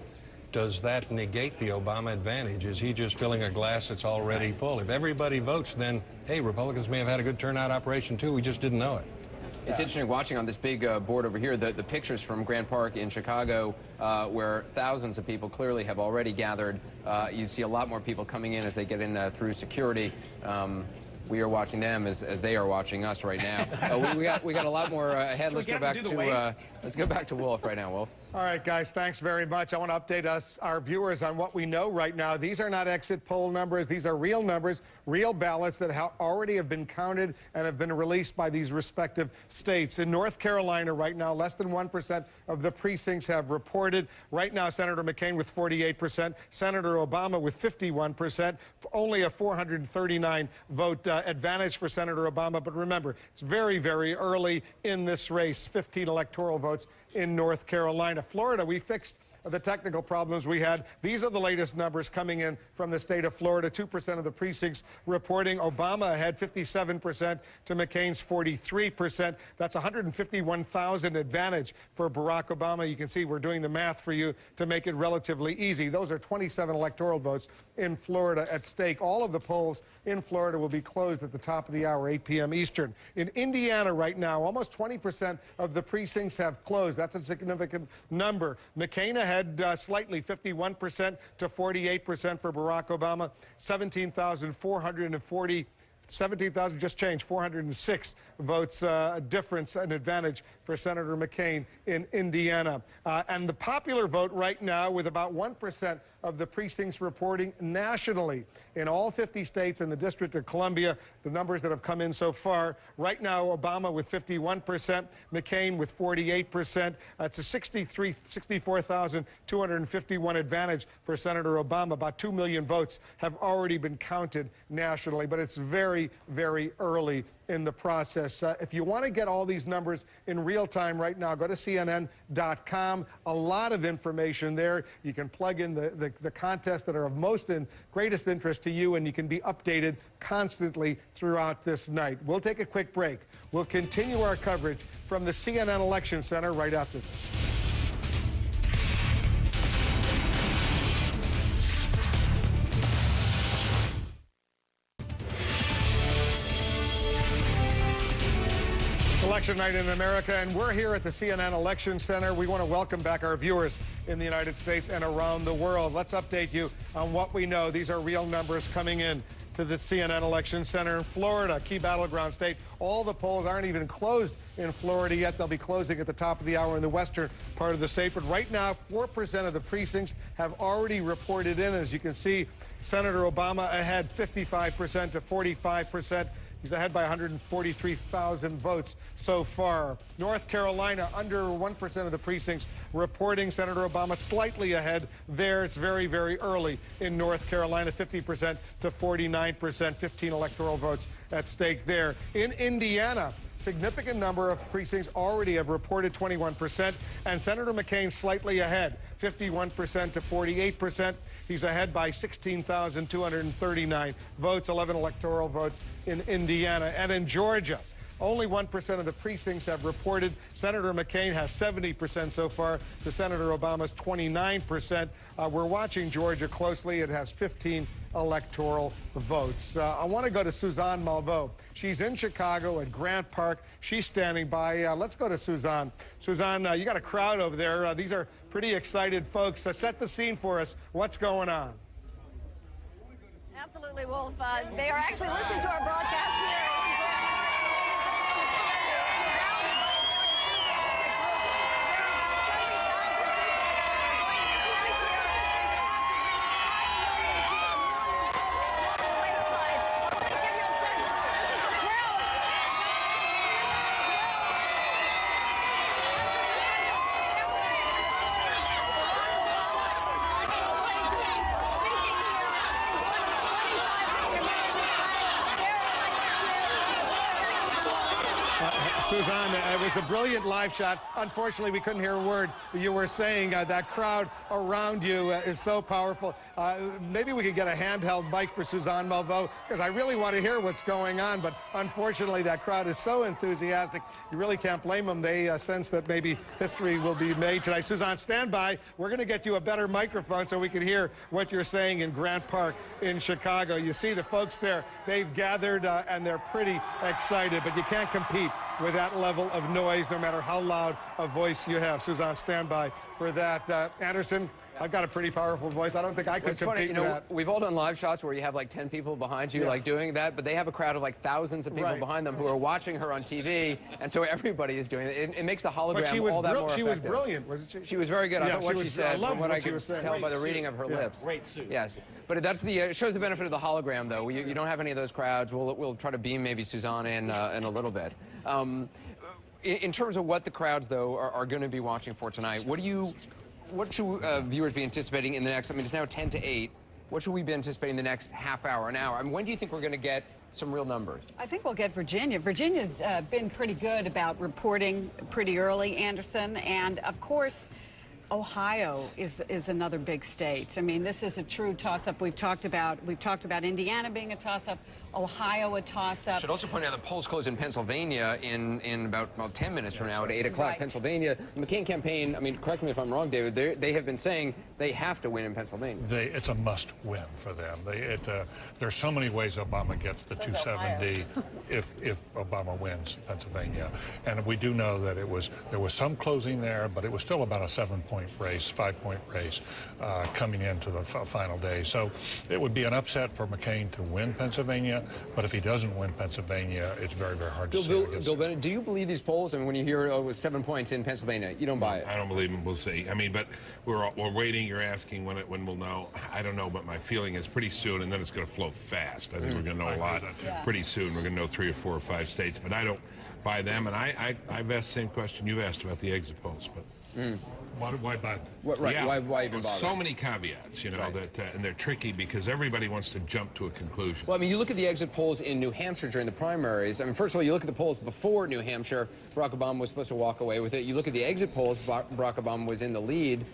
does that negate the Obama advantage? Is he just filling a glass that's already full? If everybody votes, then, hey, Republicans may have had a good turnout operation, too. We just didn't know it. It's interesting watching on this big board over here the pictures from Grant Park in Chicago where thousands of people clearly have already gathered. You see a lot more people coming in as they get in through security. We are watching them as they are watching us right now. we got a lot more ahead. Let's go back to Wolf right now, Wolf. All right, guys, thanks very much. I want to update our viewers on what we know right now. These are not exit poll numbers. These are real numbers, real ballots that already have been counted and have been released by these respective states. In North Carolina right now, less than 1% of the precincts have reported. Right now, Senator McCain with 48%, Senator Obama with 51%, only a 439 vote advantage for Senator Obama. But remember, it's very, very early in this race, 15 electoral votes in North Carolina. Florida, we fixed of the technical problems we had. These are the latest numbers coming in from the state of Florida. 2% of the precincts reporting Obama ahead, 57% to McCain's 43%. That's 151,000 advantage for Barack Obama. You can see we're doing the math for you to make it relatively easy. Those are 27 electoral votes in Florida at stake. All of the polls in Florida will be closed at the top of the hour, 8 p.m. Eastern. In Indiana right now, almost 20% of the precincts have closed. That's a significant number. McCain ahead slightly, 51% to 48% for Barack Obama. 17,000 just changed, 406 votes difference, an advantage for Senator McCain in Indiana. And the popular vote right now, with about 1% of the precincts reporting nationally in all 50 states and the District of Columbia, the numbers that have come in so far. Right now, Obama with 51%, McCain with 48%. It's a 64,251 advantage for Senator Obama. About 2 million votes have already been counted nationally, but it's very, very early in the process. If you want to get all these numbers in real time right now, go to CNN.com. A lot of information there. You can plug in the contests that are of most and greatest interest to you, and you can be updated constantly throughout this night. We'll take a quick break. We'll continue our coverage from the CNN Election Center right after this. Election night in America, and we're here at the CNN Election Center. We want to welcome back our viewers in the United States and around the world. Let's update you on what we know. These are real numbers coming in to the CNN Election Center in Florida, key battleground state. All the polls aren't even closed in Florida yet. They'll be closing at the top of the hour in the western part of the state. But right now, 4% of the precincts have already reported in. As you can see, Senator Obama ahead 55% to 45%. He's ahead by 143,000 votes so far. North Carolina, under 1% of the precincts reporting. Senator Obama slightly ahead there. It's very, very early in North Carolina, 50% to 49%, 15 electoral votes at stake there. In Indiana, significant number of precincts already have reported 21%, and Senator McCain slightly ahead, 51% to 48%. He's ahead by 16,239 votes, 11 electoral votes in Indiana. And in Georgia, only 1% of the precincts have reported. Senator McCain has 70% so far to Senator Obama's 29%. We're watching Georgia closely. It has 15 electoral votes. I want to go to Suzanne Malveaux. She's in Chicago at Grant Park. She's standing by. Let's go to Suzanne. Suzanne, you got a crowd over there. These are pretty excited folks. Set the scene for us. What's going on? Absolutely, Wolf. They are actually listening to our broadcast here. Suzanne, it was a brilliant live shot. Unfortunately, we couldn't hear a word you were saying. That crowd around you is so powerful. Maybe we could get a handheld mic for Suzanne Malveaux, because I really want to hear what's going on. But unfortunately, that crowd is so enthusiastic. You really can't blame them. They sense that maybe history will be made tonight. Suzanne, stand by. We're going to get you a better microphone so we can hear what you're saying in Grant Park in Chicago. You see the folks there. They've gathered, and they're pretty excited. But you can't compete with that level of noise, no matter how loud a voice you have. Suzanne, stand by for that. Anderson, I've got a pretty powerful voice. I don't think I could compete with that. We've all done live shots where you have like 10 people behind you, like doing that, but they have a crowd of like thousands of people behind them who are watching her on TV, and so everybody is doing it. It makes the hologram all that more effective. She was brilliant, wasn't she? She was very good. I thought what she said, from what I could tell by the reading of her lips. Great suit. Yes, but that's it shows the benefit of the hologram, though. You don't have any of those crowds. We'll try to beam maybe Suzanne in a little bit. In terms of what the crowds, though, are going to be watching for tonight, what should viewers be anticipating in the next, I mean, it's now 10 to 8. What should we be anticipating the next half hour, an hour? I mean, when do you think we're going to get some real numbers? I think we'll get Virginia. Virginia's been pretty good about reporting pretty early, Anderson. And, of course, Ohio is another big state. I mean, this is a true toss-up. We've talked about Indiana being a toss-up, Ohio a toss-up. Should also point out the polls close in Pennsylvania in about 10 minutes from now at 8 o'clock. Right. Pennsylvania, the McCain campaign, I mean, correct me if I'm wrong, David, they have been saying they have to win in Pennsylvania. It's a must-win for them. There's so many ways Obama gets the 270 if Obama wins Pennsylvania. And we do know that there was some closing there, but it was still about a 7-point race, 5-point race coming into the final day. So it would be an upset for McCain to win Pennsylvania, but if he doesn't win Pennsylvania, it's very, very hard to say. Bill Bennett, do you believe these polls? I mean, when you hear, oh, it was 7 points in Pennsylvania, you don't buy it? I don't believe them. We'll see. I mean, but we're waiting. You're asking when we'll know. I don't know, but my feeling is pretty soon, and then it's going to flow fast. I think we're going to know a lot pretty soon. We're going to know 3 or 4 or 5 states, but I don't buy them. And I've asked the same question you've asked about the exit polls, but. Why buy them? Why even bother? So many caveats, you know, that and they're tricky because everybody wants to jump to a conclusion. Well, I mean, you look at the exit polls in New Hampshire during the primaries. I mean, first of all, you look at the polls before New Hampshire. Barack Obama was supposed to walk away with it. You look at the exit polls. Barack Obama was in the lead.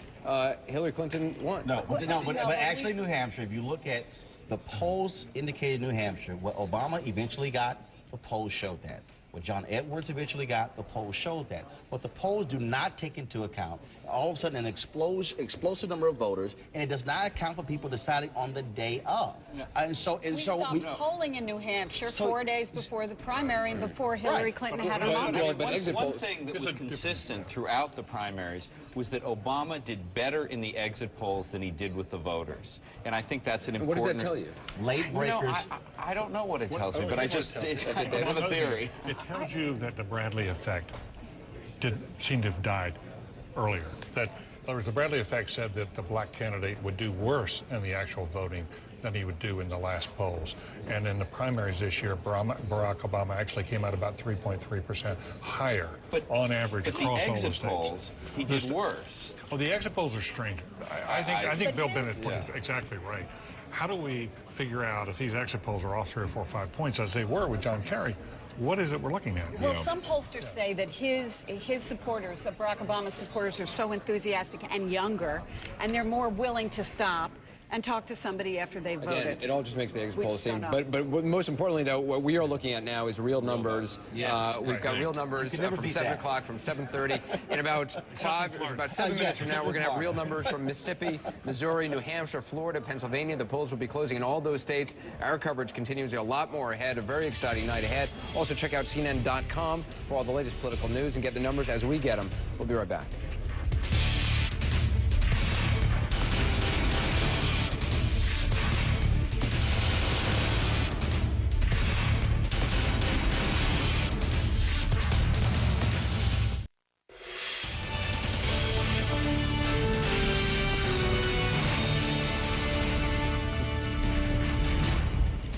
Hillary Clinton won. But actually, New Hampshire, if you look at the polls indicated New Hampshire, what Obama eventually got, the polls showed that. What John Edwards eventually got, the polls showed that. What the polls do not take into account, all of a sudden an explosive number of voters, and it does not account for people deciding on the day of. We stopped polling in New Hampshire 4 days before the primary and before Hillary Clinton had her nomination. One thing that was consistent throughout the primaries was that Obama did better in the exit polls than he did with the voters. And I think that's an important... What does that tell you? Late breakers. I don't know what it tells me, but I have a theory. It tells you that the Bradley effect seemed to have died earlier. That, in other words, the Bradley effect said that the black candidate would do worse in the actual voting than he would do in the last polls. And in the primaries this year, Barack Obama actually came out about 3.3% higher on average across all the states. Polls, he did worse. Oh, the exit polls are strange. I think Bill Bennett put it exactly right. How do we figure out if these exit polls are off 3 or 4 or 5 points, as they were with John Kerry? What is it we're looking at? Well, some pollsters say that his supporters, Barack Obama's supporters, are so enthusiastic and younger, and they're more willing to stop and talk to somebody after they've voted. Again, it all just makes the exit polls seem. But most importantly, though, what we are looking at now is real numbers. Yes. We've got real numbers from 7 o'clock, from 7:30. In about 7 minutes from now, we're going to have real numbers from Mississippi, Missouri, New Hampshire, Florida, Pennsylvania. The polls will be closing in all those states. Our coverage continues. A lot more ahead. A very exciting night ahead. Also, check out CNN.com for all the latest political news and get the numbers as we get them. We'll be right back.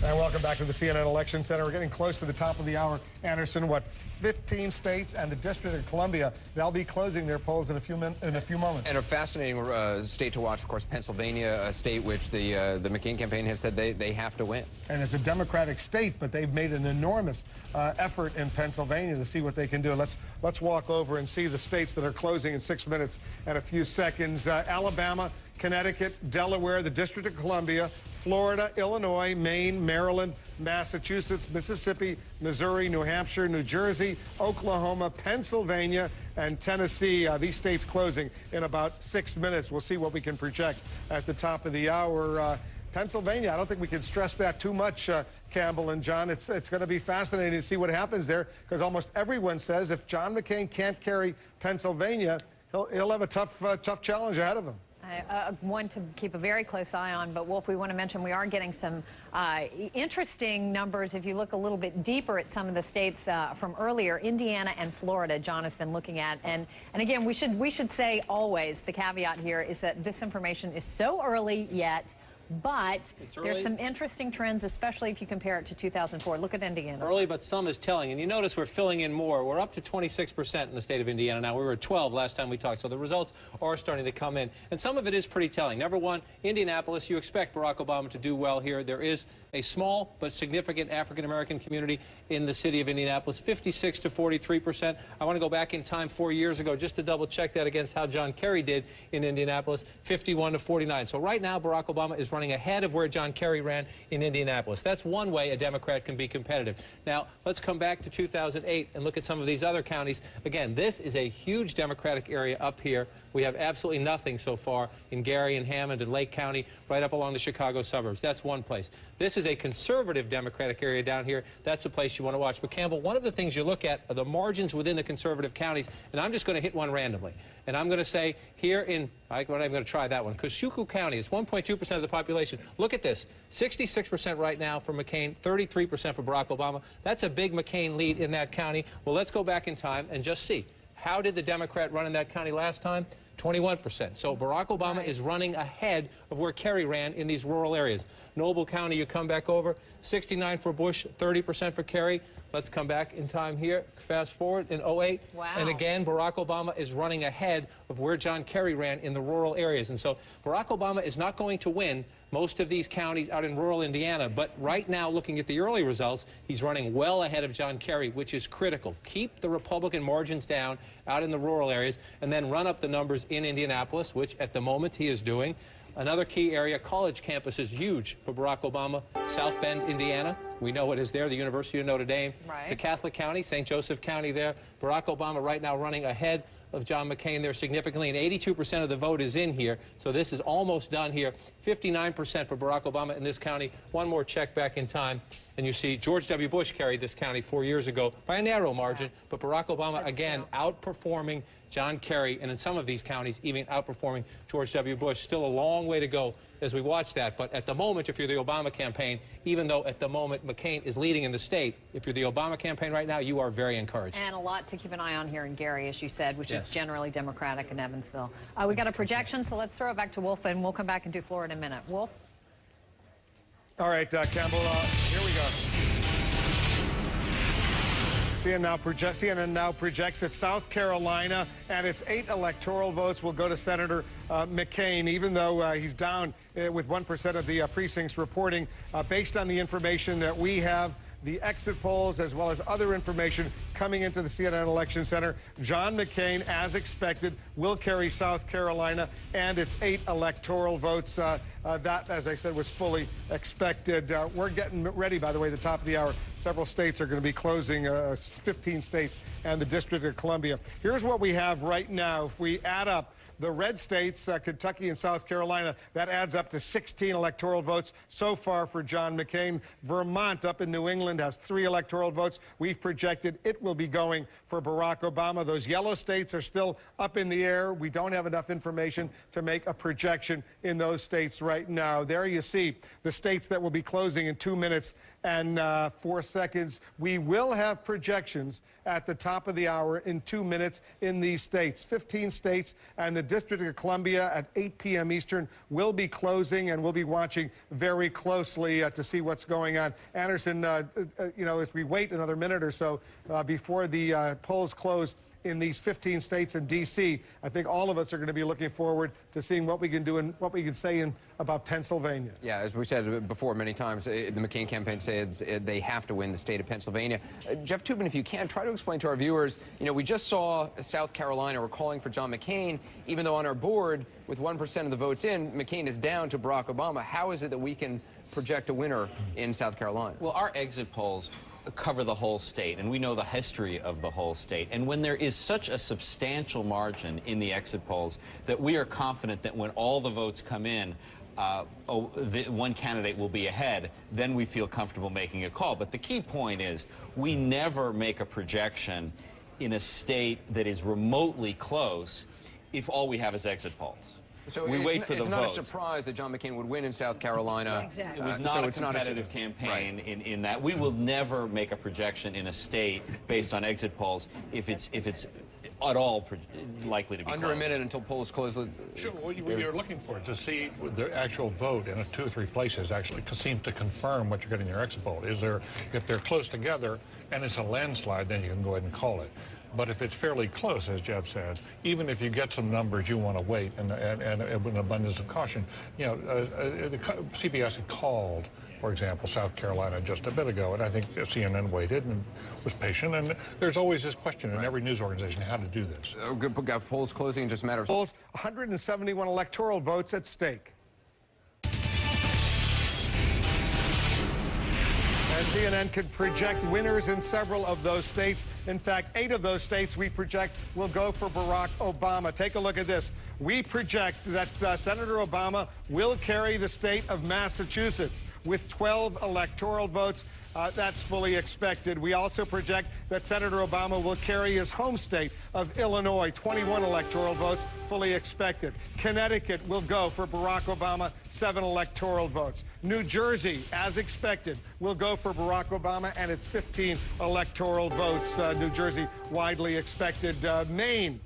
Welcome back to the CNN Election Center. We're getting close to the top of the hour. Anderson, 15 states and the District of Columbia, they'll be closing their polls in a few moments. And a fascinating state to watch, of course, Pennsylvania, a state which the McCain campaign has said they have to win. And it's a Democratic state, but they've made an enormous effort in Pennsylvania to see what they can do. Let's walk over and see the states that are closing in 6 minutes and a few seconds. Alabama, Connecticut, Delaware, the District of Columbia, Florida, Illinois, Maine, Maryland, Massachusetts, Mississippi, Missouri, New Hampshire, New Jersey, Oklahoma, Pennsylvania, and Tennessee. These states closing in about 6 minutes. We'll see what we can project at the top of the hour. Pennsylvania, I don't think we can stress that too much, Campbell and John. It's going to be fascinating to see what happens there, because almost everyone says if John McCain can't carry Pennsylvania, he'll have a tough challenge ahead of him. One to keep a very close eye on, but Wolf, we want to mention we are getting some interesting numbers. If you look a little bit deeper at some of the states from earlier, Indiana and Florida, John has been looking at, and again, we should say always the caveat here is that this information is so early yet. But there's some interesting trends, especially if you compare it to 2004. Look at Indiana. Early, but some is telling. And you notice we're filling in more. We're up to 26% in the state of Indiana now. We were at 12 last time we talked. So the results are starting to come in. And some of it is pretty telling. Number one, Indianapolis, you expect Barack Obama to do well here. There is a small but significant African-American community in the city of Indianapolis, 56 to 43%. I want to go back in time 4 years ago just to double-check that against how John Kerry did in Indianapolis, 51 to 49. So right now, Barack Obama is running ahead of where John Kerry ran in Indianapolis. That's one way a Democrat can be competitive. Now, let's come back to 2008 and look at some of these other counties. Again, this is a huge Democratic area up here. We have absolutely nothing so far in Gary and Hammond and Lake County, right up along the Chicago suburbs. That's one place. This is a conservative Democratic area down here. That's a place you want to watch. But, Campbell, one of the things you look at are the margins within the conservative counties, and I'm just going to hit one randomly. And I'm going to say here in, I'm not even going to try that one, Kosciuszko County is 1.2% of the population. Look at this, 66% right now for McCain, 33% for Barack Obama. That's a big McCain lead in that county. Well, let's go back in time and just see. How did the Democrat run in that county last time? 21%. So Barack Obama is running ahead of where Kerry ran in these rural areas. Noble County, you come back over, 69 for Bush, 30% for Kerry. Let's come back in time here. Fast forward in 08. Wow. And again, Barack Obama is running ahead of where John Kerry ran in the rural areas. And so Barack Obama is not going to win most of these counties out in rural Indiana. But right now, looking at the early results, he's running well ahead of John Kerry, which is critical. Keep the Republican margins down out in the rural areas and then run up the numbers in Indianapolis, which at the moment he is doing. Another key area, college campus is huge for Barack Obama. South Bend, Indiana. We know it is there, the University of Notre Dame. Right. It's a Catholic county, St. Joseph County there. Barack Obama right now running ahead of John McCain there significantly, and 82% of the vote is in here. So this is almost done here. 59% for Barack Obama in this county. One more check back in time, and you see George W. Bush carried this county 4 years ago by a narrow margin, but Barack Obama, again, outperforming John Kerry, and in some of these counties, even outperforming George W. Bush. Still a long way to go as we watch that. But at the moment, if you're the Obama campaign, even though at the moment McCain is leading in the state, if you're the Obama campaign right now, you are very encouraged. And a lot to keep an eye on here in Gary, as you said, which is generally Democratic in Evansville. We got a projection, so let's throw it back to Wolf, and we'll come back and do Florida in a minute. Wolf? All right, Campbell, here we go. CNN now projects that South Carolina and its 8 electoral votes will go to Senator McCain, even though he's down with 1% of the precincts reporting. Based on the information that we have, the exit polls, as well as other information coming into the CNN Election Center, John McCain, as expected, will carry South Carolina and its 8 electoral votes. That, as I said, was fully expected. We're getting ready, by the way, the top of the hour. Several states are going to be closing, 15 states and the District of Columbia. Here's what we have right now. If we add up the red states, Kentucky and South Carolina, that adds up to 16 electoral votes so far for John McCain. Vermont up in New England has 3 electoral votes. We've projected it will be going for Barack Obama. Those yellow states are still up in the air. We don't have enough information to make a projection in those states right now. There you see the states that will be closing in 2 minutes and 4 seconds. We will have projections at the top of the hour in 2 minutes in these states. 15 states and the District of Columbia at 8 p.m. Eastern will be closing, and we'll be watching very closely to see what's going on. Anderson, you know, as we wait another minute or so before the polls close in these 15 states in D.C., I think all of us are going to be looking forward to seeing what we can do and what we can say about Pennsylvania. Yeah, as we said before many times, the McCain campaign says they have to win the state of Pennsylvania. Jeff Toobin, if you can, try to explain to our viewers, you know, we just saw South Carolina were calling for John McCain, even though on our board, with 1% of the votes in, McCain is down to Barack Obama. How is it that we can project a winner in South Carolina? Well, our exit polls cover the whole state, and we know the history of the whole state. And when there is such a substantial margin in the exit polls, that we are confident that when all the votes come in, one candidate will be ahead, then we feel comfortable making a call. But the key point is we never make a projection in a state that is remotely close if all we have is exit polls. So we wait for the votes. It's not a surprise that John McCain would win in South Carolina. Exactly. It was not a competitive campaign in that. We will never make a projection in a state based on exit polls if it's at all likely to be under close. a minute until polls close. Sure, what you're looking for to see the actual vote in 2 or 3 places actually seem to confirm what you're getting in your exit poll. Is there, if they're close together and it's a landslide, then you can go ahead and call it. But if it's fairly close, as Jeff said, even if you get some numbers, you want to wait and with an abundance of caution. You know, CBS had called for example, South Carolina just a bit ago. And I think CNN waited and was patient. And there's always this question in every news organization how to do this. Got polls closing in just a matter of... Polls, 171 electoral votes at stake. And CNN can project winners in several of those states. In fact, 8 of those states we project will go for Barack Obama. Take a look at this. We project that Senator Obama will carry the state of Massachusetts with 12 electoral votes. That's fully expected. We also project that Senator Obama will carry his home state of Illinois, 21 electoral votes, fully expected. Connecticut will go for Barack Obama, 7 electoral votes. New Jersey, as expected, will go for Barack Obama, and it's 15 electoral votes. New Jersey, widely expected. Maine,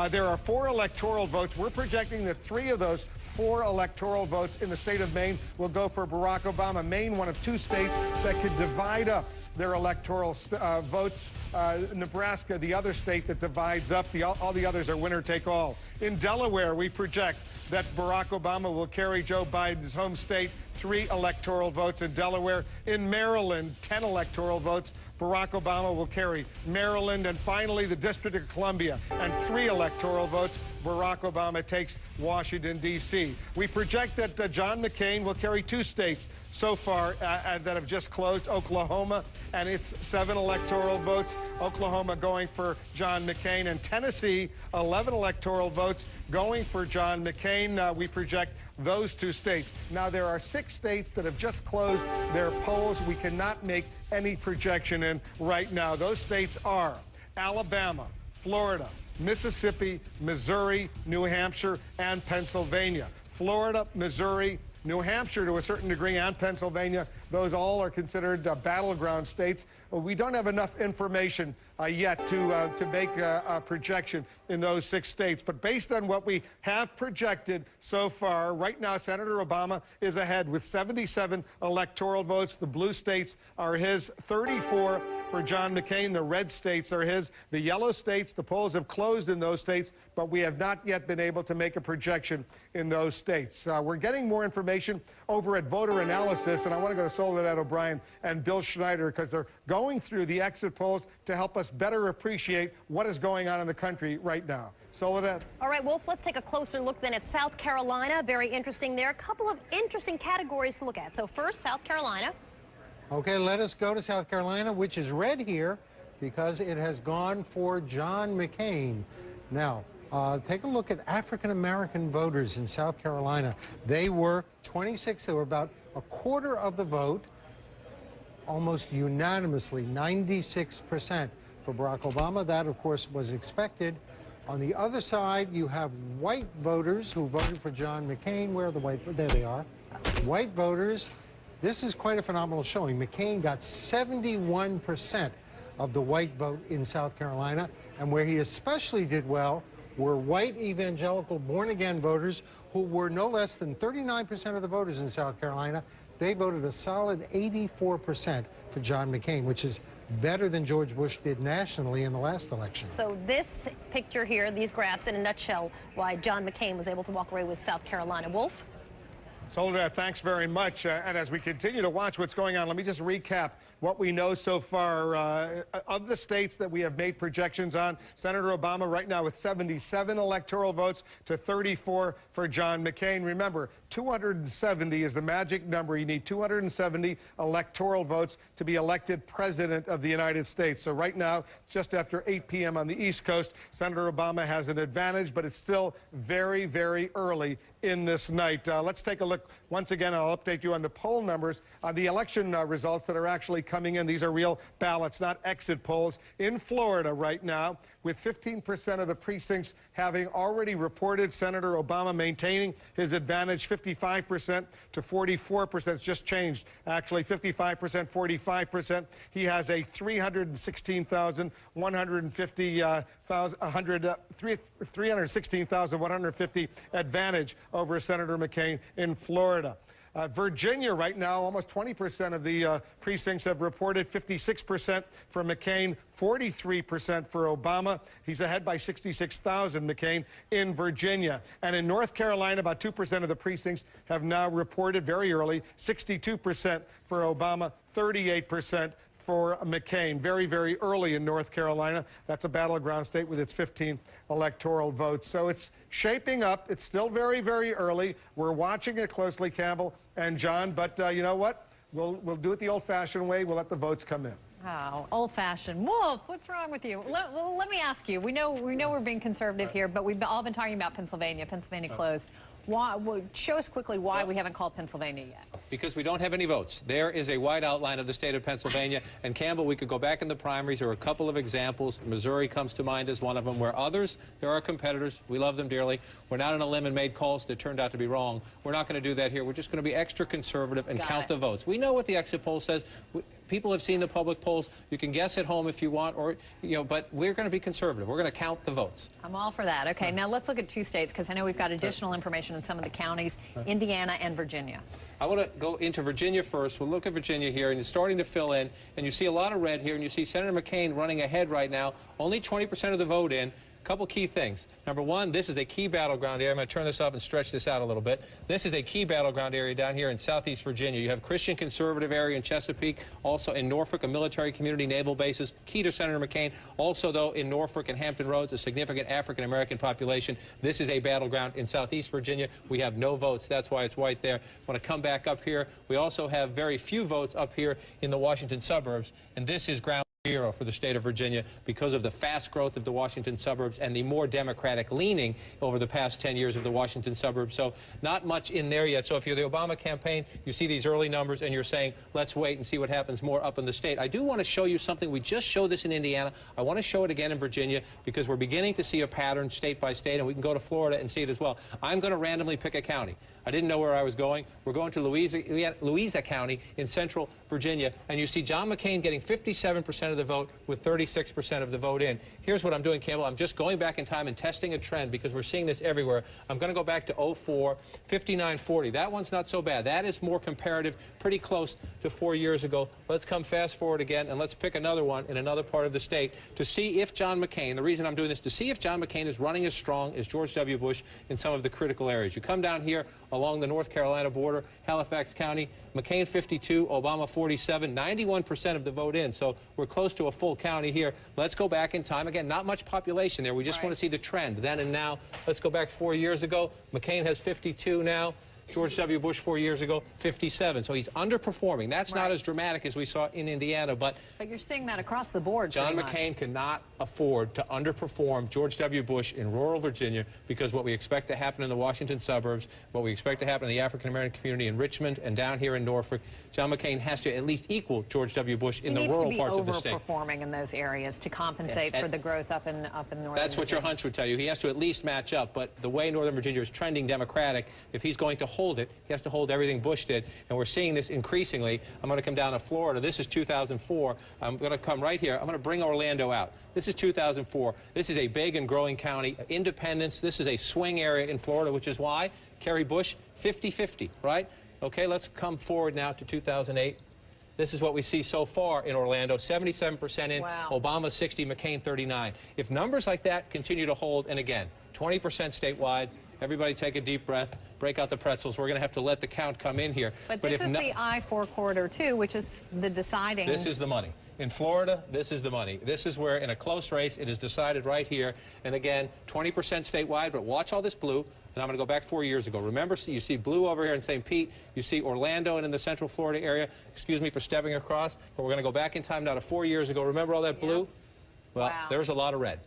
there are 4 electoral votes. We're projecting that 3 of those 4 electoral votes in the state of Maine will go for Barack Obama. Maine, one of 2 states that could divide up their electoral votes. Nebraska, the other state that divides up. All the others are winner take all. In Delaware, we project that Barack Obama will carry Joe Biden's home state, 3 electoral votes in Delaware. In Maryland, 10 electoral votes. Barack Obama will carry Maryland. And finally, the District of Columbia, and 3 electoral votes. Barack Obama takes Washington, D.C. We project that John McCain will carry 2 states so far that have just closed, Oklahoma, and it's 7 electoral votes. Oklahoma going for John McCain, and Tennessee, 11 electoral votes going for John McCain. We project those 2 states. Now, there are 6 states that have just closed their polls. We cannot make any projection in right now. Those states are Alabama, Florida, Mississippi, Missouri, New Hampshire, and Pennsylvania. Florida, Missouri, New Hampshire to a certain degree, and Pennsylvania, those all are considered battleground states. We don't have enough information yet to make a projection in those 6 states. But based on what we have projected so far, right now, Senator Obama is ahead with 77 electoral votes. The blue states are his, 34 for John McCain. The red states are his. The yellow states, the polls have closed in those states, but we have not yet been able to make a projection in those states. We're getting more information over at Voter Analysis, and I want to go to Soledad O'Brien and Bill Schneider because they're going through the exit polls to help us better appreciate what is going on in the country right now. Soledad? All right, Wolf, let's take a closer look then at South Carolina. Very interesting there. A couple of interesting categories to look at. So first, South Carolina. Okay, let us go to South Carolina, which is red here because it has gone for John McCain. Now, take a look at African-American voters in South Carolina. They were 26. They were about a quarter of the vote, almost unanimously, 96% for Barack Obama. That, of course, was expected. On the other side, you have white voters who voted for John McCain. Where are the white? There they are. White voters. This is quite a phenomenal showing. McCain got 71% of the white vote in South Carolina, and where he especially did well were white evangelical born-again voters who were no less than 39% of the voters in South Carolina. They voted a solid 84% for John McCain, which is better than George Bush did nationally in the last election. So this picture here, these graphs in a nutshell, why John McCain was able to walk away with South Carolina. Wolf? Soledad, thanks very much. And as we continue to watch what's going on, let me just recap what we know so far. Of the states that we have made projections on, Senator Obama right now with 77 electoral votes to 34 for John McCain. Remember, 270 is the magic number. You need 270 electoral votes to be elected president of the United States. So right now, just after 8 p.m. on the East Coast, Senator Obama has an advantage, but it's still very, very early in this night. Let's take a look once again. I'll update you on the poll numbers, on the election results that are actually coming in. These are real ballots, not exit polls. In Florida right now, with 15% of the precincts having already reported Senator Obama maintaining his advantage, 55% to 44%. It's just changed, actually, 55%, 45%. He has a 316,150 advantage over Senator McCain in Florida. Virginia right now, almost 20% of the precincts have reported, 56% for McCain, 43% for Obama. He's ahead by 66,000, McCain, in Virginia. And in North Carolina, about 2% of the precincts have now reported very early, 62% for Obama, 38% for McCain. Very, very early in North Carolina. That's a battleground state with its 15 electoral votes. So it's shaping up. It's still very, very early. We're watching it closely, Campbell and John, but you know what? We'll do it the old-fashioned way. We'll let the votes come in. Oh, old-fashioned. Wolf, what's wrong with you? Let me ask you. We know we're being conservative here, but we've all been talking about Pennsylvania. Pennsylvania closed. Why? Show us quickly why we haven't called Pennsylvania yet. Because we don't have any votes. There is a wide outline of the state of Pennsylvania. And Campbell, we could go back in the primaries. There are a couple of examples. Missouri comes to mind as one of them, where others, there are competitors. We love them dearly. We're not on a limb and made calls that turned out to be wrong. We're not going to do that here. We're just going to be extra conservative and count the votes. We know what the exit poll says. People have seen the public polls. You can guess at home if you want, or but we're going to be conservative. We're going to count the votes. I'm all for that. Okay, now let's look at two states, because I know we've got additional information in some of the counties, Indiana and Virginia. I want to go into Virginia first. We'll look at Virginia here, and it's starting to fill in, and you see a lot of red here, and you see Senator McCain running ahead right now. Only 20% of the vote in. Couple key things. Number one, this is a key battleground area. I'm going to turn this up and stretch this out a little bit. This is a key battleground area down here in southeast Virginia. You have Christian conservative area in Chesapeake, also in Norfolk, a military community, naval bases, key to Senator McCain. Also, though, in Norfolk and Hampton Roads, a significant African-American population. This is a battleground in southeast Virginia. We have no votes. That's why it's white there. I want to come back up here. We also have very few votes up here in the Washington suburbs, and this is ground zero for the state of Virginia because of the fast growth of the Washington suburbs and the more Democratic leaning over the past 10 years of the Washington suburbs. So not much in there yet. So if you're the Obama campaign, you see these early numbers and you're saying, let's wait and see what happens more up in the state. I do want to show you something. We just showed this in Indiana. I want to show it again in Virginia because we're beginning to see a pattern state by state, and we can go to Florida and see it as well. I'm going to randomly pick a county. I didn't know where I was going. We're going to Louisa County in central Virginia, and you see John McCain getting 57% of the vote with 36% of the vote in. Here's what I'm doing, Campbell. I'm just going back in time and testing a trend because we're seeing this everywhere. I'm going to go back to 04, 59-40. That one's not so bad. That is more comparative, pretty close to 4 years ago. Let's come fast forward again, and let's pick another one in another part of the state to see if John McCain, the reason I'm doing this, to see if John McCain is running as strong as George W. Bush in some of the critical areas. You come down here along the North Carolina border, Halifax County, McCain 52, Obama 47, 91% of the vote in. So we're close to a full county here. Let's go back in time. Again, not much population there. We just want to see the trend then and now. Let's go back 4 years ago. McCain has 52 now. George W. Bush 4 years ago, 57. So he's underperforming. That's not as dramatic as we saw in Indiana, but you're seeing that across the board. John McCain cannot afford to underperform George W. Bush in rural Virginia because what we expect to happen in the Washington suburbs, what we expect to happen in the African-American community in Richmond and down here in Norfolk, John McCain has to at least equal George W. Bush in the rural parts of the state. He needs to be overperforming in those areas to compensate for the growth up in northern That's what your hunch would tell you. He has to at least match up, but the way Northern Virginia is trending Democratic, if he's going to hold it, he has to hold everything Bush did, and we're seeing this increasingly. I'm going to come down to Florida. This is 2004. I'm going to come right here. I'm going to bring Orlando out. This is 2004. This is a big and growing county. Independence. This is a swing area in Florida, which is why Kerry Bush 50-50, right? Okay, let's come forward now to 2008. This is what we see so far in Orlando, 77% in, Obama 60, McCain 39. If numbers like that continue to hold, and again, 20% statewide, everybody take a deep breath, break out the pretzels. We're going to have to let the count come in here. But this is the I-4 corridor, too, which is the deciding. This is the money. In Florida, this is the money. This is where, in a close race, it is decided right here. And again, 20% statewide, but watch all this blue. And I'm going to go back 4 years ago. Remember, you see blue over here in St. Pete. You see Orlando and in the central Florida area. Excuse me for stepping across, but we're going to go back in time now to 4 years ago. Remember all that blue? Well, there's a lot of red.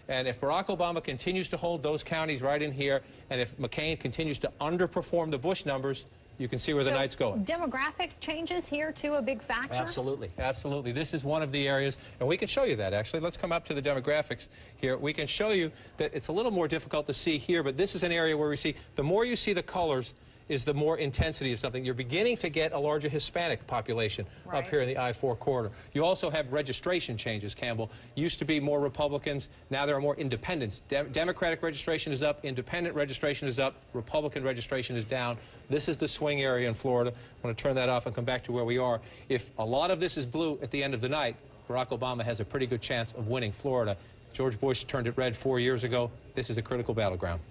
And if Barack Obama continues to hold those counties right in here, and if McCain continues to underperform the Bush numbers, you can see where the night's going. Demographic changes here, too, a big factor? Absolutely. Absolutely. This is one of the areas, and we can show you that, actually. Let's come up to the demographics here. We can show you that it's a little more difficult to see here, but this is an area where we see, the more you see the colors is the more intensity of something. You're beginning to get a larger Hispanic population up here in the I-4 corridor. You also have registration changes, Campbell. Used to be more Republicans. Now there are more independents. Democratic registration is up. Independent registration is up. Republican registration is down. This is the swing area in Florida. I want to turn that off and come back to where we are. If a lot of this is blue at the end of the night, Barack Obama has a pretty good chance of winning Florida. George Bush turned it red 4 years ago. This is a critical battleground.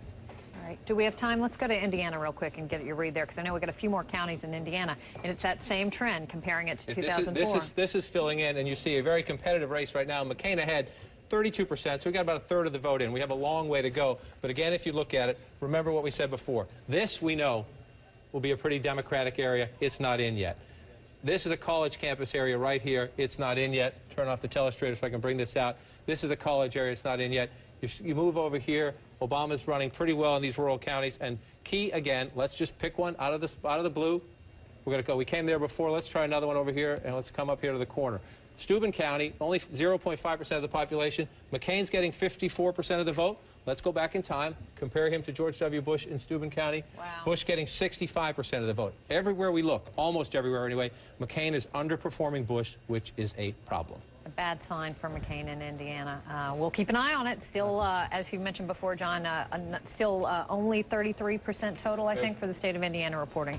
All right. Do we have time? Let's go to Indiana real quick and get your read there, because I know we've got a few more counties in Indiana, and it's that same trend, comparing it to 2004. This is filling in, and you see a very competitive race right now. McCain ahead, 32%, so we got about a third of the vote in. We have a long way to go. But again, if you look at it, remember what we said before. This, we know, will be a pretty Democratic area. It's not in yet. This is a college campus area right here. It's not in yet. Turn off the telestrator so I can bring this out. This is a college area. It's not in yet. You move over here. Obama's running pretty well in these rural counties. And key, again, let's just pick one out of the blue. We're going to go. We came there before. Let's try another one over here, and let's come up here to the corner. Steuben County, only 0.5% of the population. McCain's getting 54% of the vote. Let's go back in time. Compare him to George W. Bush in Steuben County. Wow. Bush getting 65% of the vote. Everywhere we look, almost everywhere anyway, McCain is underperforming Bush, which is a problem. A bad sign for McCain in Indiana. We'll keep an eye on it. Still, as you mentioned before, John, still only 33% total, I think, for the state of Indiana reporting.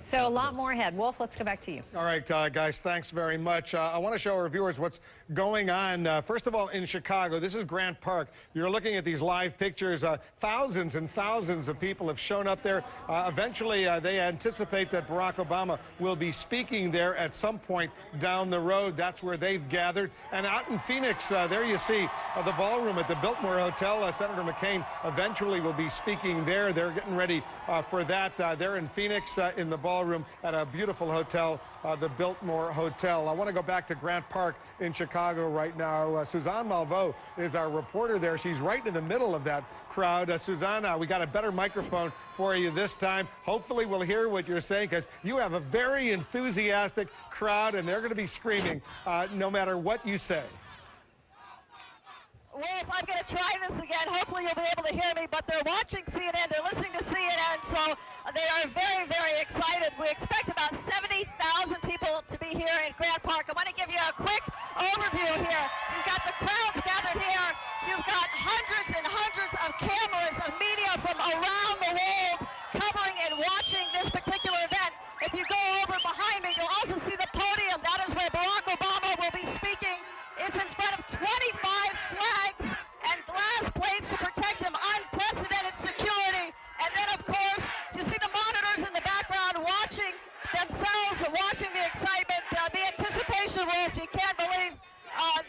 So a lot more ahead. Wolf, let's go back to you. All right, guys, thanks very much. I want to show our viewers what's going on. First of all, in Chicago, this is Grant Park. You're looking at these live pictures. Thousands and thousands of people have shown up there. Eventually, they anticipate that Barack Obama will be speaking there at some point down the road. That's where they've gathered. And out in Phoenix, there you see the ballroom at the Biltmore Hotel. Senator McCain eventually will be speaking there. They're getting ready for that. They're in Phoenix in the ballroom at a beautiful hotel, the Biltmore Hotel. I want to go back to Grant Park in Chicago right now. Suzanne Malveaux is our reporter there. She's right in the middle of that crowd. Suzanne, we got a better microphone for you this time. Hopefully we'll hear what you're saying, because you have a very enthusiastic crowd, and they're going to be screaming no matter what you say. Wolf, I'm going to try this again. Hopefully you'll be able to hear me, but they're watching CNN. They're listening to CNN, so they are very, very excited. We expect about 70,000 people to be here in Grant Park. I want to give you a quick overview here. You've got the crowds gathered here. You've got hundreds and hundreds of cameras of media from around the world covering and watching this particular event. If you go over behind me, you'll also see the podium. That is where Barack Obama will be speaking. It's in front of 25 flags and glass plates to protect him. Unprecedented security. And then, of course, you see the monitors in the background watching themselves, watching the excitement, the anticipation, Wolf. You can't believe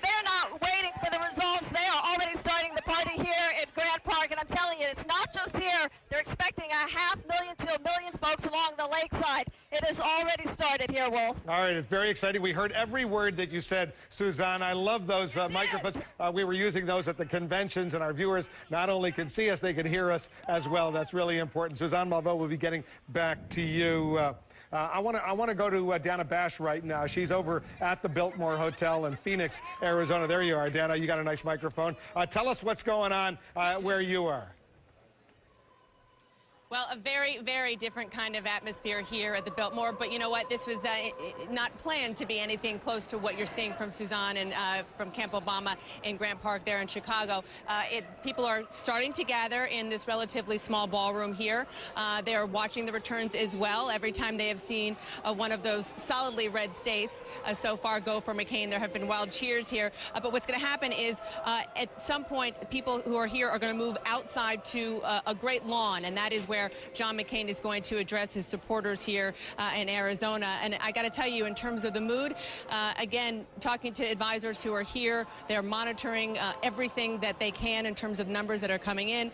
they're not waiting for the results. They are already starting the party here in Grant Park. And I'm telling you, it's not just here. They're expecting 500,000 to 1 million folks along the lakeside. It has already started here, Wolf. All right, it's very exciting. We heard every word that you said, Suzanne. I love those microphones. We were using those at the conventions, and our viewers not only can see us, they can hear us as well. That's really important. Suzanne Malveaux will be getting back to you. I want to go to Dana Bash right now. She's over at the Biltmore Hotel in Phoenix, Arizona. There you are, Dana. You got a nice microphone. Tell us what's going on where you are. Well, a very, very different kind of atmosphere here at the Biltmore. But you know what? This was not planned to be anything close to what you're seeing from Suzanne and from Camp Obama in Grant Park there in Chicago. People are starting to gather in this relatively small ballroom here. They are watching the returns as well. Every time they have seen one of those solidly red states so far go for McCain, there have been wild cheers here. But what's going to happen is at some point, people who are here are going to move outside to a great lawn, and that is where John McCain is going to address his supporters here in Arizona. And I got to tell you, in terms of the mood, again, talking to advisors who are here, they're monitoring everything that they can in terms of numbers that are coming in.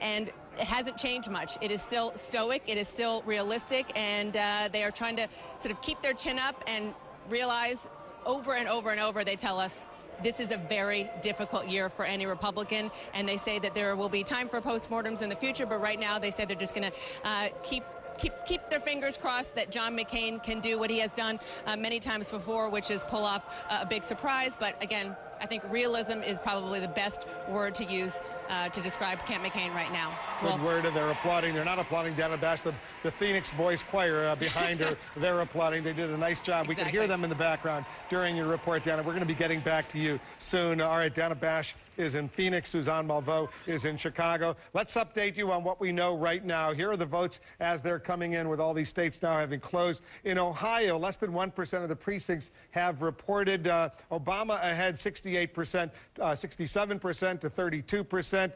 And it hasn't changed much. It is still stoic. It is still realistic. And they are trying to sort of keep their chin up and realize over and over and over, they tell us, this is a very difficult year for any Republican, and they say that there will be time for postmortems in the future, but right now they say they're just going to keep their fingers crossed that John McCain can do what he has done many times before, which is pull off a big surprise. But again, I think realism is probably the best word to use to describe Camp McCain right now. Good word, and they're applauding. They're not applauding Dana Bash, the Phoenix Boys Choir behind her. They're applauding. They did a nice job. We can hear them in the background during your report, Dana. We're going to be getting back to you soon. All right, Dana Bash is in Phoenix. Suzanne Malveaux is in Chicago. Let's update you on what we know right now. Here are the votes as they're coming in, with all these states now having closed. In Ohio, less than 1% of the precincts have reported. Obama ahead 68%, 67% to 32%.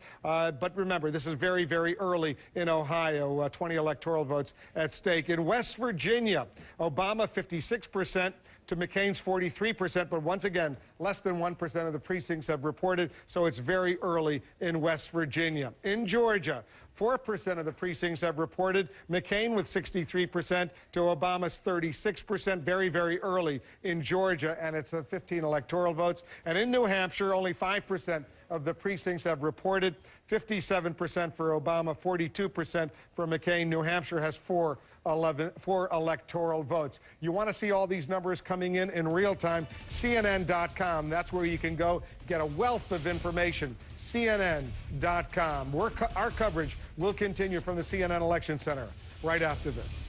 But remember, this is very, very early in Ohio. 20 electoral votes at stake. In West Virginia, Obama 56% to McCain's 43%, but once again, less than 1% of the precincts have reported, so it's very early in West Virginia. In Georgia, 4% of the precincts have reported. McCain with 63% to Obama's 36%, very, very early in Georgia, and it's 15 electoral votes. And in New Hampshire, only 5% of the precincts have reported. 57% for Obama, 42% for McCain. New Hampshire has four electoral votes. You want to see all these numbers coming in real time? CNN.com. That's where you can go get a wealth of information. CNN.com. Our coverage will continue from the CNN Election Center right after this.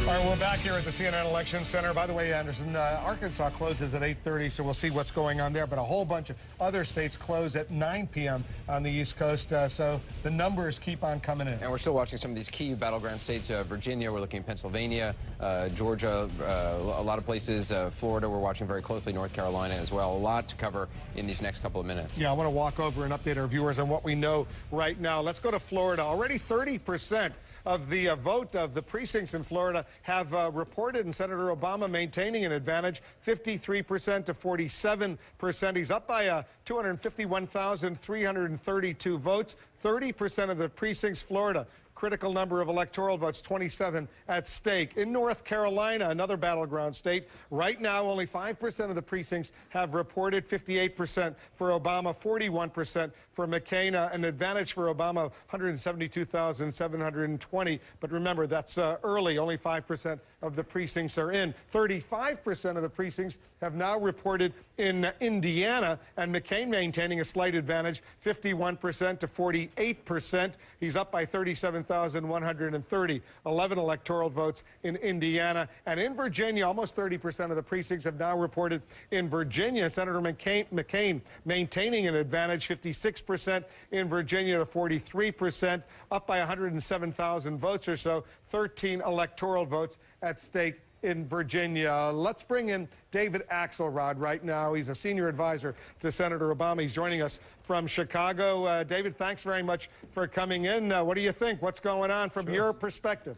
All right, we're back here at the CNN Election Center. By the way, Anderson, Arkansas closes at 8:30, so we'll see what's going on there. But a whole bunch of other states close at 9 p.m. on the East Coast, so the numbers keep on coming in. And we're still watching some of these key battleground states. Virginia, we're looking at Pennsylvania, Georgia, a lot of places. Florida, we're watching very closely. North Carolina as well. A lot to cover in these next couple of minutes. Yeah, I want to walk over and update our viewers on what we know right now. Let's go to Florida. Already 30% of the vote of the precincts in Florida have reported, and Senator Obama maintaining an advantage, 53% to 47%. He's up by 251,332 votes. 30% of the precincts, Florida. Critical number of electoral votes, 27 at stake. In North Carolina, another battleground state, right now only 5% of the precincts have reported. 58% for Obama, 41% for McCain. An advantage for Obama, 172,720. But remember, that's early. Only 5% of the precincts are in. 35% of the precincts have now reported in Indiana, and McCain maintaining a slight advantage, 51% to 48%. He's up by 37,130. 11 electoral votes in Indiana. And in Virginia, almost 30% of the precincts have now reported in Virginia. Senator McCain maintaining an advantage, 56% in Virginia to 43%, up by 107,000 votes or so. 13 electoral votes at stake in Virginia. Let's bring in David Axelrod right now. He's a senior advisor to Senator Obama. He's joining us from Chicago. David, thanks very much for coming in. What do you think? What's going on from your perspective?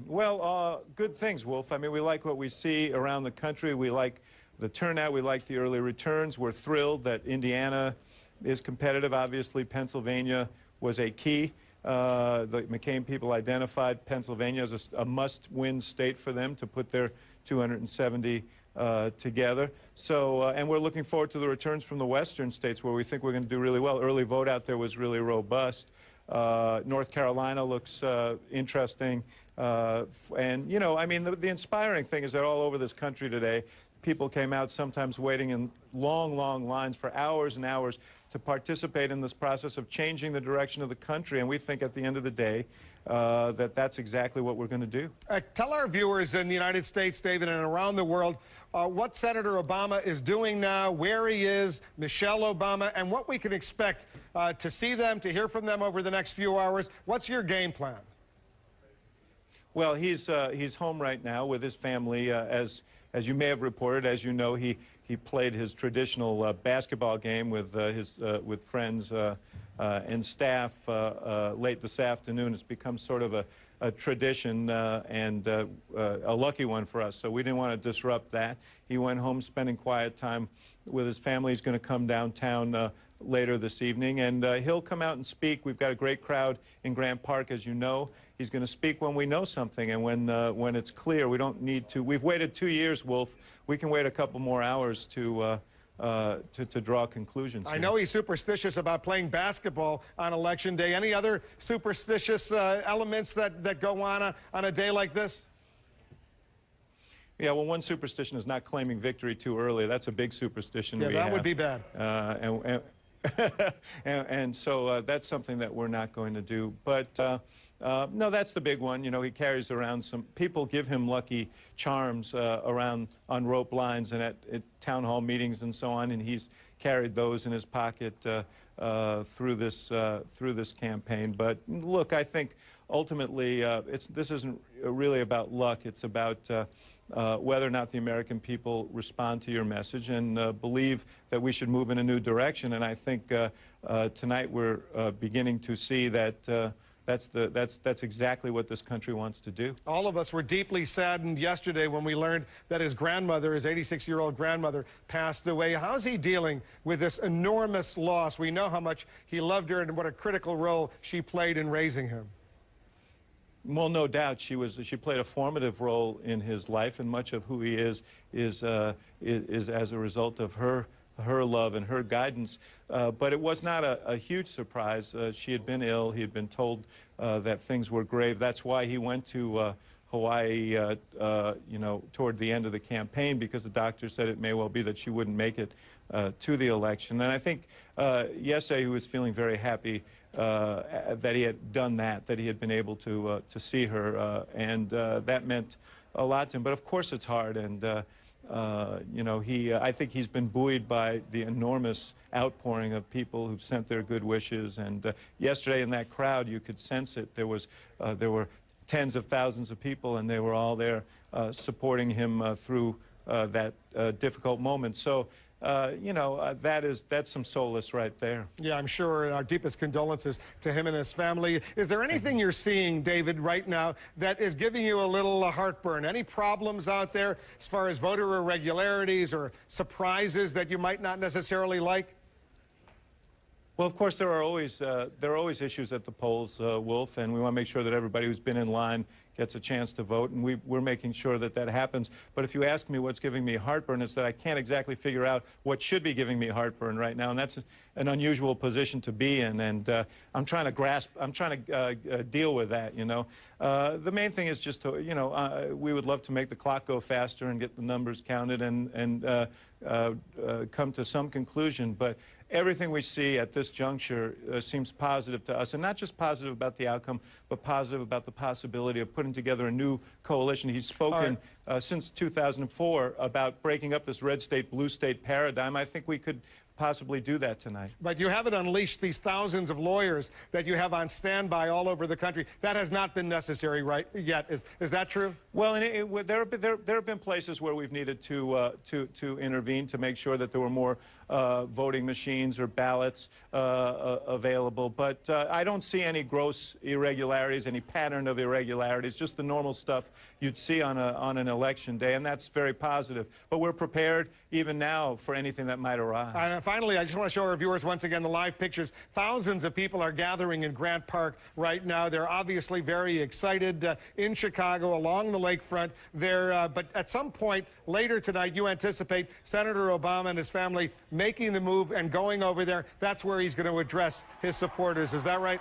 Well, good things, Wolf. I mean, we like what we see around the country. We like the turnout. We like the early returns. We're thrilled that Indiana is competitive. Obviously, Pennsylvania was a key. The McCain people identified Pennsylvania as a must-win state for them to put their 270 together. So, and we're looking forward to the returns from the western states where we think we're going to do really well. Early vote out there was really robust. North Carolina looks interesting. And, you know, I mean, the inspiring thing is that all over this country today, people came out sometimes waiting in long, long lines for hours and hours to participate in this process of changing the direction of the country. And we think at the end of the day that's exactly what we're going to do. Tell our viewers in the United States, David, and around the world what Senator Obama is doing now, where he is, Michelle Obama, and what we can expect to see them, to hear from them over the next few hours. What's your game plan? Well, he's home right now with his family. As you may have reported, as you know, he played his traditional basketball game with friends and staff late this afternoon. It's become sort of a tradition and a lucky one for us, so we didn't want to disrupt that. He went home spending quiet time with his family. He's going to come downtown later this evening, and he'll come out and speak. We've got a great crowd in Grant Park, as you know. He's going to speak when we know something and when it's clear. We don't need to. We've waited 2 years, Wolf. We can wait a couple more hours to to draw conclusions. I know he's superstitious about playing basketball on Election Day. Any other superstitious elements that go on a day like this? Yeah, well, one superstition is not claiming victory too early. That's a big superstition. Yeah, that would be bad. And so that's something that we're not going to do. But no, that's the big one. You know, he carries around some, people give him lucky charms around on rope lines and at town hall meetings and so on, and he's carried those in his pocket through this campaign. But look, I think ultimately this isn't really about luck. It's about whether or not the American people respond to your message and believe that we should move in a new direction. And I think tonight we're beginning to see that that's exactly what this country wants to do. All of us were deeply saddened yesterday when we learned that his grandmother, his 86-year-old grandmother, passed away. How's he dealing with this enormous loss? We know how much he loved her and what a critical role she played in raising him. Well, no doubt she played a formative role in his life, and much of who he is as a result of her love and her guidance. But it was not a huge surprise. She had been ill. He had been told that things were grave. That's why he went to Hawaii, you know, toward the end of the campaign, because the doctor said it may well be that she wouldn't make it to the election. And I think yesterday he was feeling very happy that he had done that he had been able to see her, and that meant a lot to him. But of course it's hard, and you know, I think he's been buoyed by the enormous outpouring of people who've sent their good wishes. And yesterday in that crowd, you could sense it. There were tens of thousands of people, and they were all there supporting him through that difficult moment. So, you know, that's some solace right there. Yeah, I'm sure. Our deepest condolences to him and his family. Is there anything you're seeing, David, right now that is giving you a little heartburn? Any problems out there as far as voter irregularities or surprises that you might not necessarily like? Well, of course, there are always issues at the polls, Wolf, and we want to make sure that everybody who's been in line gets a chance to vote, and we're making sure that that happens. But if you ask me what's giving me heartburn, it's that I can't exactly figure out what should be giving me heartburn right now, and that's an unusual position to be in, and I'm trying to deal with that, you know. The main thing is just to, you know, we would love to make the clock go faster and get the numbers counted and come to some conclusion, but everything we see at this juncture seems positive to us, and not just positive about the outcome, but positive about the possibility of putting together a new coalition. He's spoken since 2004 about breaking up this red state, blue state paradigm. I think we could possibly do that tonight. But you haven't unleashed these thousands of lawyers that you have on standby all over the country. That has not been necessary right yet. Is that true? Well, and there have been places where we've needed to intervene to make sure that there were more voting machines or ballots available. But I don't see any gross irregularities, any pattern of irregularities, just the normal stuff you'd see on an election day, and that's very positive. But we're prepared even now for anything that might arise. Finally, I just want to show our viewers once again the live pictures. Thousands of people are gathering in Grant Park right now. They're obviously very excited in Chicago along the lakefront there. But at some point later tonight, you anticipate Senator Obama and his family making the move and going over there. That's where he's going to address his supporters. Is that right?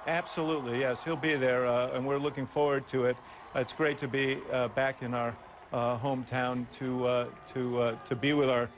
Absolutely, yes. He'll be there, and we're looking forward to it. It's great to be back in our hometown to be with our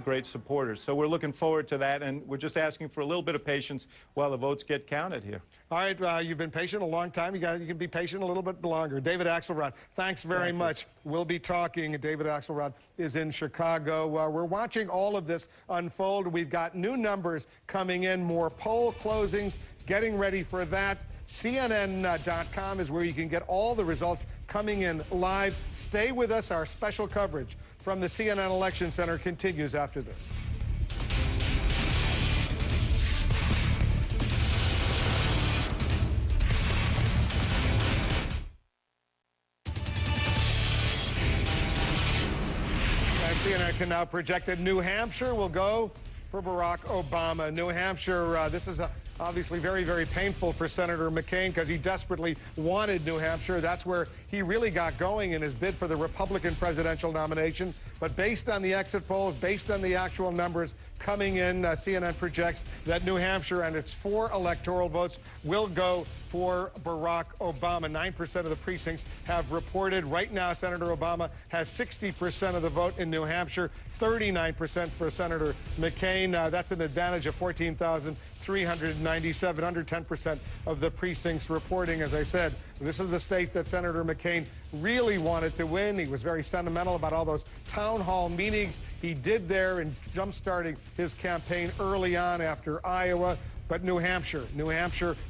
great supporters. So we're looking forward to that, and we're just asking for a little bit of patience while the votes get counted here. All right, you've been patient a long time. You can be patient a little bit longer. David Axelrod, thanks very much. We'll be talking. David Axelrod is in Chicago. We're watching all of this unfold. We've got new numbers coming in, more poll closings, getting ready for that. CNN.com is where you can get all the results coming in live. Stay with us. Our special coverage from the CNN Election Center continues after this. CNN can now project that New Hampshire will go for Barack Obama. New Hampshire, this is Obviously very, very painful for Senator McCain because he desperately wanted New Hampshire. That's where he really got going in his bid for the Republican presidential nomination. But based on the exit polls, based on the actual numbers coming in, CNN projects that New Hampshire and its 4 electoral votes will go for Barack Obama. 9% of the precincts have reported. Right now, Senator Obama has 60% of the vote in New Hampshire, 39% for Senator McCain. That's an advantage of 14,397, under 10% of the precincts reporting. As I said, this is the state that Senator McCain really wanted to win. He was very sentimental about all those town hall meetings he did there in jump-starting his campaign early on after Iowa. But New Hampshire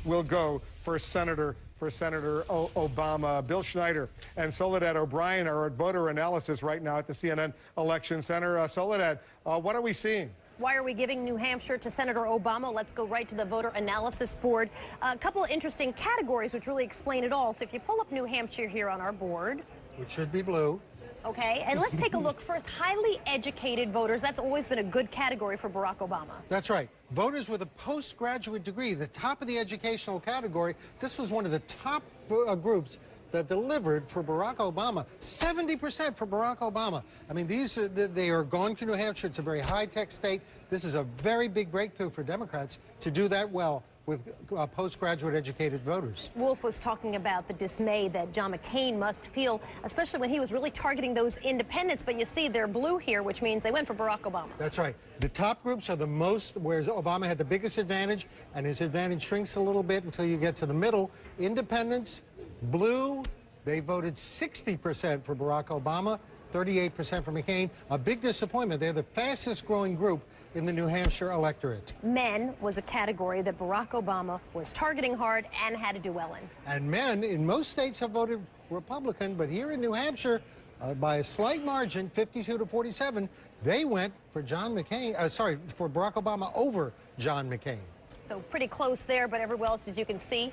will go for Senator Obama. Bill Schneider and Soledad O'Brien are at voter analysis right now at the CNN Election Center. Soledad, what are we seeing? Why are we giving New Hampshire to Senator Obama? Let's go right to the voter analysis board. A couple of interesting categories which really explain it all. So if you pull up New Hampshire here on our board, which should be blue. Okay, and let's take a look first. Highly educated voters, that's always been a good category for Barack Obama. That's right. Voters with a postgraduate degree, the top of the educational category. This was one of the top groups that delivered for Barack Obama. 70% for Barack Obama. I mean, they are going to New Hampshire. It's a very high-tech state. This is a very big breakthrough for Democrats to do that well with postgraduate educated voters. Wolf was talking about the dismay that John McCain must feel, especially when he was really targeting those independents. But you see, they're blue here, which means they went for Barack Obama. That's right. The top groups are the most, whereas Obama had the biggest advantage, and his advantage shrinks a little bit until you get to the middle. Independents, blue, they voted 60% for Barack Obama, 38% for McCain. A big disappointment. They're the fastest growing group in the New Hampshire electorate. Men was a category that Barack Obama was targeting hard and had to do well in. And men in most states have voted Republican, but here in New Hampshire, by a slight margin, 52 to 47, they went for John McCain, for Barack Obama over John McCain. So pretty close there, but everywhere else, as you can see,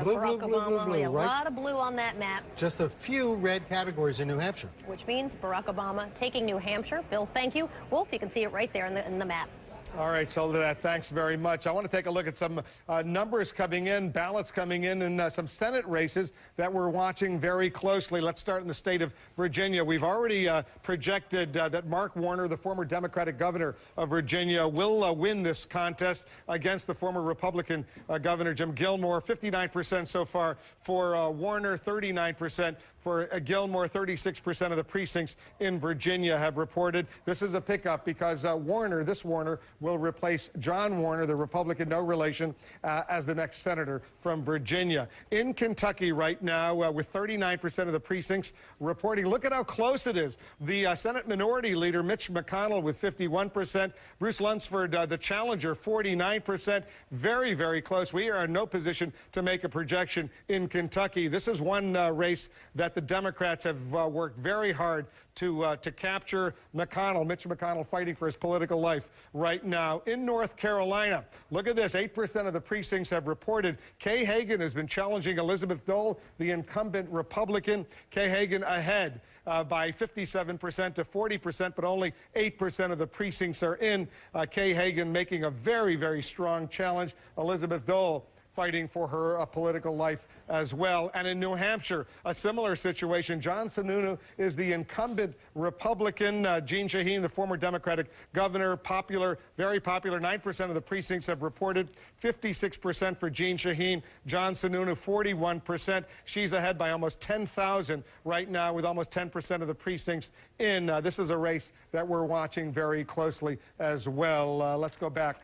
blue, Barack blue, Obama, blue, blue, a right? lot of blue on that map. Just a few red categories in New Hampshire. Which means Barack Obama taking New Hampshire. Bill, thank you. Wolf, you can see it right there in the map. All right, Soledad, thanks very much. I want to take a look at some numbers coming in, ballots coming in some Senate races that we're watching very closely. Let's start in the state of Virginia. We've already projected that Mark Warner, the former Democratic governor of Virginia, will win this contest against the former Republican governor, Jim Gilmore. 59% so far for Warner, 39% for Gilmore. 36% of the precincts in Virginia have reported. This is a pickup because this Warner will replace John Warner, the Republican, no relation, as the next senator from Virginia. In Kentucky right now, with 39% of the precincts reporting, look at how close it is. The Senate Minority Leader, Mitch McConnell, with 51%. Bruce Lunsford, the challenger, 49%. Very, very close. We are in no position to make a projection in Kentucky. This is one race that the Democrats have worked very hard to capture. Mitch McConnell fighting for his political life right now. In North Carolina, look at this, 8% of the precincts have reported. Kay Hagan has been challenging Elizabeth Dole, the incumbent Republican. Kay Hagan ahead by 57% to 40%, but only 8% of the precincts are in. Kay Hagan making a very, very strong challenge. Elizabeth Dole fighting for her political life as well. And in New Hampshire, a similar situation. John Sununu is the incumbent Republican. Jeanne Shaheen, the former Democratic governor, popular, very popular. 9% of the precincts have reported. 56% for Jeanne Shaheen. John Sununu, 41%. She's ahead by almost 10,000 right now, with almost 10% of the precincts in. This is a race that we're watching very closely as well. Let's go back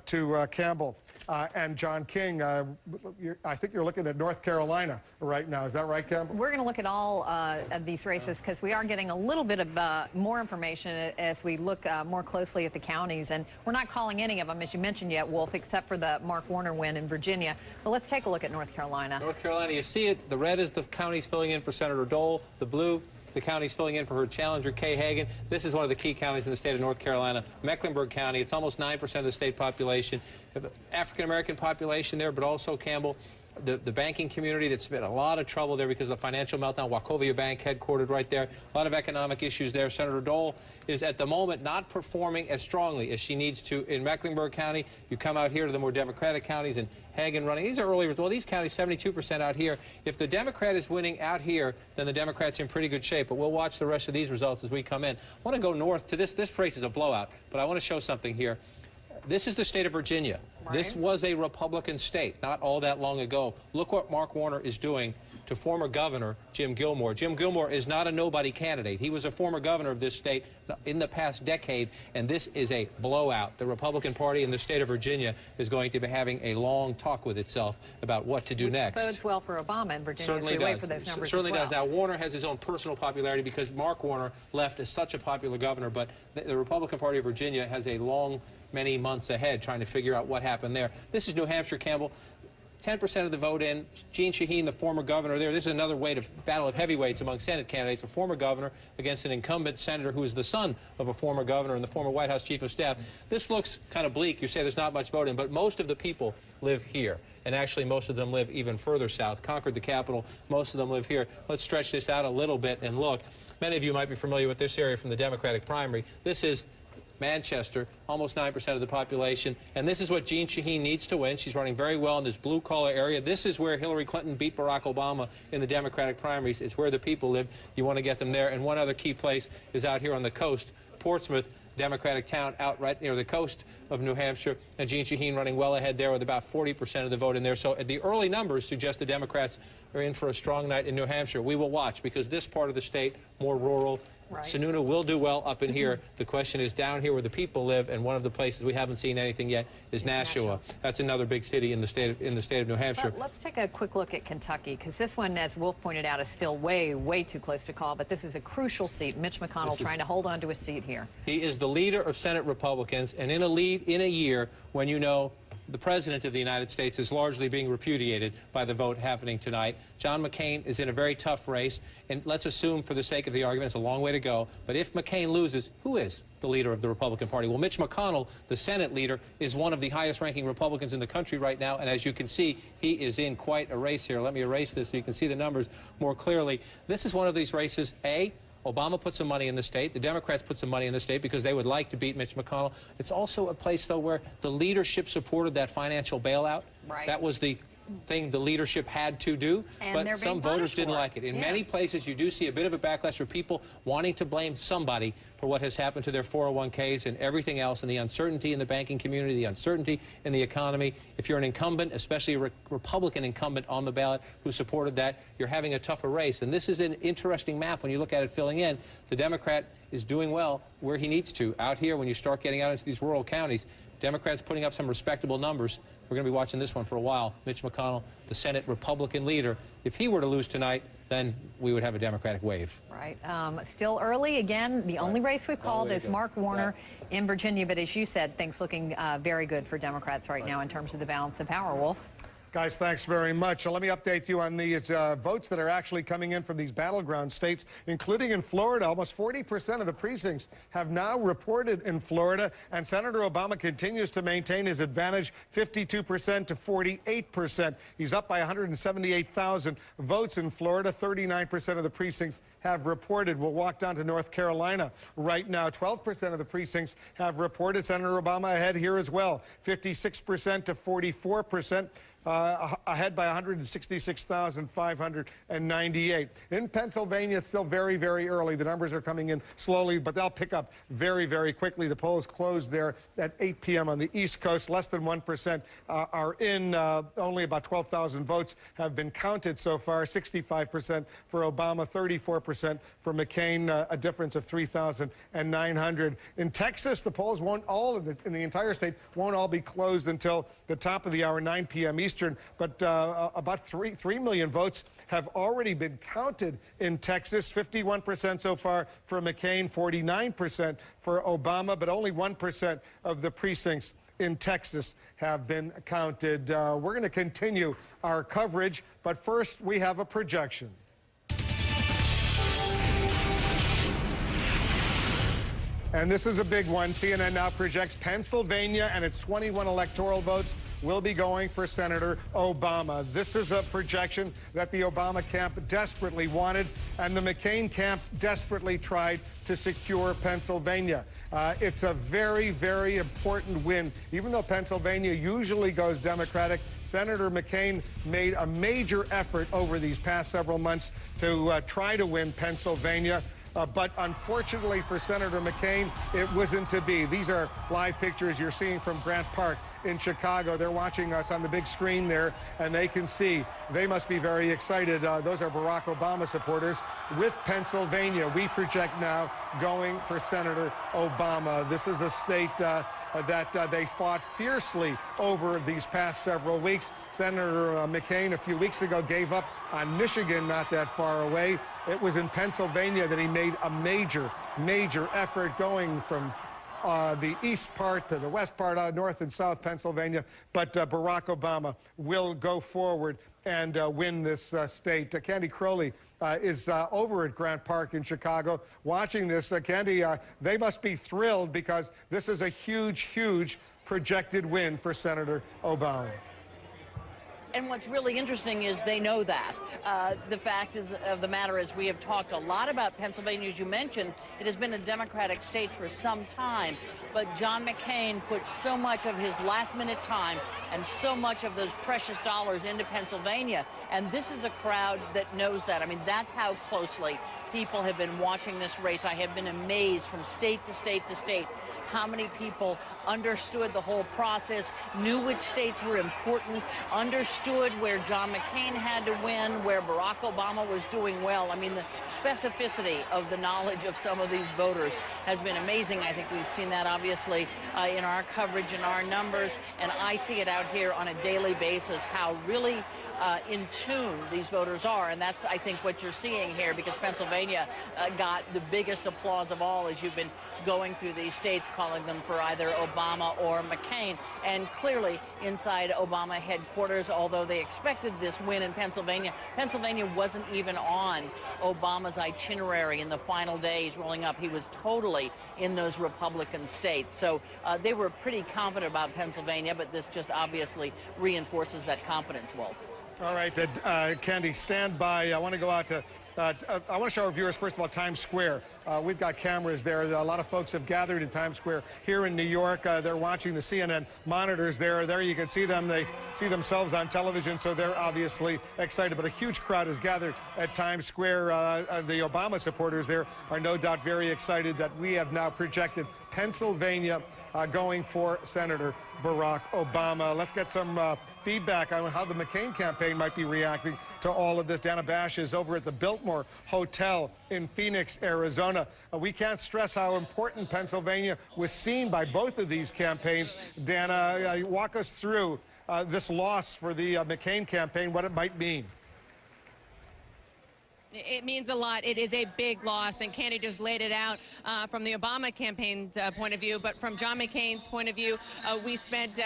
to Campbell and John King. I think you're looking at North Carolina right now. Is that right, Campbell? We're going to look at all of these races because we are getting a little bit of more information as we look more closely at the counties. And we're not calling any of them, as you mentioned yet, Wolf, except for the Mark Warner win in Virginia. But let's take a look at North Carolina. North Carolina, you see it. The red is the counties filling in for Senator Dole. The blue, the county's filling in for her challenger, Kay Hagan. This is one of the key counties in the state of North Carolina. Mecklenburg County, it's almost 9% of the state population. African-American population there, but also, Campbell, the banking community that's been a lot of trouble there because of the financial meltdown. Wachovia Bank headquartered right there. A lot of economic issues there. Senator Dole is at the moment not performing as strongly as she needs to in Mecklenburg County. You come out here to the more Democratic counties and Hagan running. These are early results. Well, these counties, 72% out here. If the Democrat is winning out here, then the Democrat's in pretty good shape. But we'll watch the rest of these results as we come in. I want to go north to this. This race is a blowout, but I want to show something here. This is the state of Virginia. Right. This was a Republican state not all that long ago. Look what Mark Warner is doing to former governor Jim Gilmore. Jim Gilmore is not a nobody candidate. He was a former governor of this state in the past decade, and this is a blowout. The Republican Party in the state of Virginia is going to be having a long talk with itself about what to do next. Bodes well for Obama in Virginia. Certainly as we wait for those numbers certainly as well. does. Now, Warner has his own personal popularity because Mark Warner left as such a popular governor, but the Republican Party of Virginia has a long, many months ahead trying to figure out what happened there. This is New Hampshire, Campbell. 10% of the vote in. Gene Shaheen, the former governor there. This is another battle of heavyweights among Senate candidates. A former governor against an incumbent senator who is the son of a former governor and the former White House chief of staff. This looks kind of bleak. You say there's not much vote in, but most of the people live here. And actually, most of them live even further south. Concord, the capital, most of them live here. Let's stretch this out a little bit and look. Many of you might be familiar with this area from the Democratic primary. This is Manchester, almost 9% of the population. And this is what Jean Shaheen needs to win. She's running very well in this blue-collar area. This is where Hillary Clinton beat Barack Obama in the Democratic primaries. It's where the people live. You want to get them there. And one other key place is out here on the coast, Portsmouth, Democratic town out right near the coast of New Hampshire, and Jean Shaheen running well ahead there with about 40% of the vote in there. So the early numbers suggest the Democrats are in for a strong night in New Hampshire. We will watch because this part of the state, more rural, right. Sununu will do well up in here. The question is down here where the people live, and one of the places we haven't seen anything yet is Nashua. That's another big city in the state of New Hampshire. Let's take a quick look at Kentucky, because this one, as Wolf pointed out, is still way, way too close to call. But this is a crucial seat. Mitch McConnell trying to hold on to a seat here. He is the leader of Senate Republicans, and in a year when you know the President of the United States is largely being repudiated by the vote happening tonight. John McCain is in a very tough race, and let's assume for the sake of the argument it's a long way to go, but if McCain loses, who is the leader of the Republican Party? Well, Mitch McConnell, the Senate leader, is one of the highest-ranking Republicans in the country right now, and as you can see, he is in quite a race here. Let me erase this so you can see the numbers more clearly. This is one of these races, Obama put some money in the state. The Democrats put some money in the state because they would like to beat Mitch McConnell. It's also a place, though, where the leadership supported that financial bailout. Right. That was the thing the leadership had to do, but some voters didn't like it. In many places, you do see a bit of a backlash for people wanting to blame somebody for what has happened to their 401ks and everything else, and the uncertainty in the banking community, the uncertainty in the economy. If you're an incumbent, especially a Republican incumbent on the ballot who supported that, you're having a tougher race. And this is an interesting map when you look at it filling in. The Democrat is doing well where he needs to. Out here, when you start getting out into these rural counties, Democrats putting up some respectable numbers. We're going to be watching this one for a while. Mitch McConnell, the Senate Republican leader. If he were to lose tonight, then we would have a Democratic wave. Right. Still early. Again, the only race we've called is Mark Warner in Virginia. But as you said, things looking very good for Democrats right now in terms of the balance of power. Wolf? Guys, thanks very much. Let me update you on these votes that are actually coming in from these battleground states, including in Florida. Almost 40% of the precincts have now reported in Florida, and Senator Obama continues to maintain his advantage, 52% to 48%. He's up by 178,000 votes in Florida. 39% of the precincts have reported. We'll walk down to North Carolina right now. 12% of the precincts have reported. Senator Obama ahead here as well, 56% to 44%. Ahead by 166,598. In Pennsylvania, it's still very, very early. The numbers are coming in slowly, but they'll pick up very, very quickly. The polls closed there at 8 p.m. on the East Coast. Less than 1% are in. Only about 12,000 votes have been counted so far. 65% for Obama, 34% for McCain, a difference of 3,900. In Texas, the polls won't all, in the entire state, won't all be closed until the top of the hour, 9 p.m. Eastern. But about 3 million votes have already been counted in Texas. 51% so far for McCain, 49% for Obama, but only 1% of the precincts in Texas have been counted. We're going to continue our coverage, but first we have a projection. And this is a big one. CNN now projects Pennsylvania and its 21 electoral votes will be going for Senator Obama. This is a projection that the Obama camp desperately wanted, and the McCain camp desperately tried to secure Pennsylvania. It's a very, very important win. Even though Pennsylvania usually goes Democratic, Senator McCain made a major effort over these past several months to try to win Pennsylvania. But unfortunately for Senator McCain, it wasn't to be. These are live pictures you're seeing from Grant Park in Chicago. They're watching us on the big screen there, and they can see. They must be very excited. Those are Barack Obama supporters. With Pennsylvania, we project now going for Senator Obama. This is a state that they fought fiercely over these past several weeks. Senator McCain a few weeks ago gave up on Michigan, not that far away. It was in Pennsylvania that he made a major, major effort going from the east part to the west part, north and south Pennsylvania. But Barack Obama will go forward and win this state. Candy Crowley is over at Grant Park in Chicago watching this. Candy, they must be thrilled because this is a huge, huge projected win for Senator Obama. And what's really interesting is they know that. The fact of the matter is we have talked a lot about Pennsylvania, as you mentioned. It has been a Democratic state for some time, but John McCain put so much of his last-minute time and so much of those precious dollars into Pennsylvania, and this is a crowd that knows that. I mean, that's how closely people have been watching this race. I have been amazed from state to state to state how many people understood the whole process, knew which states were important, understood where John McCain had to win, where Barack Obama was doing well. I mean, the specificity of the knowledge of some of these voters has been amazing. I think we've seen that, obviously, in our coverage and our numbers, and I see it out here on a daily basis, how really in tune these voters are, and that's, I think, what you're seeing here, because Pennsylvania got the biggest applause of all as you've been going through these states, calling them for either Obama or McCain. And clearly, inside Obama headquarters, although they expected this win in Pennsylvania, Pennsylvania wasn't even on Obama's itinerary in the final days rolling up. He was totally in those Republican states. So they were pretty confident about Pennsylvania, but this just obviously reinforces that confidence, Wolf. All right, Candy, stand by. I want to go out to, I want to show our viewers, first of all, Times Square. We've got cameras there. A lot of folks have gathered in Times Square here in New York. They're watching the CNN monitors there. There you can see them. They see themselves on television, so they're obviously excited. But a huge crowd has gathered at Times Square. The Obama supporters there are no doubt very excited that we have now projected Pennsylvania going for Senator Barack Obama. Let's get some feedback on how the McCain campaign might be reacting to all of this. Dana Bash is over at the Biltmore Hotel in Phoenix, Arizona. We can't stress how important Pennsylvania was seen by both of these campaigns. Dana, walk us through this loss for the McCain campaign, what it might mean. It means a lot. It is a big loss, and Candy just laid it out from the Obama campaign's point of view. But from John McCain's point of view, we spent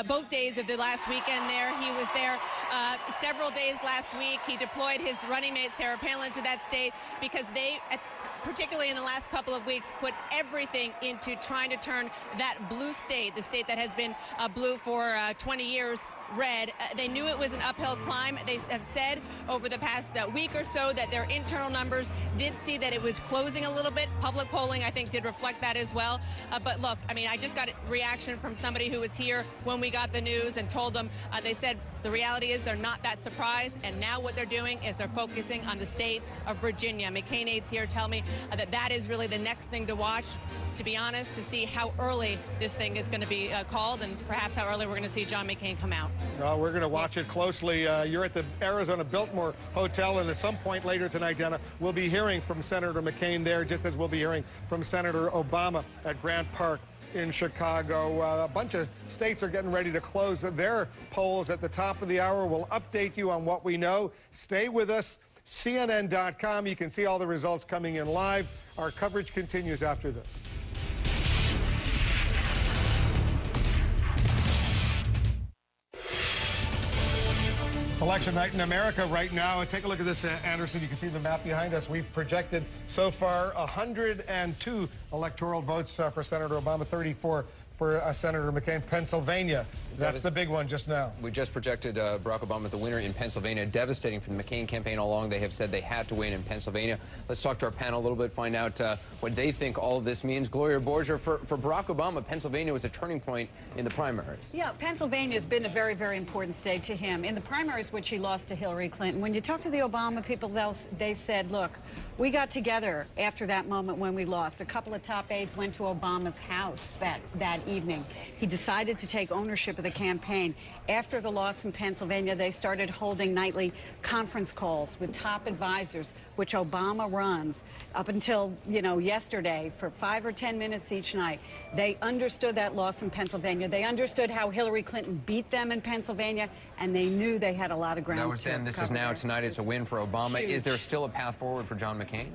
both days of the last weekend there. He was there several days last week. He deployed his running mate, Sarah Palin, to that state because they, particularly in the last couple of weeks, put everything into trying to turn that blue state, the state that has been blue for 20 years, red. They knew it was an uphill climb. They have said over the past week or so that their internal numbers did see that it was closing a little bit. Public polling, I think, did reflect that as well. But look, I mean, I just got a reaction from somebody who was here when we got the news and told them, they said the reality is they're not that surprised, and now what they're doing is they're focusing on the state of Virginia. McCain aides here tell me that that is really the next thing to watch, to be honest, to see how early this thing is going to be called, and perhaps how early we're going to see John McCain come out. Well, we're going to watch it closely. You're at the Arizona Biltmore Hotel, and at some point later tonight, Dana, we'll be hearing from Senator McCain there, just as we'll be hearing from Senator Obama at Grant Park in Chicago. A bunch of states are getting ready to close their polls at the top of the hour. We'll update you on what we know. Stay with us. CNN.com. You can see all the results coming in live. Our coverage continues after this. It's election night in America right now. Take a look at this, Anderson. You can see the map behind us. We've projected so far 102 electoral votes for Senator Obama, 34 for Senator McCain. Pennsylvania That's the big one just now. We just projected Barack Obama the winner in Pennsylvania. Devastating for the McCain campaign all along. They have said they had to win in Pennsylvania. Let's talk to our panel a little bit, find out what they think all of this means. Gloria Borger, for Barack Obama, Pennsylvania was a turning point in the primaries. Yeah, Pennsylvania's been a very, very important state to him. In the primaries, which he lost to Hillary Clinton, when you talk to the Obama people, they said, look, we got together after that moment when we lost. A couple of top aides went to Obama's house that evening. He decided to take ownership of the campaign. After the loss in Pennsylvania, they started holding nightly conference calls with top advisors, which Obama runs up until, yesterday for 5 or 10 minutes each night. They understood that loss in Pennsylvania. They understood how Hillary Clinton beat them in Pennsylvania, and they knew they had a lot of ground That was then. This is now. Tonight it's a win for Obama. Huge. Is there still a path forward for John McCain?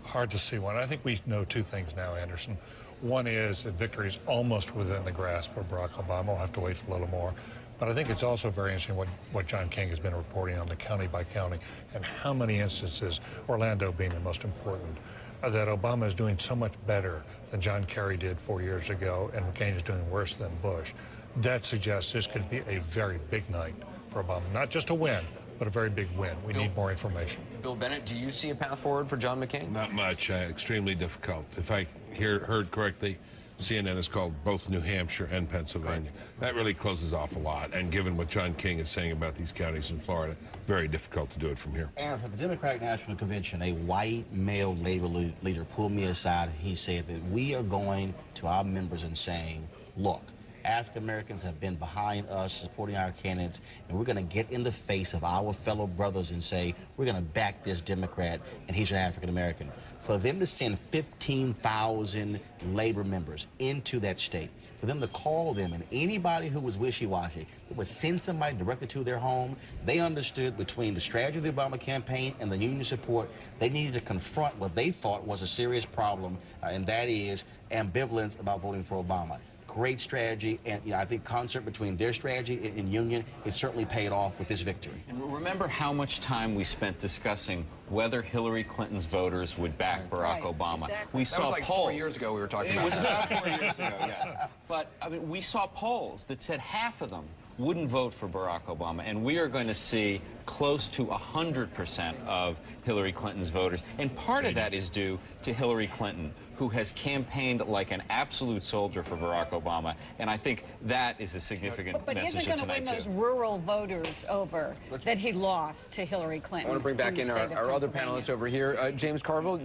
Hard to see one. I think we know two things now, Anderson. One is that victory is almost within the grasp of Barack Obama. We'll have to wait for a little more. But I think it's also very interesting what John King has been reporting on the county by county and how many instances, Orlando being the most important, that Obama is doing so much better than John Kerry did 4 years ago, and McCain is doing worse than Bush. That suggests this could be a very big night for Obama. Not just a win, but a very big win. We need more information. Bill Bennett, do you see a path forward for John McCain? Not much. Extremely difficult. If I heard correctly, CNN has called both New Hampshire and Pennsylvania. That really closes off a lot. And given what John King is saying about these counties in Florida, very difficult to do it from here. And for the Democratic National Convention, a white male labor leader pulled me aside. He said that we are going to our members and saying, look, African Americans have been behind us, supporting our candidates, and we're going to get in the face of our fellow brothers and say, we're going to back this Democrat, and he's an African American. For them to send 15,000 labor members into that state, for them to call them, and anybody who was wishy-washy, that would send somebody directly to their home, they understood between the strategy of the Obama campaign and the union support, they needed to confront what they thought was a serious problem, and that is ambivalence about voting for Obama. Great strategy, and I think concert between their strategy and union, it certainly paid off with this victory. And remember how much time we spent discussing whether Hillary Clinton's voters would back Barack Obama. Exactly. We That saw was like polls. 4 years ago we were talking It about was that. about 4 years ago, yes. But I mean, we saw polls that said half of them wouldn't vote for Barack Obama, and we are going to see close to 100% of Hillary Clinton's voters. And part of that is due to Hillary Clinton, who has campaigned like an absolute soldier for Barack Obama. And I think that is a significant But message isn't of going to tonight, win those too. rural voters over that he lost to Hillary Clinton? I want to bring back in the our state of other Pennsylvania. panelists over here. James Carville,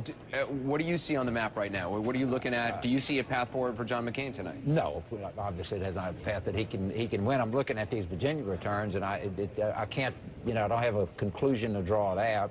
what do you see on the map right now? What are you looking at? Do you see a path forward for John McCain tonight? No, obviously there's not a path that he can win. I'm looking at these Virginia returns, and I can't, I don't have a conclusion to draw there.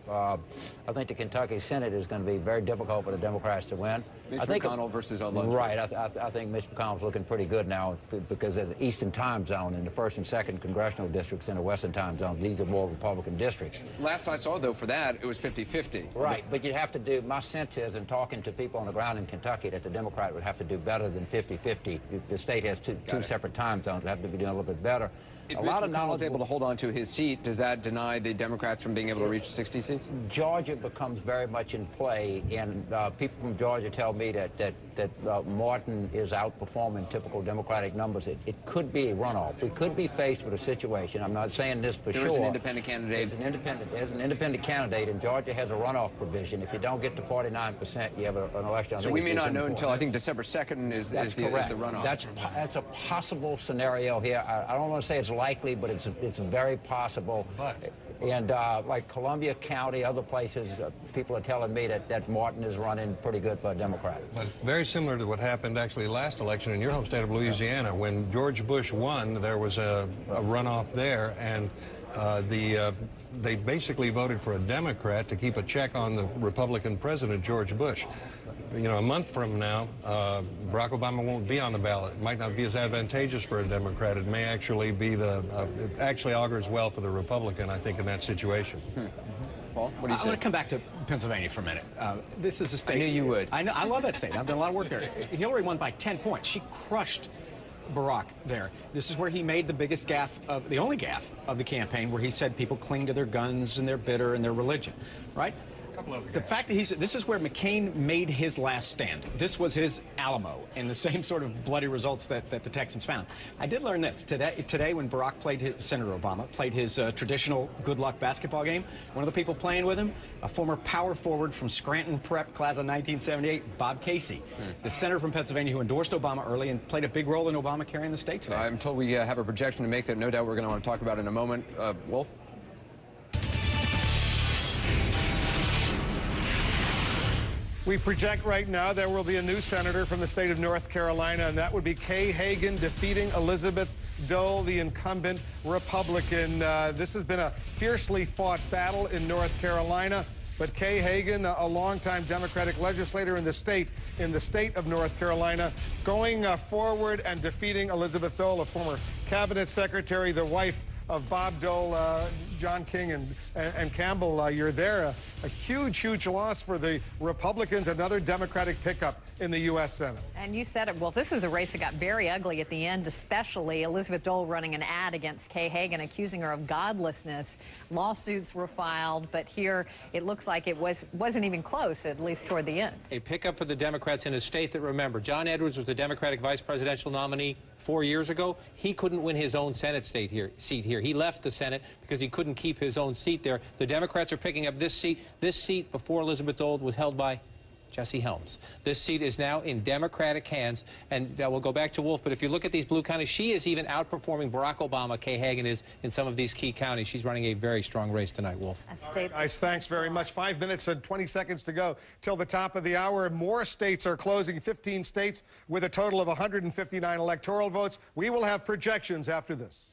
I think the Kentucky Senate is going to be very difficult for the Democrats to win. Mitch I think McConnell versus Lunsford. Right. I think Mitch McConnell's looking pretty good now because of the Eastern time zone in the 1st and 2nd congressional districts in the Western time zone. These are more Republican districts. Last I saw, though, for that, it was 50-50. Right, but you'd have to do, my sense is, in talking to people on the ground in Kentucky, that the Democrat would have to do better than 50-50. The state has two separate time zones. They have to be doing a little bit better. If Mitch McConnell is able to hold on to his seat, does that deny the Democrats from being able to reach 60 seats? Georgia becomes very much in play, and people from Georgia tell me that Martin is outperforming typical Democratic numbers. It could be a runoff. We could be faced with a situation. I'm not saying this for sure. There's an independent candidate. There's an independent candidate, and Georgia has a runoff provision. If you don't get to 49%, you have an election. So we may not know until, I think, December 2nd is the runoff. That's a possible scenario here. I don't want to say it's likely, but it's very possible. And like Columbia County, other places, people are telling me that Martin is running pretty good for a Democrat. But very similar to what happened actually last election in your home state of Louisiana. When George Bush won, there was a runoff there, and they basically voted for a Democrat to keep a check on the Republican president, George Bush. A month from now, Barack Obama won't be on the ballot. It might not be as advantageous for a Democrat. It may actually be it actually augurs well for the Republican, I think, in that situation. Paul, what do you say? I want to come back to Pennsylvania for a minute. This is a state. I knew you would. I know. I love that state. I've done a lot of work there. Hillary won by 10 points. She crushed Barack there. This is where he made the biggest gaffe the only gaffe of the campaign, where he said people cling to their guns and they're bitter and their religion, right? The fact that this is where McCain made his last stand. This was his Alamo, and the same sort of bloody results that the Texans found. I did learn this today when Barack played Senator Obama played his traditional good luck basketball game. One of the people playing with him, a former power forward from Scranton Prep class of 1978, Bob Casey, the senator from Pennsylvania who endorsed Obama early and played a big role in Obama carrying the state today. I'm told we have a projection to make that no doubt we're going to want to talk about in a moment. Wolf? We project right now there will be a new senator from the state of North Carolina, and that would be Kay Hagan defeating Elizabeth Dole, the incumbent Republican. This has been a fiercely fought battle in North Carolina, but Kay Hagan, a longtime Democratic legislator in the state of North Carolina, going forward and defeating Elizabeth Dole, a former cabinet secretary, the wife of Bob Dole, John King and Campbell. You're there. A huge, huge loss for the Republicans, another Democratic pickup in the U.S. Senate. And you said it. Well, this was a race that got very ugly at the end, especially Elizabeth Dole running an ad against Kay Hagan, accusing her of godlessness. Lawsuits were filed, but here it looks like it wasn't even close, at least toward the end. A pickup for the Democrats in a state that, remember, John Edwards was the Democratic vice presidential nominee 4 years ago. He couldn't win his own Senate seat here. He left the Senate because he couldn't keep his own seat there. The Democrats are picking up this seat. This seat before Elizabeth Dole was held by Jesse Helms. This seat is now in Democratic hands, and we'll go back to Wolf, but if you look at these blue counties, she is even outperforming Barack Obama. Kay Hagan is in some of these key counties. She's running a very strong race tonight, Wolf. Right, guys, thanks very much. 5 minutes and 20 seconds to go till the top of the hour. More states are closing, 15 states with a total of 159 electoral votes. We will have projections after this.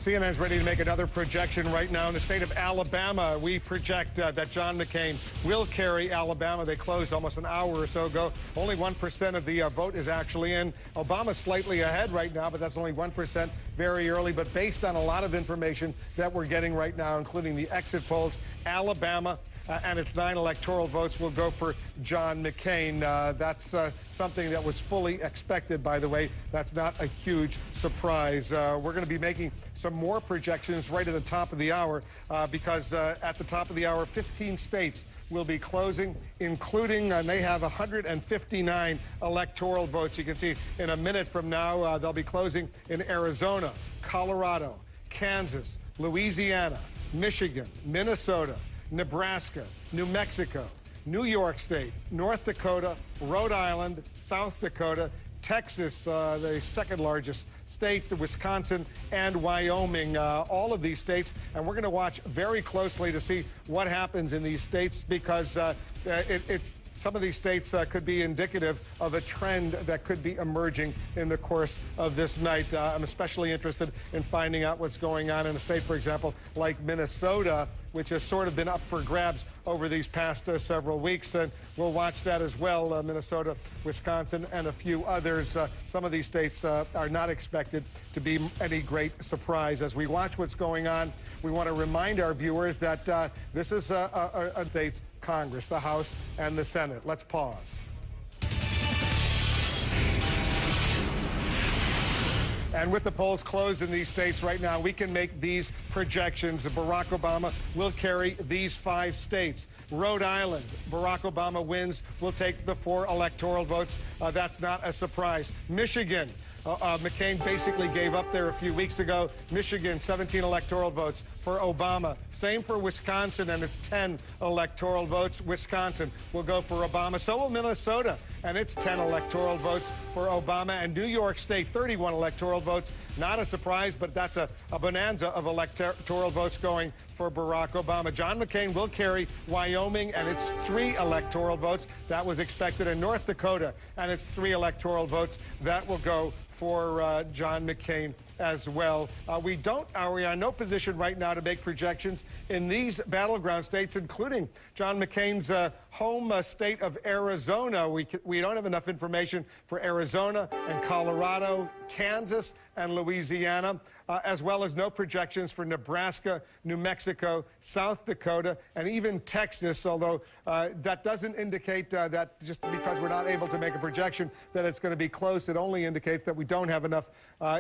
CNN is ready to make another projection right now. In the state of Alabama, we project that John McCain will carry Alabama. They closed almost an hour or so ago. Only 1% of the vote is actually in. Obama's slightly ahead right now, but that's only 1%, very early. But based on a lot of information that we're getting right now, including the exit polls, Alabama and its 9 electoral votes will go for John McCain. That's something that was fully expected, by the way. That's not a huge surprise. We're going to be making some more projections right at the top of the hour because at the top of the hour, 15 states will be closing, including, they have 159 electoral votes. You can see in a minute from now, they'll be closing in Arizona, Colorado, Kansas, Louisiana, Michigan, Minnesota, Nebraska, New Mexico, New York State, North Dakota, Rhode Island, South Dakota, Texas, the second largest state, Wisconsin, and Wyoming, all of these states. And we're going to watch very closely to see what happens in these states because some of these states could be indicative of a trend that could be emerging in the course of this night. I'm especially interested in finding out what's going on in a state, for example, like Minnesota, which has sort of been up for grabs over these past several weeks. And we'll watch that as well, Minnesota, Wisconsin, and a few others. Some of these states are not expected to be any great surprise. As we watch what's going on, we want to remind our viewers that this is a state's Congress, the House, and the Senate. Let's pause. And with the polls closed in these states right now, we can make these projections. Barack Obama will carry these 5 states. Rhode Island, Barack Obama wins, will take the 4 electoral votes. That's not a surprise. Michigan, McCain basically gave up there a few weeks ago. Michigan, 17 electoral votes for Obama. Same for Wisconsin, and it's 10 electoral votes. Wisconsin will go for Obama. So will Minnesota, and it's 10 electoral votes for Obama. And New York State, 31 electoral votes. Not a surprise, but that's a bonanza of electoral votes going for Barack Obama. John McCain will carry Wyoming, and it's 3 electoral votes. That was expected in North Dakota, and it's 3 electoral votes. That will go for John McCain as well. We are in no position right now to make projections in these battleground states, including John McCain's home state of Arizona. We don't have enough information for Arizona and Colorado, Kansas, and Louisiana, as well as no projections for Nebraska, New Mexico, South Dakota, and even Texas, although that doesn't indicate that just because we're not able to make a projection that it's going to be close. It only indicates that we don't have enough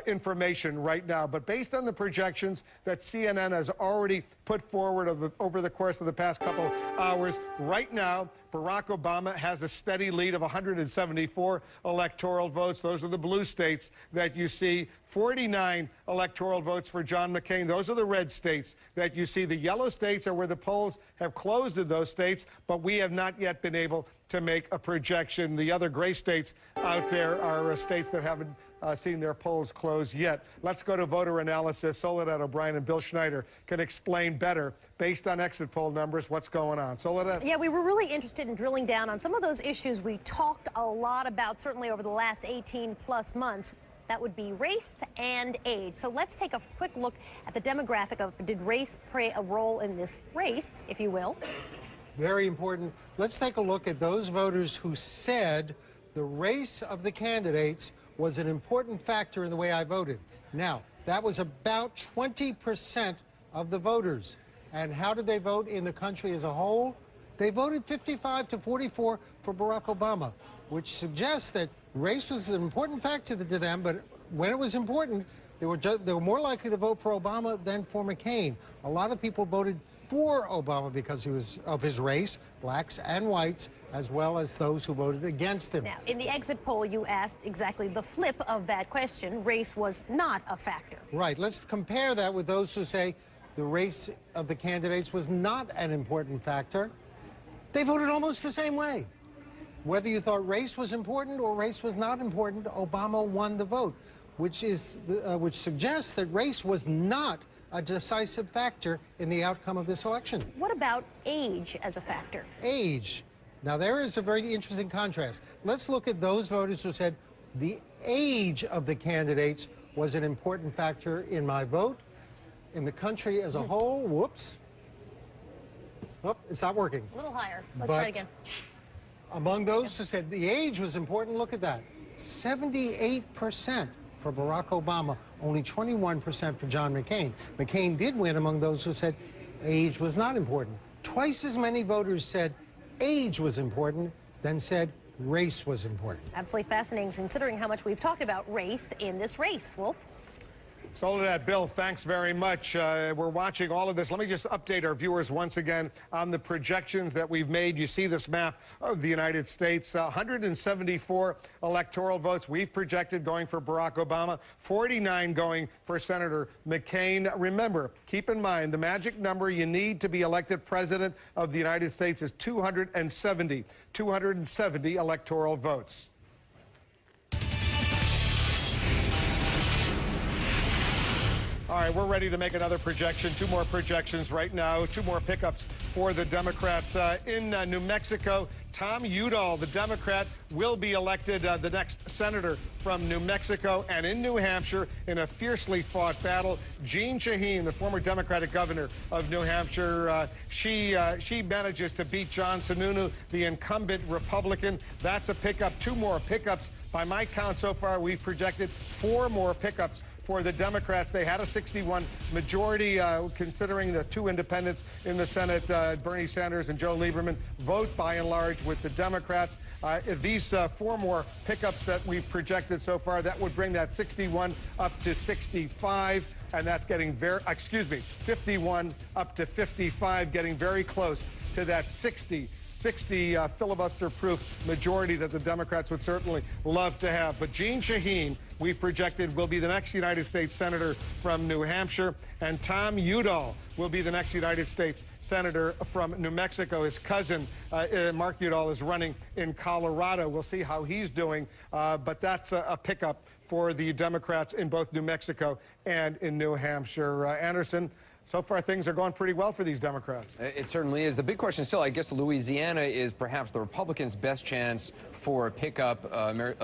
information right now. But based on the projections that CNN has already put forward over the course of the past couple hours, right now, Barack Obama has a steady lead of 174 electoral votes. Those are the blue states that you see. 49 electoral votes for John McCain. Those are the red states that you see. The yellow states are where the polls have closed in those states, but we have not yet been able to make a projection. The other gray states out there are states that haven't seen their polls close yet. Let's go to voter analysis. Soledad O'Brien and Bill Schneider can explain better, based on exit poll numbers, what's going on. Soledad? Yeah, we were really interested in drilling down on some of those issues we talked a lot about, certainly over the last 18-plus months. That would be race and age. So let's take a quick look at the demographic of, did race play a role in this race, if you will? Very important. Let's take a look at those voters who said the race of the candidates was an important factor in the way I voted. Now, that was about 20% of the voters. And how did they vote in the country as a whole? They voted 55 to 44 for Barack Obama, which suggests that race was an important factor to them, but when it was important, they were more likely to vote for Obama than for McCain. A lot of people voted for Obama because of his race, blacks and whites, as well as those who voted against him. Now, in the exit poll, you asked exactly the flip of that question. Race was not a factor. Right. Let's compare that with those who say the race of the candidates was not an important factor. They voted almost the same way. Whether you thought race was important or race was not important, Obama won the vote, which suggests that race was not a decisive factor in the outcome of this election. What about age as a factor? Age. Now, there is a very interesting contrast. Let's look at those voters who said the age of the candidates was an important factor in my vote. In the country as a whole, whoops. Oh, it's not working. A little higher. Let's try it again. Among those who said the age was important, look at that. 78% for Barack Obama, only 21% for John McCain. McCain did win among those who said age was not important. Twice as many voters said age was important than said race was important. Absolutely fascinating, considering how much we've talked about race in this race. Wolf? Soledad, Bill, thanks very much. We're watching all of this. Let me just update our viewers once again on the projections that we've made. You see this map of the United States. 174 electoral votes we've projected going for Barack Obama, 49 going for Senator McCain. Remember, keep in mind, the magic number you need to be elected president of the United States is 270 electoral votes. All right, we're ready to make another projection. Two more projections right now. Two more pickups for the Democrats. In New Mexico, Tom Udall, the Democrat, will be elected the next senator from New Mexico. And in New Hampshire, in a fiercely fought battle, Jeanne Shaheen, the former Democratic governor of New Hampshire, she manages to beat John Sununu, the incumbent Republican. That's a pickup. Two more pickups. By my count so far, we've projected 4 more pickups for the Democrats. They had a 61 majority, considering the 2 independents in the Senate, Bernie Sanders and Joe Lieberman, vote by and large with the Democrats. These 4 more pickups that we've projected so far, that would bring that 61 up to 65, and that's getting 51 up to 55, getting very close to that 60 filibuster-proof majority that the Democrats would certainly love to have. But Jeanne Shaheen, we've projected, will be the next United States Senator from New Hampshire, and Tom Udall will be the next United States Senator from New Mexico. His cousin, Mark Udall, is running in Colorado. We'll see how he's doing, but that's a pickup for the Democrats in both New Mexico and in New Hampshire. Anderson, so far, things are going pretty well for these Democrats. It certainly is. The big question still, I guess, Louisiana is perhaps the Republicans' best chance for a pickup. Senator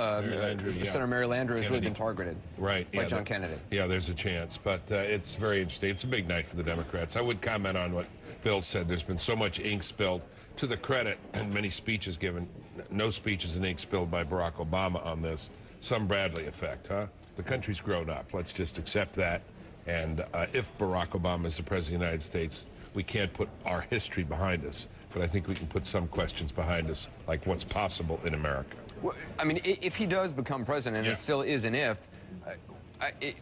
Mary Landrieu has really been targeted by John Kennedy. Yeah, there's a chance, but it's very interesting. It's a big night for the Democrats. I would comment on what Bill said, there's been so much ink spilled. To the credit, and many speeches given, no speeches and ink spilled by Barack Obama on this. Some Bradley effect, huh? The country's grown up. Let's just accept that. And if Barack Obama is the President of the United States, we can't put our history behind us. But I think we can put some questions behind us, like what's possible in America. Well, I mean, if he does become president, and it still is an if,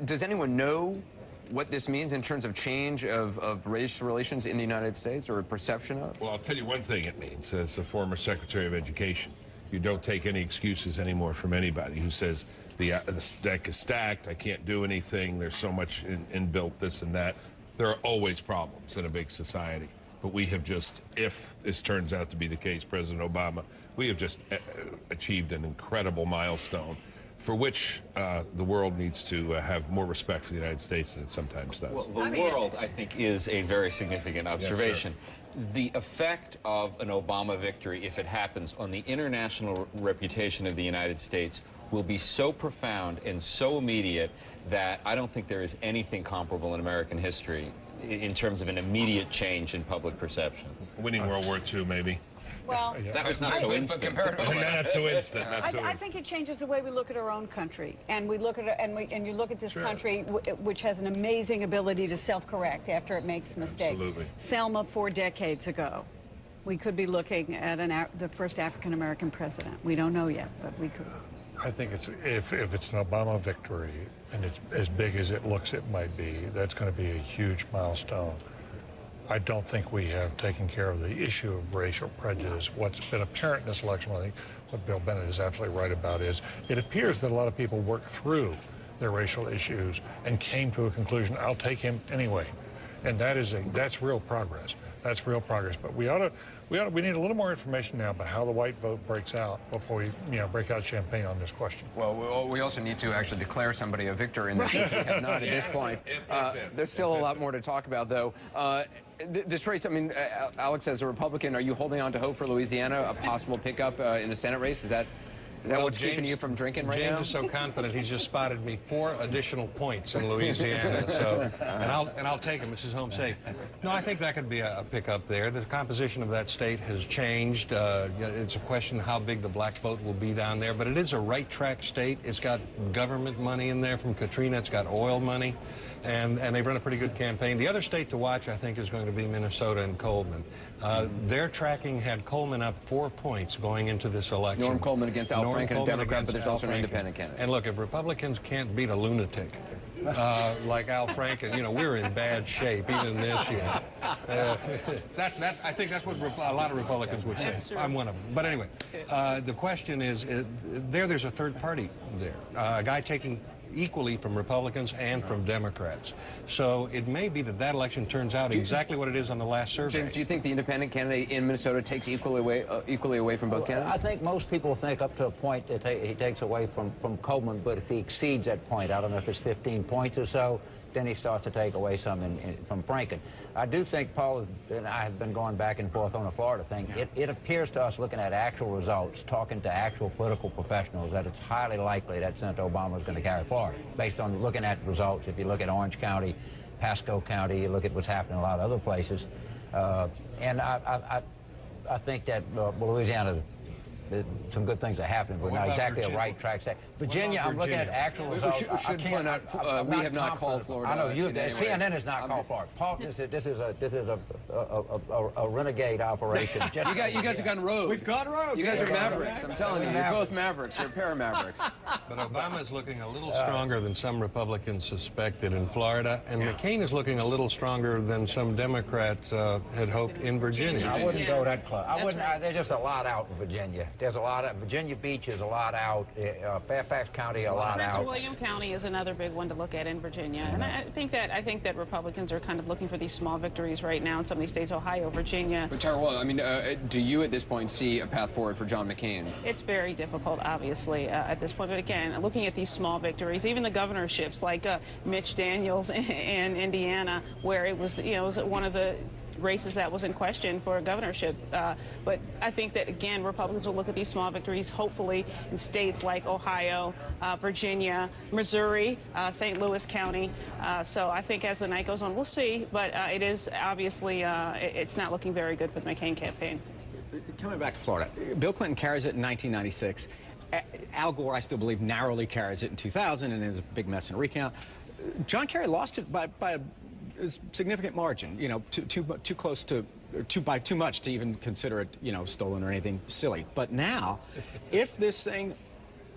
does anyone know what this means in terms of change of race relations in the United States, or a perception of? Well, I'll tell you one thing it means. As a former Secretary of Education, you don't take any excuses anymore from anybody who says the deck is stacked, I can't do anything, there's so much inbuilt this and that. There are always problems in a big society. But we have just, if this turns out to be the case, President Obama, we have just achieved an incredible milestone for which the world needs to have more respect for the United States than it sometimes does. Well, the world, I think, is a very significant observation. Yes, the effect of an Obama victory, if it happens, on the international reputation of the United States will be so profound and so immediate that I don't think there is anything comparable in American history in terms of an immediate change in public perception. Winning World War II, maybe. Well, that was not so instant. Not so instant. I think it changes the way we look at our own country, and we look at it, and you look at this country, which has an amazing ability to self-correct after it makes mistakes. Absolutely. Selma 4 decades ago, we could be looking at the first African American president. We don't know yet, but we could. I think if it's an Obama victory and it's as big as it looks it might be, that's going to be a huge milestone. I don't think we have taken care of the issue of racial prejudice. What's been apparent in this election, I think what Bill Bennett is absolutely right about, is it appears that a lot of people worked through their racial issues and came to a conclusion, I'll take him anyway. And that's real progress. That's real progress. But we need a little more information now about how the white vote breaks out before we break out champagne on this question. Well, we also need to actually declare somebody a victor in this case. We have not at this point. There's still a lot more to talk about, though. This race, I mean, Alex, as a Republican, are you holding on to hope for Louisiana, a possible pickup in a Senate race? Is that what's keeping you from drinking right now? James is so confident he's just spotted me 4 additional points in Louisiana. So, and I'll take him. It's his home state. No, I think that could be a pickup there. The composition of that state has changed. It's a question how big the black vote will be down there. But it is a right track state. It's got government money in there from Katrina. It's got oil money. And they've run a pretty good campaign. The other state to watch, I think, is going to be Minnesota and Coleman. Their tracking had Coleman up 4 points going into this election. Norm Coleman against Al Franken, a Democrat, but there's also an independent candidate. And look, if Republicans can't beat a lunatic like Al Franken, we're in bad shape even this year. I think that's what a lot of Republicans would say. I'm one of them. But anyway, the question is, there's a third party there, a guy taking equally from Republicans and from Democrats. So it may be that election turns out exactly what it is on the last survey. James, do you think the independent candidate in Minnesota takes equally away from both candidates? I think most people think up to a point that he takes away from Coleman, but if he exceeds that point, I don't know if it's 15 points or so, then he starts to take away some from Franken. I do think Paul and I have been going back and forth on the Florida thing. It appears to us, looking at actual results, talking to actual political professionals, that it's highly likely that Senator Obama is going to carry Florida, based on looking at results. If you look at Orange County, Pasco County, you look at what's happening in a lot of other places. And I think that Louisiana, some good things are happening, but not exactly a right track. Virginia, I'm looking at actual results. We have not called Florida. I know CNN has not called Florida. Paul, this is a renegade operation. You guys have gone rogue. We've gone rogue. You guys are mavericks. I'm telling you, you're both mavericks. You're a pair of mavericks. But Obama's looking a little stronger than some Republicans suspected in Florida, and McCain is looking a little stronger than some Democrats had hoped in Virginia. I wouldn't go that close. There's just a lot out in Virginia. There's a lot of Virginia Beach is a lot out. Fairfax County a lot out. William County is another big one to look at in Virginia, and I think that Republicans are kind of looking for these small victories right now in some of these states, Ohio, Virginia. But Tara, I mean, do you at this point see a path forward for John McCain? It's very difficult, obviously, at this point. But again, looking at these small victories, even the governorships like Mitch Daniels in Indiana, where it was one of the races that was in question for a governorship. But I think that, again, Republicans will look at these small victories, hopefully, in states like Ohio, Virginia, Missouri, St. Louis County. So I think as the night goes on, we'll see. But it is obviously, it's not looking very good for the McCain campaign. Coming back to Florida, Bill Clinton carries it in 1996. Al Gore, I still believe, narrowly carries it in 2000, and it was a big mess in a recount. John Kerry lost it by a significant margin, you know, too close to, by too much to even consider it, you know, stolen or anything silly. But now, if this thing,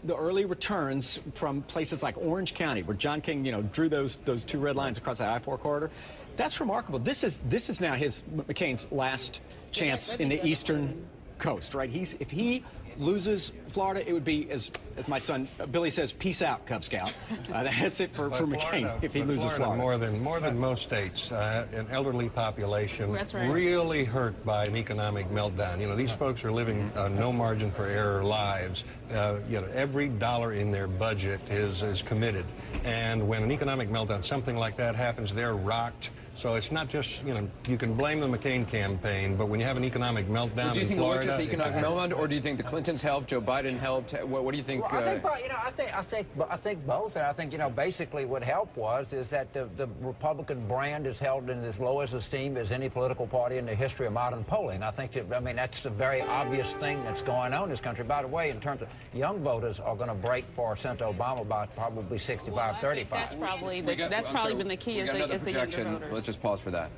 the early returns from places like Orange County, where John King, you know, drew those two red lines across the I-4 corridor, that's remarkable. This is now McCain's last chance in the eastern coast, right? If he loses Florida, it would be, as my son Billy says, peace out, Cub Scout. That's it for McCain if he loses Florida. More than most states, an elderly population, That's right, really hurt by an economic meltdown. You know, these folks are living no margin for error lives. You know, every dollar in their budget is committed, and when an economic meltdown, something like that happens, they're rocked. So it's not just, you know, you can blame the McCain campaign, but when you have an economic meltdown do you think in Florida, it was just the economic meltdown, or do you think the Clintons helped, Joe Biden helped? What do you think? Well, I think both. And I think, you know, basically what helped is that the Republican brand is held in as low as esteem as any political party in the history of modern polling. I think that, I mean, that's a very obvious thing that's going on in this country. By the way, in terms of young voters are going to break for Senator Obama by probably 65-35. That's probably been the key, is the younger voters. Let's just pause for that.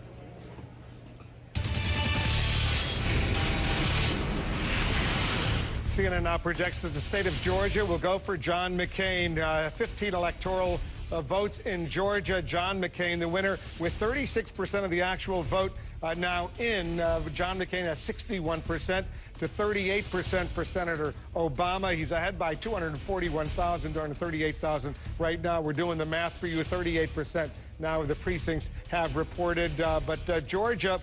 CNN now projects that the state of Georgia will go for John McCain. 15 electoral votes in Georgia. John McCain, the winner, with 36% of the actual vote now in. John McCain has 61% to 38% for Senator Obama. He's ahead by 241,000 down to 38,000 right now. We're doing the math for you. 38% now the precincts have reported. But Georgia,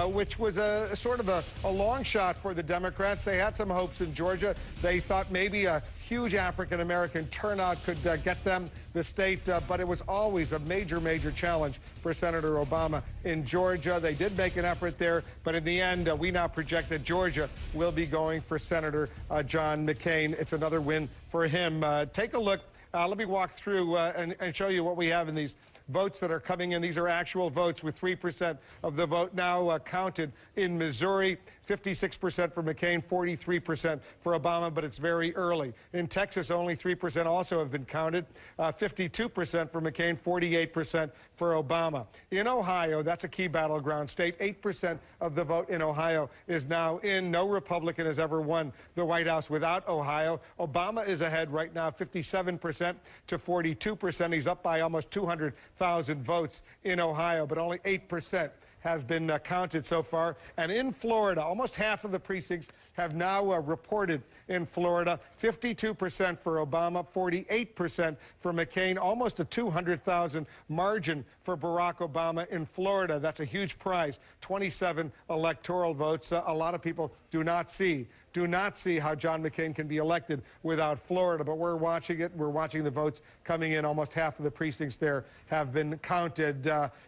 which was a sort of a long shot for the Democrats. They had some hopes in Georgia. They thought maybe a huge African-American turnout could get them the state, but it was always a major challenge for Senator Obama in Georgia. They did make an effort there, but in the end, we now project that Georgia will be going for Senator John McCain. It's another win for him. Take a look. Let me walk through and show you what we have in these votes that are coming in. These are actual votes, with 3% of the vote now counted in Missouri. 56% for McCain, 43% for Obama, but it's very early. In Texas, only 3% also have been counted. 52% for McCain, 48% for Obama. In Ohio, that's a key battleground state. 8% of the vote in Ohio is now in. No Republican has ever won the White House without Ohio. Obama is ahead right now, 57% to 42%. He's up by almost 200,000 votes in Ohio, but only 8% has been counted so far. And in Florida, almost half of the precincts have now reported in Florida. 52% for Obama, 48% for McCain, almost a 200,000 margin for Barack Obama in Florida. That's a huge prize. 27 electoral votes. A lot of people do not see how John McCain can be elected without Florida, but we're watching it. We're watching the votes coming in. Almost half of the precincts there have been counted.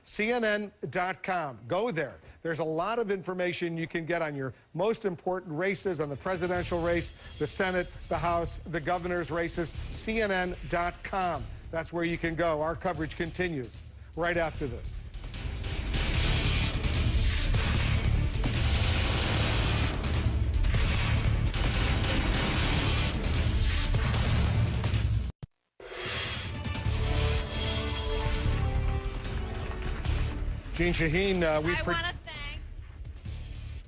CNN.com. Go there. There's a lot of information you can get on your most important races, on the presidential race, the Senate, the House, the governor's races. CNN.com. That's where you can go. Our coverage continues right after this. Jean Shaheen, I want to thank,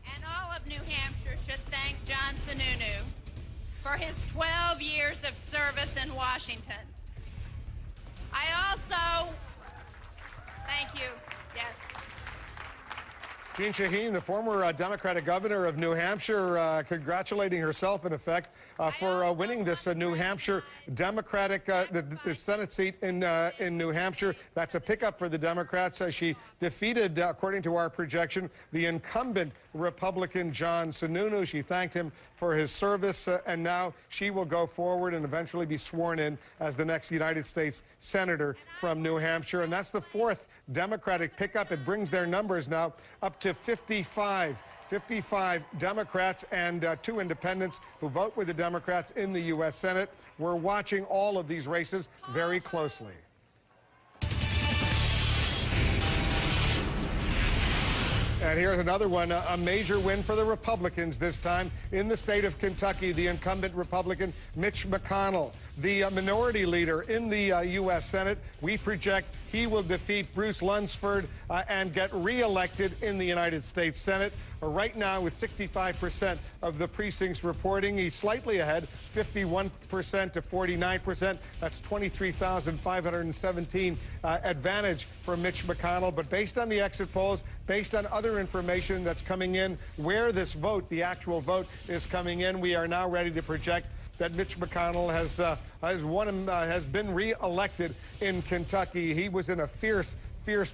and all of New Hampshire should thank John Sununu for his 12 years of service in Washington. I also, thank you, yes. Jean Shaheen, the former Democratic governor of New Hampshire, congratulating herself, in effect, for winning this New Hampshire Democratic, the Senate seat in New Hampshire. That's a pickup for the Democrats. She defeated, according to our projection, the incumbent Republican John Sununu. She thanked him for his service, and now she will go forward and eventually be sworn in as the next United States Senator from New Hampshire. And that's the fourth Democratic pickup. It brings their numbers now up to 55. 55 Democrats and 2 independents who vote with the Democrats in the U.S. Senate. We're watching all of these races very closely. And here's another one, a major win for the Republicans this time. In the state of Kentucky, the incumbent Republican Mitch McConnell, the minority leader in the U.S. Senate, we project he will defeat Bruce Lunsford and get reelected in the United States Senate. Right now, with 65% of the precincts reporting, he's slightly ahead, 51% to 49%. That's 23,517 advantage for Mitch McConnell. But based on the exit polls, based on other information that's coming in, where this vote, the actual vote, is coming in, we are now ready to project that Mitch McConnell has been reelected in Kentucky. He was in a fierce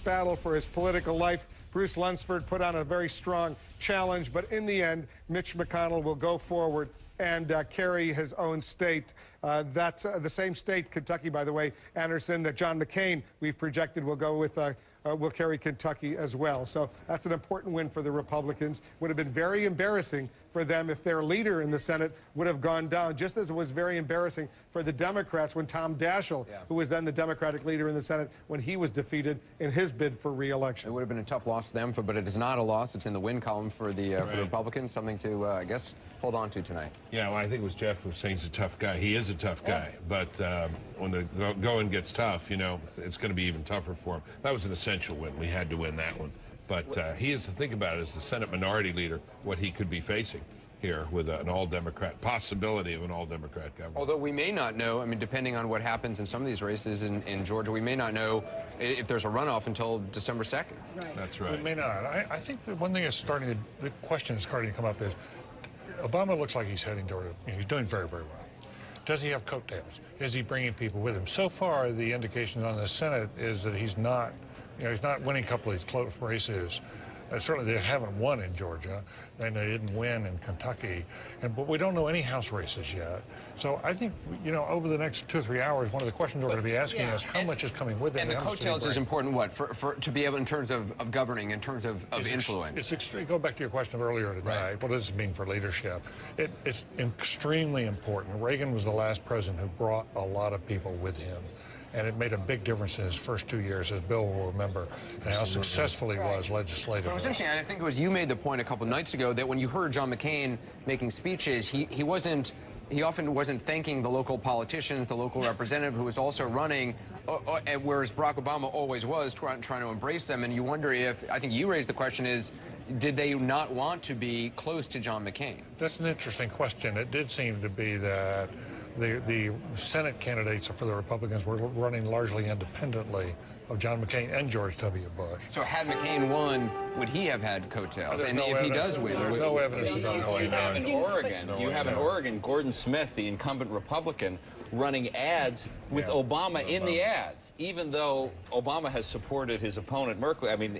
battle for his political life. Bruce Lunsford put on a very strong challenge, but in the end, Mitch McConnell will go forward and carry his own state. That's the same state, Kentucky, by the way, Anderson, that John McCain, we've projected, will go with, will carry Kentucky as well. So that's an important win for the Republicans. Would have been very embarrassing for them if their leader in the Senate would have gone down, just as it was very embarrassing for the Democrats when Tom Daschle, who was then the Democratic leader in the Senate, when he was defeated in his bid for re-election. It would have been a tough loss to them, but it is not a loss. It's in the win column for the Republicans, something to, I guess, hold on to tonight. Yeah, well, I think it was Jeff was saying he's a tough guy. He is a tough guy, but when the going gets tough, you know, it's going to be even tougher for him. That was an essential win. We had to win that one. But he is to think about it as the Senate minority leader, what he could be facing here with an all-Democrat, possibility of an all-Democrat government. Although we may not know, I mean, depending on what happens in some of these races in Georgia, we may not know if there's a runoff until December 2nd. Right. That's right. We may not. I think the one thing that's the question that's starting to come up is, Obama looks like he's heading toward it. He's doing very, very well. Does he have coattails? Is he bringing people with him? So far, the indication on the Senate is that he's not, he's not winning a couple of these close races. Certainly, they haven't won in Georgia, and they didn't win in Kentucky. But we don't know any House races yet. So I think, over the next 2 or 3 hours, one of the questions we're going to be asking is how much is coming with him. And the coattails is important, what, to be able, in terms of governing, in terms of influence? It's extreme. Go back to your question of earlier today. Right. What does it mean for leadership? It's extremely important. Reagan was the last president who brought a lot of people with him. And it made a big difference in his first 2 years, as Bill will remember, and how successful he was legislatively. It was interesting. I think it was you made the point a couple nights ago that when you heard John McCain making speeches, he often wasn't thanking the local politicians, the local representative who was also running, whereas Barack Obama always was trying to embrace them. And you wonder if, I think you raised the question is, did they not want to be close to John McCain? That's an interesting question. It did seem to be that the Senate candidates for the Republicans were running largely independently of John McCain and George W. Bush. So had McCain won, would he have had coattails? And if he does win, there's no evidence of that. You have in Oregon, Gordon Smith, the incumbent Republican, running ads with Obama in the ads, even though Obama has supported his opponent Merkley. I mean,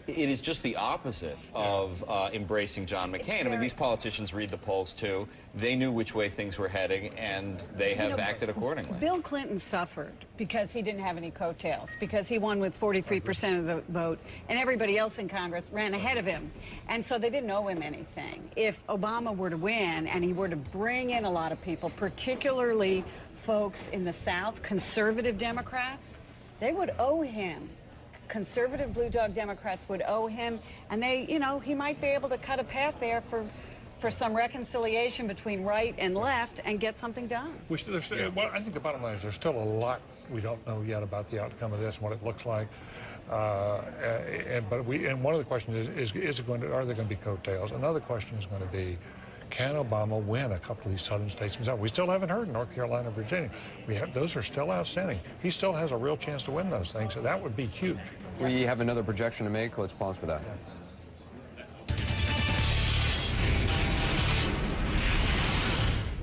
it is just the opposite of embracing John McCain. I mean, these politicians read the polls, too. They knew which way things were heading, and they have acted accordingly. Bill Clinton suffered because he didn't have any coattails, because he won with 43% of the vote, and everybody else in Congress ran ahead of him. And so they didn't owe him anything. If Obama were to win and he were to bring in a lot of people, particularly folks in the South, conservative Democrats, they would owe him. Conservative Blue Dog Democrats would owe him, and they, he might be able to cut a path there for some reconciliation between right and left and get something done. Well, I think the bottom line is there's still a lot we don't know yet about the outcome of this and what it looks like. And one of the questions is it going to, are there going to be coattails? Another question is going to be, can Obama win a couple of these southern states? We still haven't heard North Carolina, Virginia. Those are still outstanding. He still has a real chance to win those things, so that would be huge. We have another projection to make. Let's pause for that.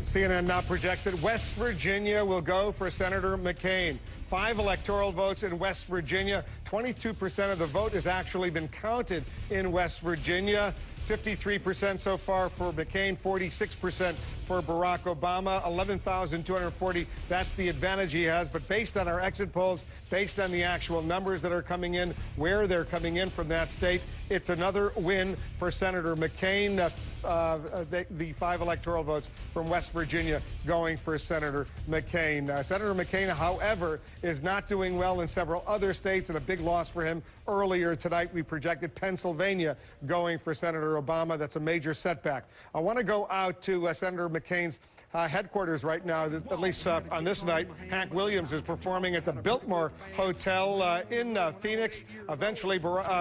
CNN now projects that West Virginia will go for Senator McCain. 5 electoral votes in West Virginia. 22% of the vote has actually been counted in West Virginia. 53% so far for McCain, 46% for Barack Obama, 11,240. That's the advantage he has. But based on our exit polls, based on the actual numbers that are coming in, where they're coming in from that state, it's another win for Senator McCain. The 5 electoral votes from West Virginia going for Senator McCain. Senator McCain, however, is not doing well in several other states, and a big loss for him. Earlier tonight, we projected Pennsylvania going for Senator Obama. That's a major setback. I want to go out to Senator McCain's headquarters right now, at least on this night. Hank Williams is performing at the Biltmore Hotel in Phoenix. Eventually,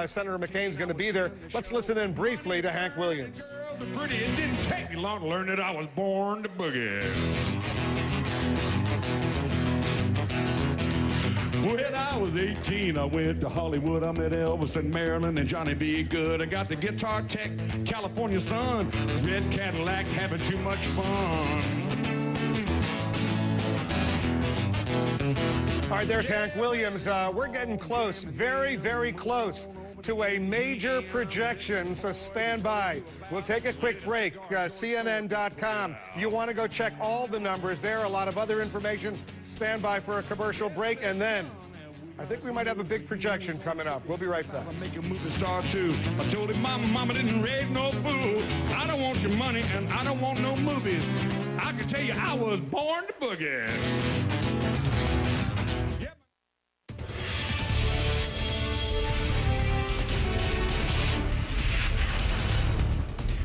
Senator McCain's going to be there. Let's listen in briefly to Hank Williams. Pretty, it didn't take me long to learn that I was born to boogie. When I was 18, I went to Hollywood. I met Elvis and Marilyn and Johnny B. Good. I got the Guitar Tech, California sun, red Cadillac, having too much fun. All right, there's Hank Williams. We're getting close, very, very close to a major projection, so stand by. We'll take a quick break. CNN.com. You want to go check all the numbers there, a lot of other information. Stand by for a commercial break, and then I think we might have a big projection coming up. We'll be right back. I make a movie star too. I told him mama didn't raise no fool. I don't want your money and I don't want no movies. I can tell you I was born to boogie.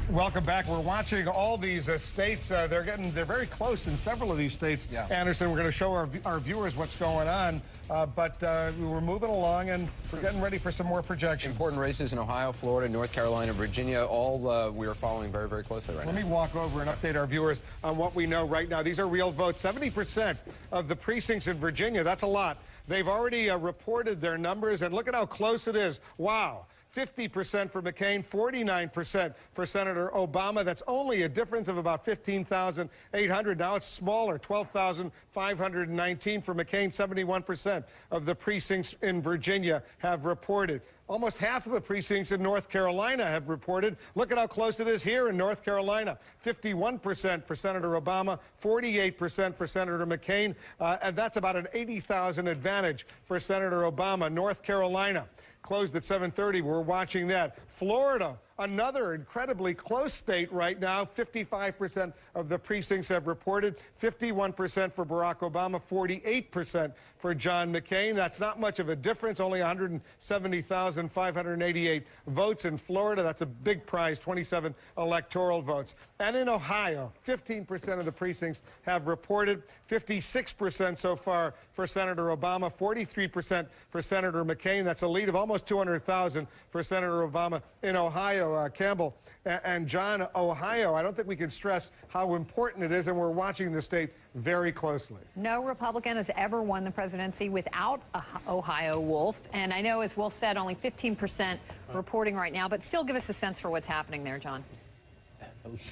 Welcome back. We're watching all these states. They're very close in several of these states. Yeah. Anderson, we're going to show our viewers what's going on. But we're moving along, and we're getting ready for some more projections. Important races in Ohio, Florida, North Carolina, Virginia, all we are following very, very closely right now. Let me walk over and update our viewers on what we know right now. These are real votes. 70% of the precincts in Virginia, that's a lot. They've already reported their numbers, and look at how close it is. Wow. 50% for McCain, 49% for Senator Obama. That's only a difference of about 15,800. Now it's smaller, 12,519 for McCain. 71% of the precincts in Virginia have reported. Almost half of the precincts in North Carolina have reported. Look at how close it is here in North Carolina. 51% for Senator Obama, 48% for Senator McCain, and that's about an 80,000 advantage for Senator Obama. North Carolina closed at 7:30. We're watching that. Florida, another incredibly close state right now. 55% of the precincts have reported. 51% for Barack Obama, 48% for John McCain. That's not much of a difference, only 170,588 votes in Florida. That's a big prize, 27 electoral votes. And in Ohio, 15% of the precincts have reported. 56% so far for Senator Obama, 43% for Senator McCain. That's a lead of almost 200,000 for Senator Obama in Ohio. Campbell and John, Ohio, I don't think we can stress how important it is, and we're watching the state very closely. No Republican has ever won the presidency without Ohio, Wolf. And I know, as Wolf said, only 15% reporting right now, but still give us a sense for what's happening there, John.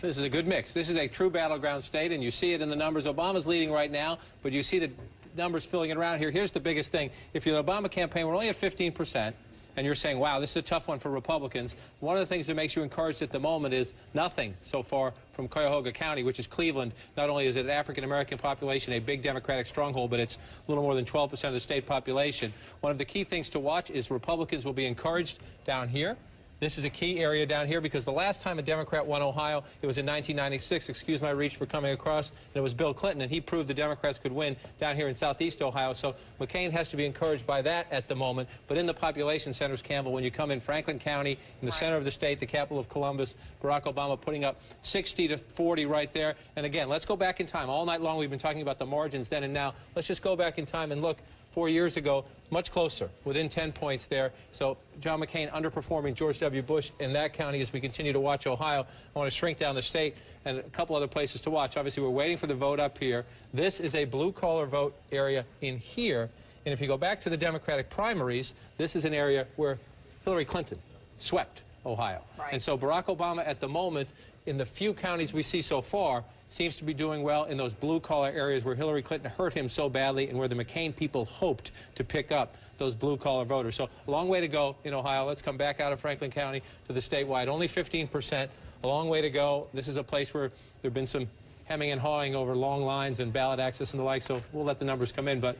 This is a good mix. This is a true battleground state, and you see it in the numbers. Obama's leading right now, but you see the numbers filling it around here. Here's the biggest thing. If you're the Obama campaign, we're only at 15%. And you're saying, wow, this is a tough one for Republicans. One of the things that makes you encouraged at the moment is nothing so far from Cuyahoga County, which is Cleveland. Not only is it an African-American population, a big Democratic stronghold, but it's a little more than 12% of the state population. One of the key things to watch is Republicans will be encouraged down here. This is a key area down here because the last time a Democrat won Ohio, it was in 1996. Excuse my reach for coming across. And it was Bill Clinton, and he proved the Democrats could win down here in southeast Ohio. So McCain has to be encouraged by that at the moment. But in the population centers, Campbell, when you come in Franklin County, in the center of the state, the capital of Columbus, Barack Obama putting up 60 to 40 right there. And again, let's go back in time. All night long we've been talking about the margins then and now. Let's just go back in time and look. 4 years ago, much closer, within 10 points there. So John McCain underperforming George W. Bush in that county as we continue to watch Ohio. I want to shrink down the state and a couple other places to watch. Obviously, we're waiting for the vote up here. This is a blue-collar vote area in here. And if you go back to the Democratic primaries, this is an area where Hillary Clinton swept Ohio. Right. And so Barack Obama at the moment, in the few counties we see so far, seems to be doing well in those blue-collar areas where Hillary Clinton hurt him so badly and where the McCain people hoped to pick up those blue-collar voters. So a long way to go in Ohio. Let's come back out of Franklin County to the statewide. Only 15%. A long way to go. This is a place where there have been some hemming and hawing over long lines and ballot access and the like, so we'll let the numbers come in. But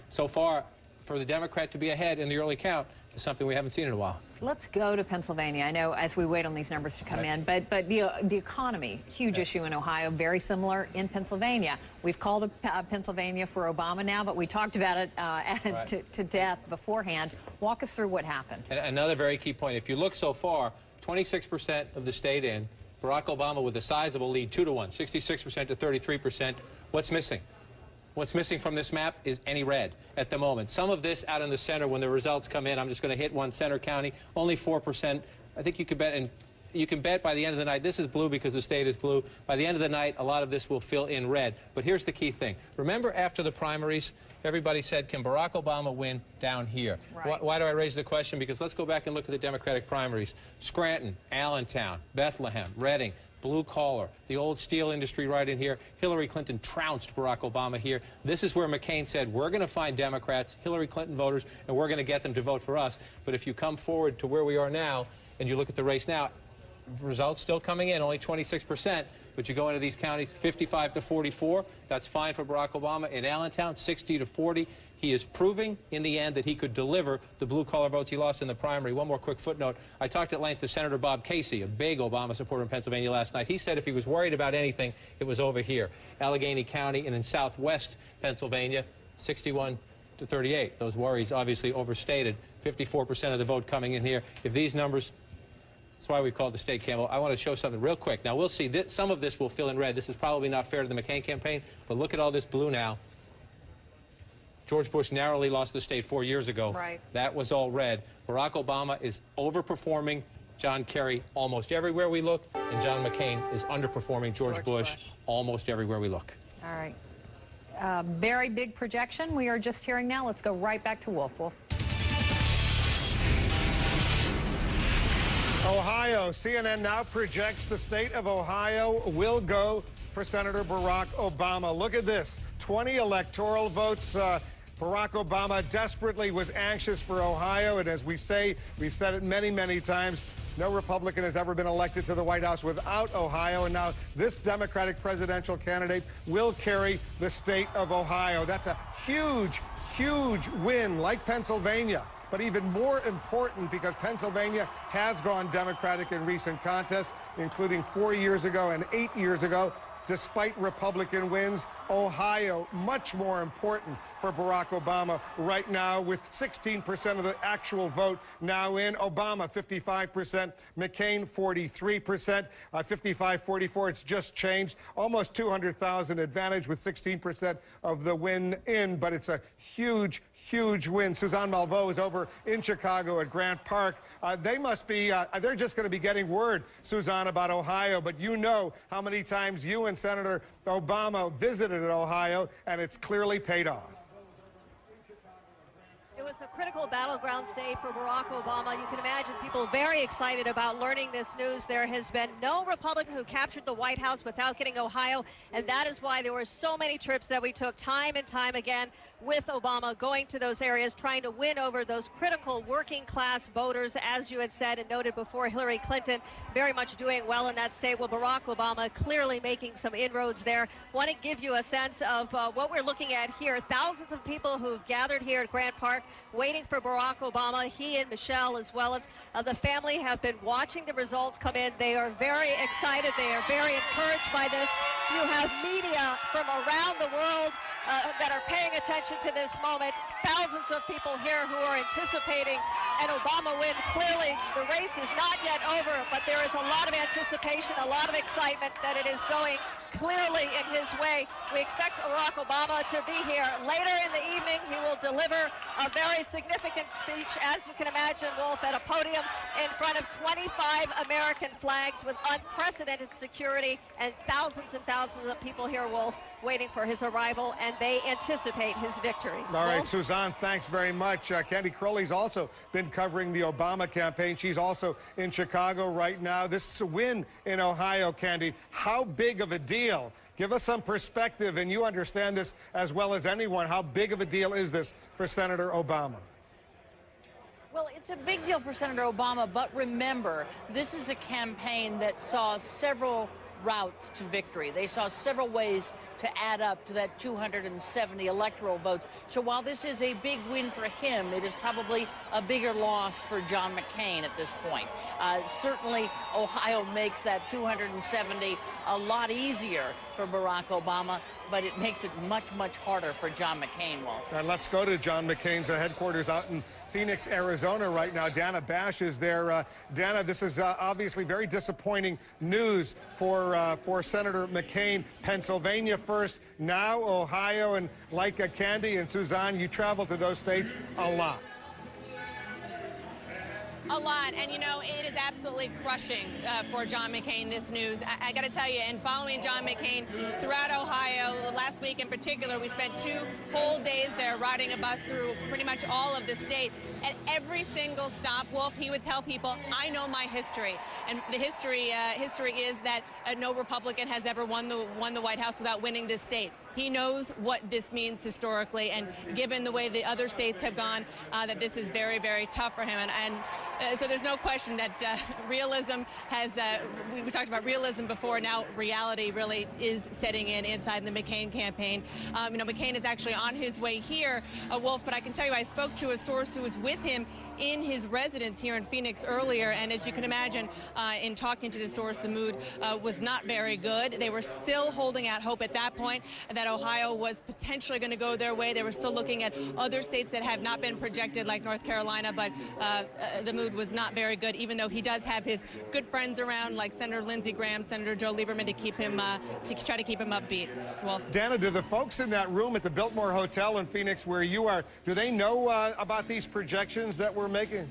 so far, for the Democrat to be ahead in the early count is something we haven't seen in a while. Let's go to Pennsylvania. I know as we wait on these numbers to come in, but the economy, huge issue in Ohio, very similar in Pennsylvania. We've called Pennsylvania for Obama now, but we talked about it to death beforehand. Walk us through what happened. And another very key point, if you look so far, 26% of the state in, Barack Obama with a sizable lead, 2-1, 66% to 33%. What's missing? What's missing from this map is any red at the moment. Some of this out in the center when the results come in. I'm just going to hit one center county, only 4%. I think you could bet, and you can bet by the end of the night, this is blue because the state is blue. By the end of the night, a lot of this will fill in red. But here's the key thing. Remember after the primaries, everybody said, can Barack Obama win down here? Right. Why do I raise the question? Because let's go back and look at the Democratic primaries. Scranton, Allentown, Bethlehem, Reading, blue collar, the old steel industry right in here. Hillary Clinton trounced Barack Obama here. This is where McCain said, we're going to find Democrats, Hillary Clinton voters, and we're going to get them to vote for us. But if you come forward to where we are now, and you look at the race now, results still coming in, only 26%. But you go into these counties, 55 to 44. That's fine for Barack Obama. In Allentown, 60 to 40. He is proving in the end that he could deliver the blue-collar votes he lost in the primary. One more quick footnote. I talked at length to Senator Bob Casey, a big Obama supporter in Pennsylvania last night. He said if he was worried about anything, it was over here. Allegheny County and in southwest Pennsylvania, 61 to 38. Those worries obviously overstated. 54% of the vote coming in here. If these numbers... That's why we called the state, Campbell. I want to show something real quick. Now, we'll see that some of this will fill in red. This is probably not fair to the McCain campaign, but look at all this blue now. George Bush narrowly lost the state 4 years ago. Right. That was all red. Barack Obama is overperforming John Kerry almost everywhere we look, and John McCain is underperforming George Bush almost everywhere we look. All right. Very big projection we are just hearing now. Let's go right back to Wolf. Wolf. Ohio. CNN now projects the state of Ohio will go for Senator Barack Obama. Look at this. 20 electoral votes. Barack Obama desperately was anxious for Ohio. And as we say, we've said it many, many times, no Republican has ever been elected to the White House without Ohio. And now this Democratic presidential candidate will carry the state of Ohio. That's a huge, huge win, like Pennsylvania. But even more important, because Pennsylvania has gone Democratic in recent contests, including 4 years ago and 8 years ago, despite Republican wins. Ohio, much more important for Barack Obama right now, with 16% of the actual vote now in. Obama, 55%. McCain, 43%. 55-44, it's just changed. Almost 200,000 advantage with 16% of the win in, but it's a huge, huge win. Suzanne Malveaux is over in Chicago at Grant Park. They must be, they're just going to be getting word, Suzanne, about Ohio, but you know how many times you and Senator Obama visited Ohio, and it's clearly paid off. It was a critical battleground state for Barack Obama. You can imagine people very excited about learning this news. There has been no Republican who captured the White House without getting Ohio, and that is why there were so many trips that we took time and time again with Obama, going to those areas, trying to win over those critical working class voters, as you had said and noted before. Hillary Clinton very much doing well in that state. Well, Barack Obama clearly making some inroads there. Want to give you a sense of what we're looking at here. Thousands of people who've gathered here at Grant Park waiting for Barack Obama. He and Michelle, as well as the family, have been watching the results come in. They are very excited. They are very encouraged by this. You have media from around the world that are paying attention to this moment. Thousands of people here who are anticipating an Obama win. Clearly, the race is not yet over, but there is a lot of anticipation, a lot of excitement that it is going clearly in his way. We expect Barack Obama to be here. Later in the evening, he will deliver a very significant speech, as you can imagine, Wolf, at a podium in front of 25 American flags with unprecedented security and thousands of people here, Wolf, waiting for his arrival, and they anticipate his victory. All right, Suzanne, thanks very much. Candy Crowley's also been covering the Obama campaign. She's also in Chicago right now. This win in Ohio, Candy, how big of a deal? Give us some perspective, and you understand this as well as anyone. How big of a deal is this for Senator Obama? Well, it's a big deal for Senator Obama, but remember, this is a campaign that saw several routes to victory. They saw several ways to add up to that 270 electoral votes. So while this is a big win for him, it is probably a bigger loss for John McCain at this point. Certainly, Ohio makes that 270 a lot easier for Barack Obama, but it makes it much, much harder for John McCain, Wolf. And let's go to John McCain's headquarters out in Phoenix, Arizona right now. Dana Bash is there. Dana, this is obviously very disappointing news for Senator McCain. Pennsylvania first, now Ohio, and like Candy and Suzanne, you travel to those states a lot. A lot, and you know, it is absolutely crushing for John McCain, this news. I got to tell you, in following John McCain throughout Ohio, last week in particular, we spent 2 whole days there riding a bus through pretty much all of the state. At every single stop, Wolf, he would tell people, I know my history. And the history is that no Republican has ever won the White House without winning this state. He knows what this means historically, and given the way the other states have gone, that this is very, very tough for him. So there's no question that realism has, we talked about realism before, now reality really is setting in inside the McCain campaign. You know, McCain is actually on his way here, Wolf, but I can tell you, I spoke to a source who was with him in his residence here in Phoenix earlier, and as you can imagine, in talking to the source, the mood was not very good. They were still holding out hope at that point that Ohio was potentially going to go their way. They were still looking at other states that have not been projected, like North Carolina, but the mood was not very good, even though he does have his good friends around, like Senator Lindsey Graham, Senator Joe Lieberman, to keep him, to try to keep him upbeat. Wolf. Dana, do the folks in that room at the Biltmore Hotel in Phoenix where you are, do they know about these projections that we're making?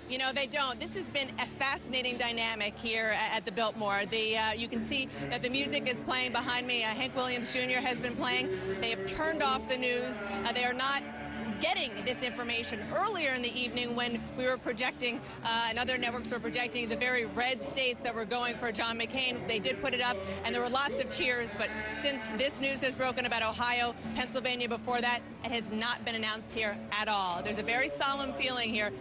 You know, they don't. This has been a fascinating dynamic here at the Biltmore. You can see that the music is playing behind me. Hank Williams Jr. has been playing. They have turned off the news. They are not getting this information. Earlier in the evening, when we were projecting, and other networks were projecting the very red states that were going for John McCain, they did put it up, and there were lots of cheers. But since this news has broken about Ohio, Pennsylvania before that, it has not been announced here at all. There's a very solemn feeling here.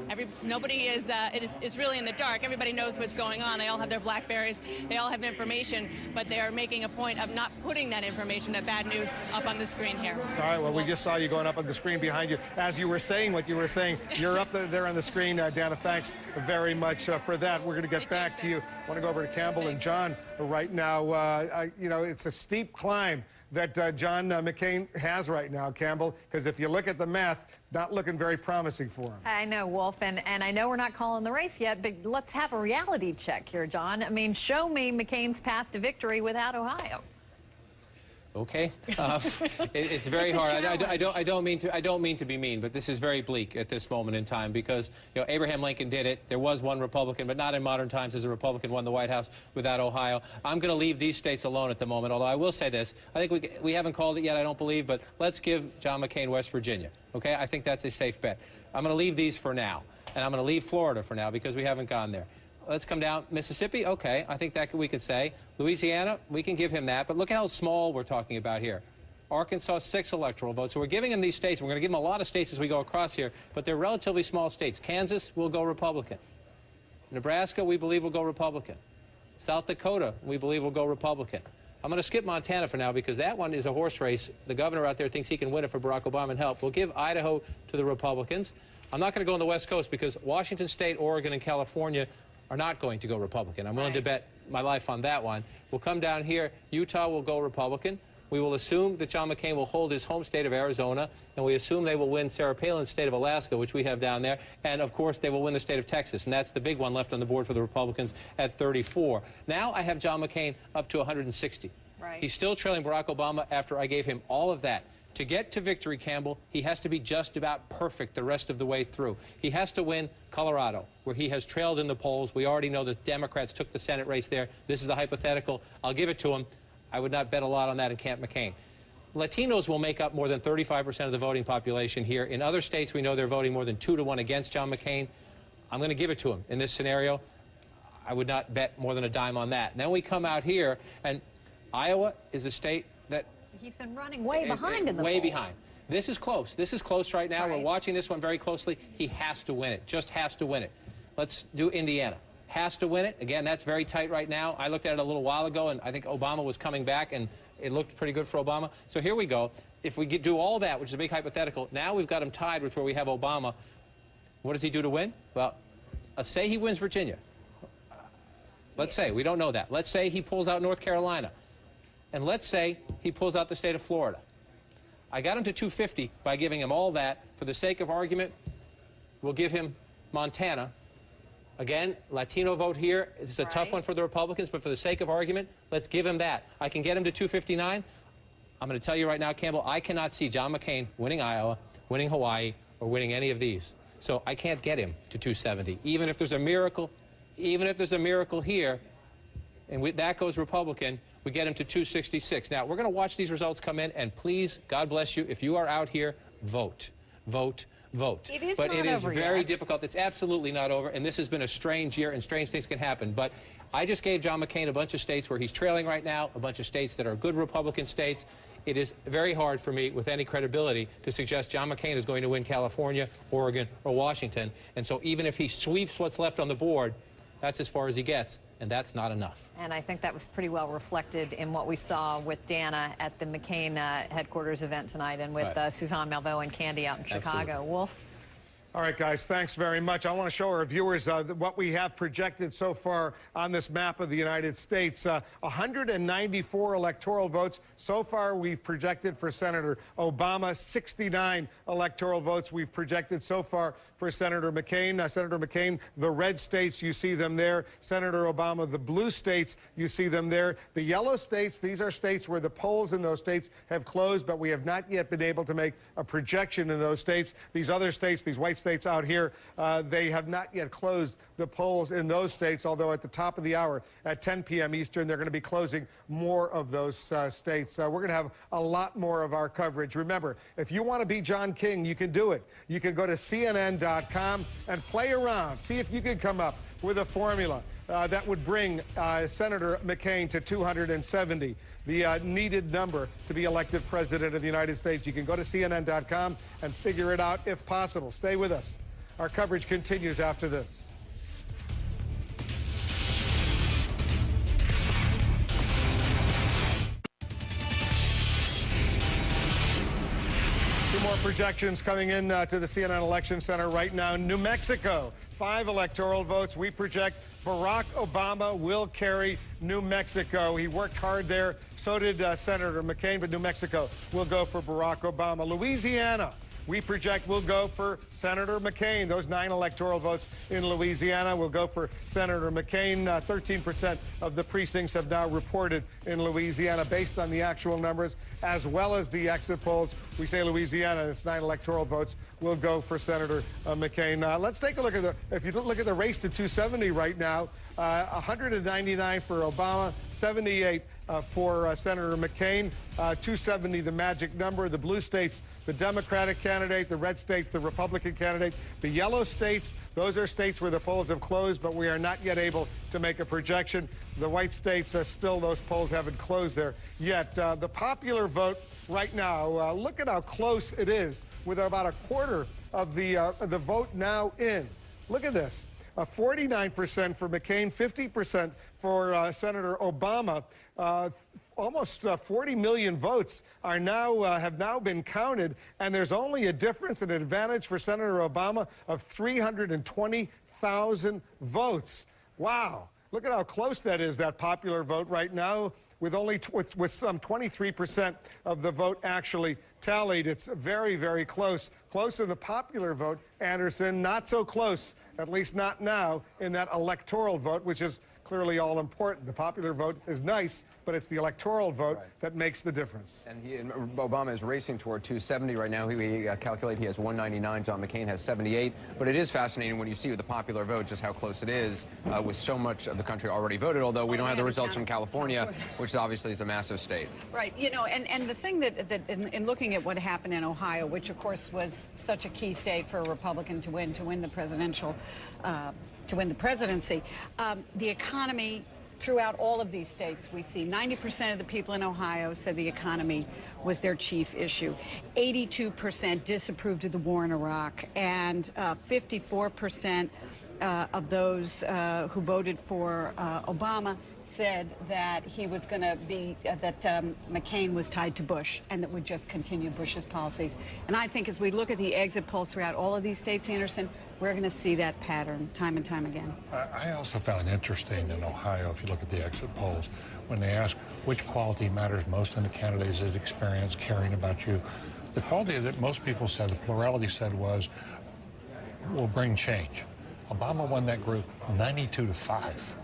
Nobody is, it's really in the dark. Everybody knows what's going on. They all have their Blackberries. They all have information, but they are making a point of not putting that information, that bad news, up on the screen here. All right, well, we just saw you going up on the screen behind you. As you were saying what you were saying, you're up there on the screen, Dana. Thanks very much for that. We're going to get back to you. I want to go over to Campbell and John right now. You know, it's a steep climb that John McCain has right now, Campbell, because if you look at the math, not looking very promising for him. I know, Wolf, and I know we're not calling the race yet, but let's have a reality check here, John. I mean, show me McCain's path to victory without Ohio. Okay, it's very hard. I don't mean to be mean, but this is very bleak at this moment in time because, you know, Abraham Lincoln did it. There was one Republican, but not in modern times as a Republican won the White House without Ohio. I'm going to leave these states alone at the moment, although I will say this. I think we haven't called it yet, I don't believe, but let's give John McCain West Virginia, okay? I think that's a safe bet. I'm going to leave these for now, and I'm going to leave Florida for now because we haven't gone there. Let's come down. Mississippi, okay, I think that we could say. Louisiana, we can give him that, but look how small we're talking about here. Arkansas, 6 electoral votes. So we're giving him these states. We're going to give him a lot of states as we go across here, but they're relatively small states. Kansas will go Republican. Nebraska, we believe will go Republican. South Dakota, we believe will go Republican. I'm going to skip Montana for now because that one is a horse race. The governor out there thinks he can win it for Barack Obama and help. We'll give Idaho to the Republicans. I'm not going to go on the West Coast because Washington State, Oregon, and California are not going to go Republican. I'm willing to bet my life on that one. We'll come down here. Utah will go Republican. We will assume that John McCain will hold his home state of Arizona, and we assume they will win Sarah Palin's state of Alaska, which we have down there, and of course they will win the state of Texas, and that's the big one left on the board for the Republicans at 34. Now I have John McCain up to 160. Right. He's still trailing Barack Obama after I gave him all of that. To get to victory, Campbell, he has to be just about perfect the rest of the way through. He has to win Colorado, where he has trailed in the polls. We already know that Democrats took the Senate race there. This is a hypothetical. I'll give it to him. I would not bet a lot on that in Camp McCain. Latinos will make up more than 35% of the voting population here. In other states, we know they're voting more than 2-to-1 against John McCain. I'm going to give it to him in this scenario. I would not bet more than a dime on that. And then we come out here, and Iowa is a state that he's been running way behind in the way polls. Behind. This is close. This is close right now. We're watching this one very closely. He has to win it. Just has to win it. Let's do Indiana. has to win it. Again, that's very tight right now. I looked at it a little while ago, and I think Obama was coming back, and it looked pretty good for Obama. So here we go. If we do all that, which is a big hypothetical, now we've got him tied with where we have Obama. What does he do to win? Well, let's say he wins Virginia. Let's say. We don't know that. Let's say he pulls out North Carolina. And let's say he pulls out the state of Florida. I got him to 250 by giving him all that. For the sake of argument, we'll give him Montana. Again, Latino vote here. It's a tough one for the Republicans, but for the sake of argument, let's give him that. I can get him to 259. I'm going to tell you right now, Campbell, I cannot see John McCain winning Iowa, winning Hawaii, or winning any of these. So I can't get him to 270. Even if there's a miracle, here, and that goes Republican, we get him to 266. Now, we're going to watch these results come in, and please, God bless you, if you are out here, vote. Vote. Vote. It is but not it is over very yet. difficult. It's absolutely not over, and this has been a strange year, and strange things can happen. But I just gave John McCain a bunch of states where he's trailing right now, a bunch of states that are good Republican states. It is very hard for me, with any credibility, to suggest John McCain is going to win California, Oregon, or Washington. And so even if he sweeps what's left on the board, that's as far as he gets, and that's not enough. And I think that was pretty well reflected in what we saw with Dana at the McCain headquarters event tonight, and with Suzanne Malveaux and Candy out in Chicago. Wolf? All right, guys, thanks very much. I want to show our viewers what we have projected so far on this map of the United States. 194 electoral votes. So far, we've projected for Senator Obama. 69 electoral votes we've projected so far for Senator McCain. Senator McCain, the red states, you see them there. Senator Obama, the blue states, you see them there. The yellow states, these are states where the polls in those states have closed, but we have not yet been able to make a projection in those states. These other states, these white states out here, they have not yet closed the polls in those states, although at the top of the hour at 10 p.m. Eastern, they're going to be closing more of those states. We're going to have a lot more of our coverage. Remember, if you want to be John King, you can do it. You can go to CNN.com and play around. See if you can come up with a formula that would bring Senator McCain to 270. The needed number to be elected president of the United States. You can go to CNN.com and figure it out if possible. Stay with us. Our coverage continues after this. Two more projections coming in to the CNN Election Center right now. New Mexico, 5 electoral votes. We project Barack Obama will carry New Mexico. He worked hard there. So did Senator McCain, but New Mexico will go for Barack Obama. Louisiana, we project will go for Senator McCain. Those 9 electoral votes in Louisiana will go for Senator McCain. 13% of the precincts have now reported in Louisiana based on the actual numbers as well as the exit polls. We say Louisiana, its 9 electoral votes will go for Senator McCain. Let's take a look at if you look at the race to 270 right now, 199 for Obama, 78 for Senator McCain, 270 the magic number. The blue states, the Democratic candidate, the red states, the Republican candidate. The yellow states, those are states where the polls have closed, but we are not yet able to make a projection. The white states, still those polls haven't closed there yet. The popular vote right now, look at how close it is, with about a quarter of the vote now in. Look at this. 49% for McCain, 50% for Senator Obama. Almost 40 million votes are now have now been counted, and there's only a difference, an advantage for Senator Obama of 320,000 votes. Wow! Look at how close that is, that popular vote right now, with only with some 23% of the vote actually tallied. It's very, very close. Close in the popular vote, Anderson. Not so close, at least not now, in that electoral vote, which is clearly all important. The popular vote is nice, but it's the electoral vote that makes the difference. And Obama is racing toward 270 right now. We calculate he has 199. John McCain has 78. But it is fascinating when you see with the popular vote just how close it is, with so much of the country already voted, although we don't have the results from California, which obviously is a massive state. Right. You know, and the thing that in looking at what happened in Ohio, which of course was such a key state for a Republican to win the presidential, to win the presidency, the economy. Throughout all of these states, we see 90% of the people in Ohio said the economy was their chief issue. 82% disapproved of the war in Iraq, and 54% of those who voted for Obama said that he was going to be, that McCain was tied to Bush and that would just continue Bush's policies. And I think as we look at the exit polls throughout all of these states, Anderson, we're going to see that pattern time and time again. I also found it interesting in Ohio, if you look at the exit polls, when they ask which quality matters most in a candidate's experience, caring about you, the quality that most people said, the plurality said, was, will bring change. Obama won that group 92-5.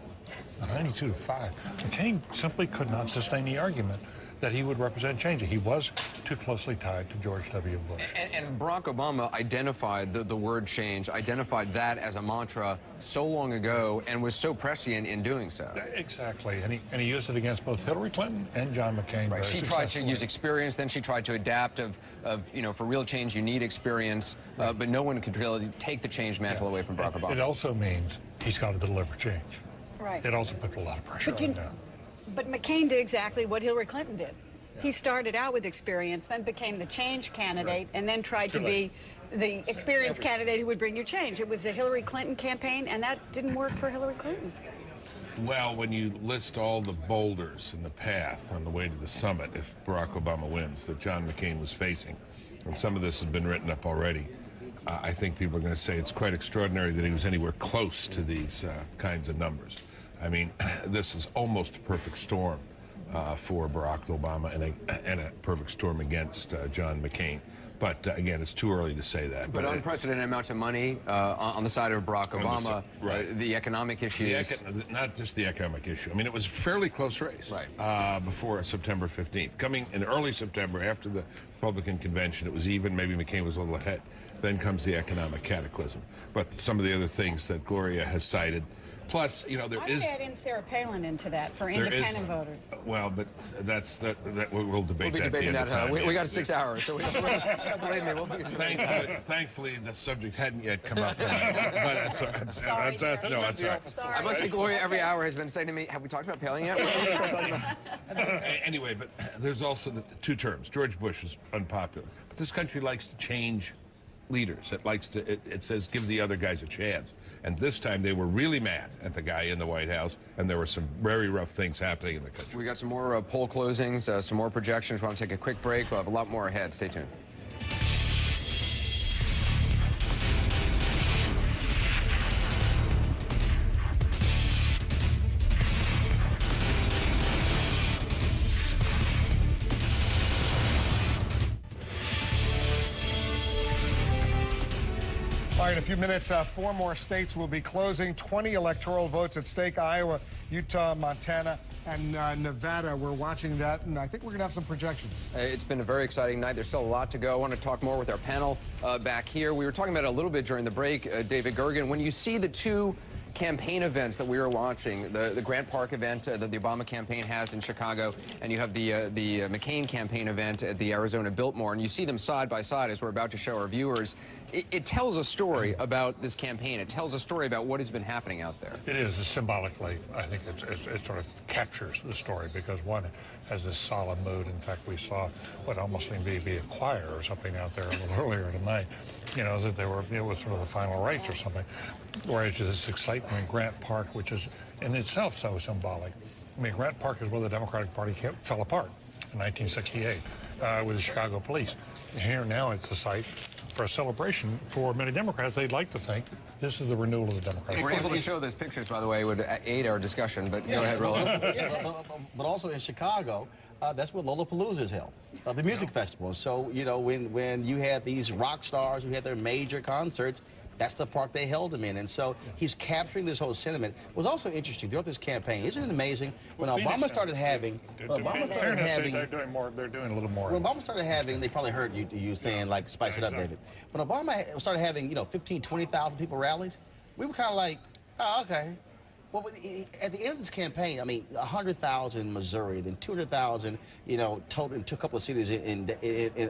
92-5. McCain simply could not sustain the argument that he would represent change. He was too closely tied to George W. Bush. And Barack Obama identified the word change, identified that as a mantra so long ago, and was so prescient in doing so. Exactly, and he used it against both Hillary Clinton and John McCain. Right. She tried to use experience, then she tried to adapt of you know, for real change you need experience, but no one could really take the change mantle away from Barack Obama. It also means he's got to deliver change. Right. It also puts a lot of pressure on him now. But McCain did exactly what Hillary Clinton did. Yeah. He started out with experience, then became the change candidate, and then tried to be the experienced candidate who would bring you change. It was a Hillary Clinton campaign, and that didn't work for Hillary Clinton. Well, when you list all the boulders in the path on the way to the summit, if Barack Obama wins, that John McCain was facing, and some of this has been written up already, I think people are going to say it's quite extraordinary that he was anywhere close to these kinds of numbers. I mean, this is almost a perfect storm for Barack Obama and a perfect storm against John McCain. But again, it's too early to say that. But unprecedented amounts of money on the side of Barack Obama, the economic issues. Not just the economic issue. I mean, it was a fairly close race before September 15th. Coming in early September, after the Republican convention, it was even. Maybe McCain was a little ahead. Then comes the economic cataclysm. But some of the other things that Gloria has cited. Plus, you know, I'd add in Sarah Palin into that for independent voters. Well, but that we'll debate that. We'll be debating that. We got 6 hours, so believe me, we'll be. Thankfully, the subject hadn't yet come up tonight. But that's right. I must say, Gloria, every hour has been saying to me, "Have we talked about Palin yet?" Anyway, but there's also the two terms. George Bush is unpopular, but this country likes to change leaders. It likes to, it says, give the other guys a chance. And this time they were really mad at the guy in the White House, and there were some very rough things happening in the country. We got some more poll closings, some more projections. We want to take a quick break. We'll have a lot more ahead. Stay tuned. All right, in a few minutes, 4 more states will be closing. 20 electoral votes at stake: Iowa, Utah, Montana, and Nevada. We're watching that, and I think we're going to have some projections. It's been a very exciting night. There's still a lot to go. I want to talk more with our panel back here. We were talking about it a little bit during the break, David Gergen. When you see the two campaign events that we were watching, the Grant Park event that the Obama campaign has in Chicago, and you have the McCain campaign event at the Arizona Biltmore, and you see them side by side as we're about to show our viewers, it tells a story about this campaign. It tells a story about what has been happening out there. It is. Symbolically, I think it sort of captures the story, because one has this solemn mood. In fact, we saw what almost seemed to be a choir or something out there a little earlier tonight, you know, that it was sort of the final rites or something. Whereas this excitement in Grant Park, which is in itself so symbolic. I mean, Grant Park is where the Democratic Party fell apart in 1968 with the Chicago police. And here now it's a site for a celebration for many Democrats. They'd like to think this is the renewal of the Democratic Party. If we're able to show those pictures, by the way, it would aid our discussion, but go ahead, Roland. But also in Chicago, that's where Lollapalooza is held, the music festival. So, you know, when you had these rock stars who had their major concerts, that's the park they held him in. And so he's capturing this whole sentiment. It was also interesting throughout this campaign. Isn't it amazing? When Obama started having... They're doing a little more. When Obama started having, they probably heard you saying, like, spice it up, David. When Obama started having, you know, 15, 20,000 people rallies, we were kind of like, oh, okay. Well, at the end of this campaign, I mean, 100,000 in Missouri, then 200,000, you know, total in a couple of cities in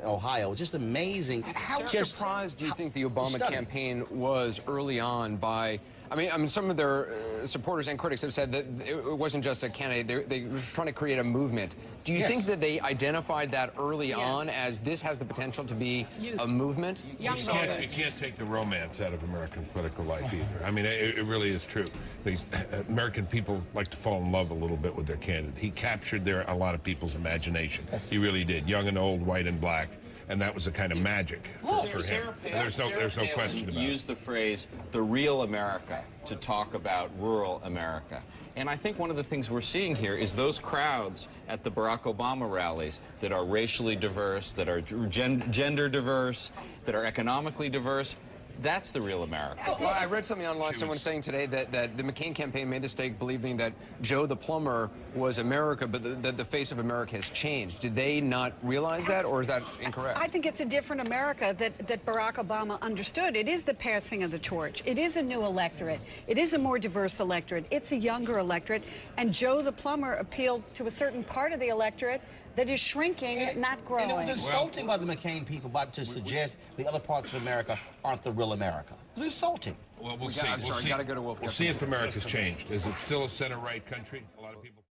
Ohio. Just amazing. How surprised do you think the Obama campaign was early on by I mean, some of their supporters and critics have said that it wasn't just a candidate. They were trying to create a movement. Do you think that they identified that early on as this has the potential to be a movement? You can't take the romance out of American political life either. I mean, it really is true. These American people like to fall in love a little bit with their candidate. He captured a lot of people's imagination. He really did, young and old, white and black. And that was a kind of magic for him. There's no question about it. Used the phrase, the real America, to talk about rural America. And I think one of the things we're seeing here is those crowds at the Barack Obama rallies that are racially diverse, that are gender diverse, that are economically diverse. That's the real America. Well, I read something online, someone saying today that the McCain campaign made the mistake believing that Joe the plumber was America, but that the face of America has changed. Did they not realize that, or is that incorrect? I think it's a different America that Barack Obama understood. It is the passing of the torch. It is a new electorate. It is a more diverse electorate. It's a younger electorate. And Joe the plumber appealed to a certain part of the electorate that is shrinking, not growing. And it was insulting by the McCain people to suggest the other parts of America aren't the real America. It was insulting. Well, we'll see. I'm sorry, gotta go to Wolf. We'll see if America's changed. Is it still a center-right country? A lot of people.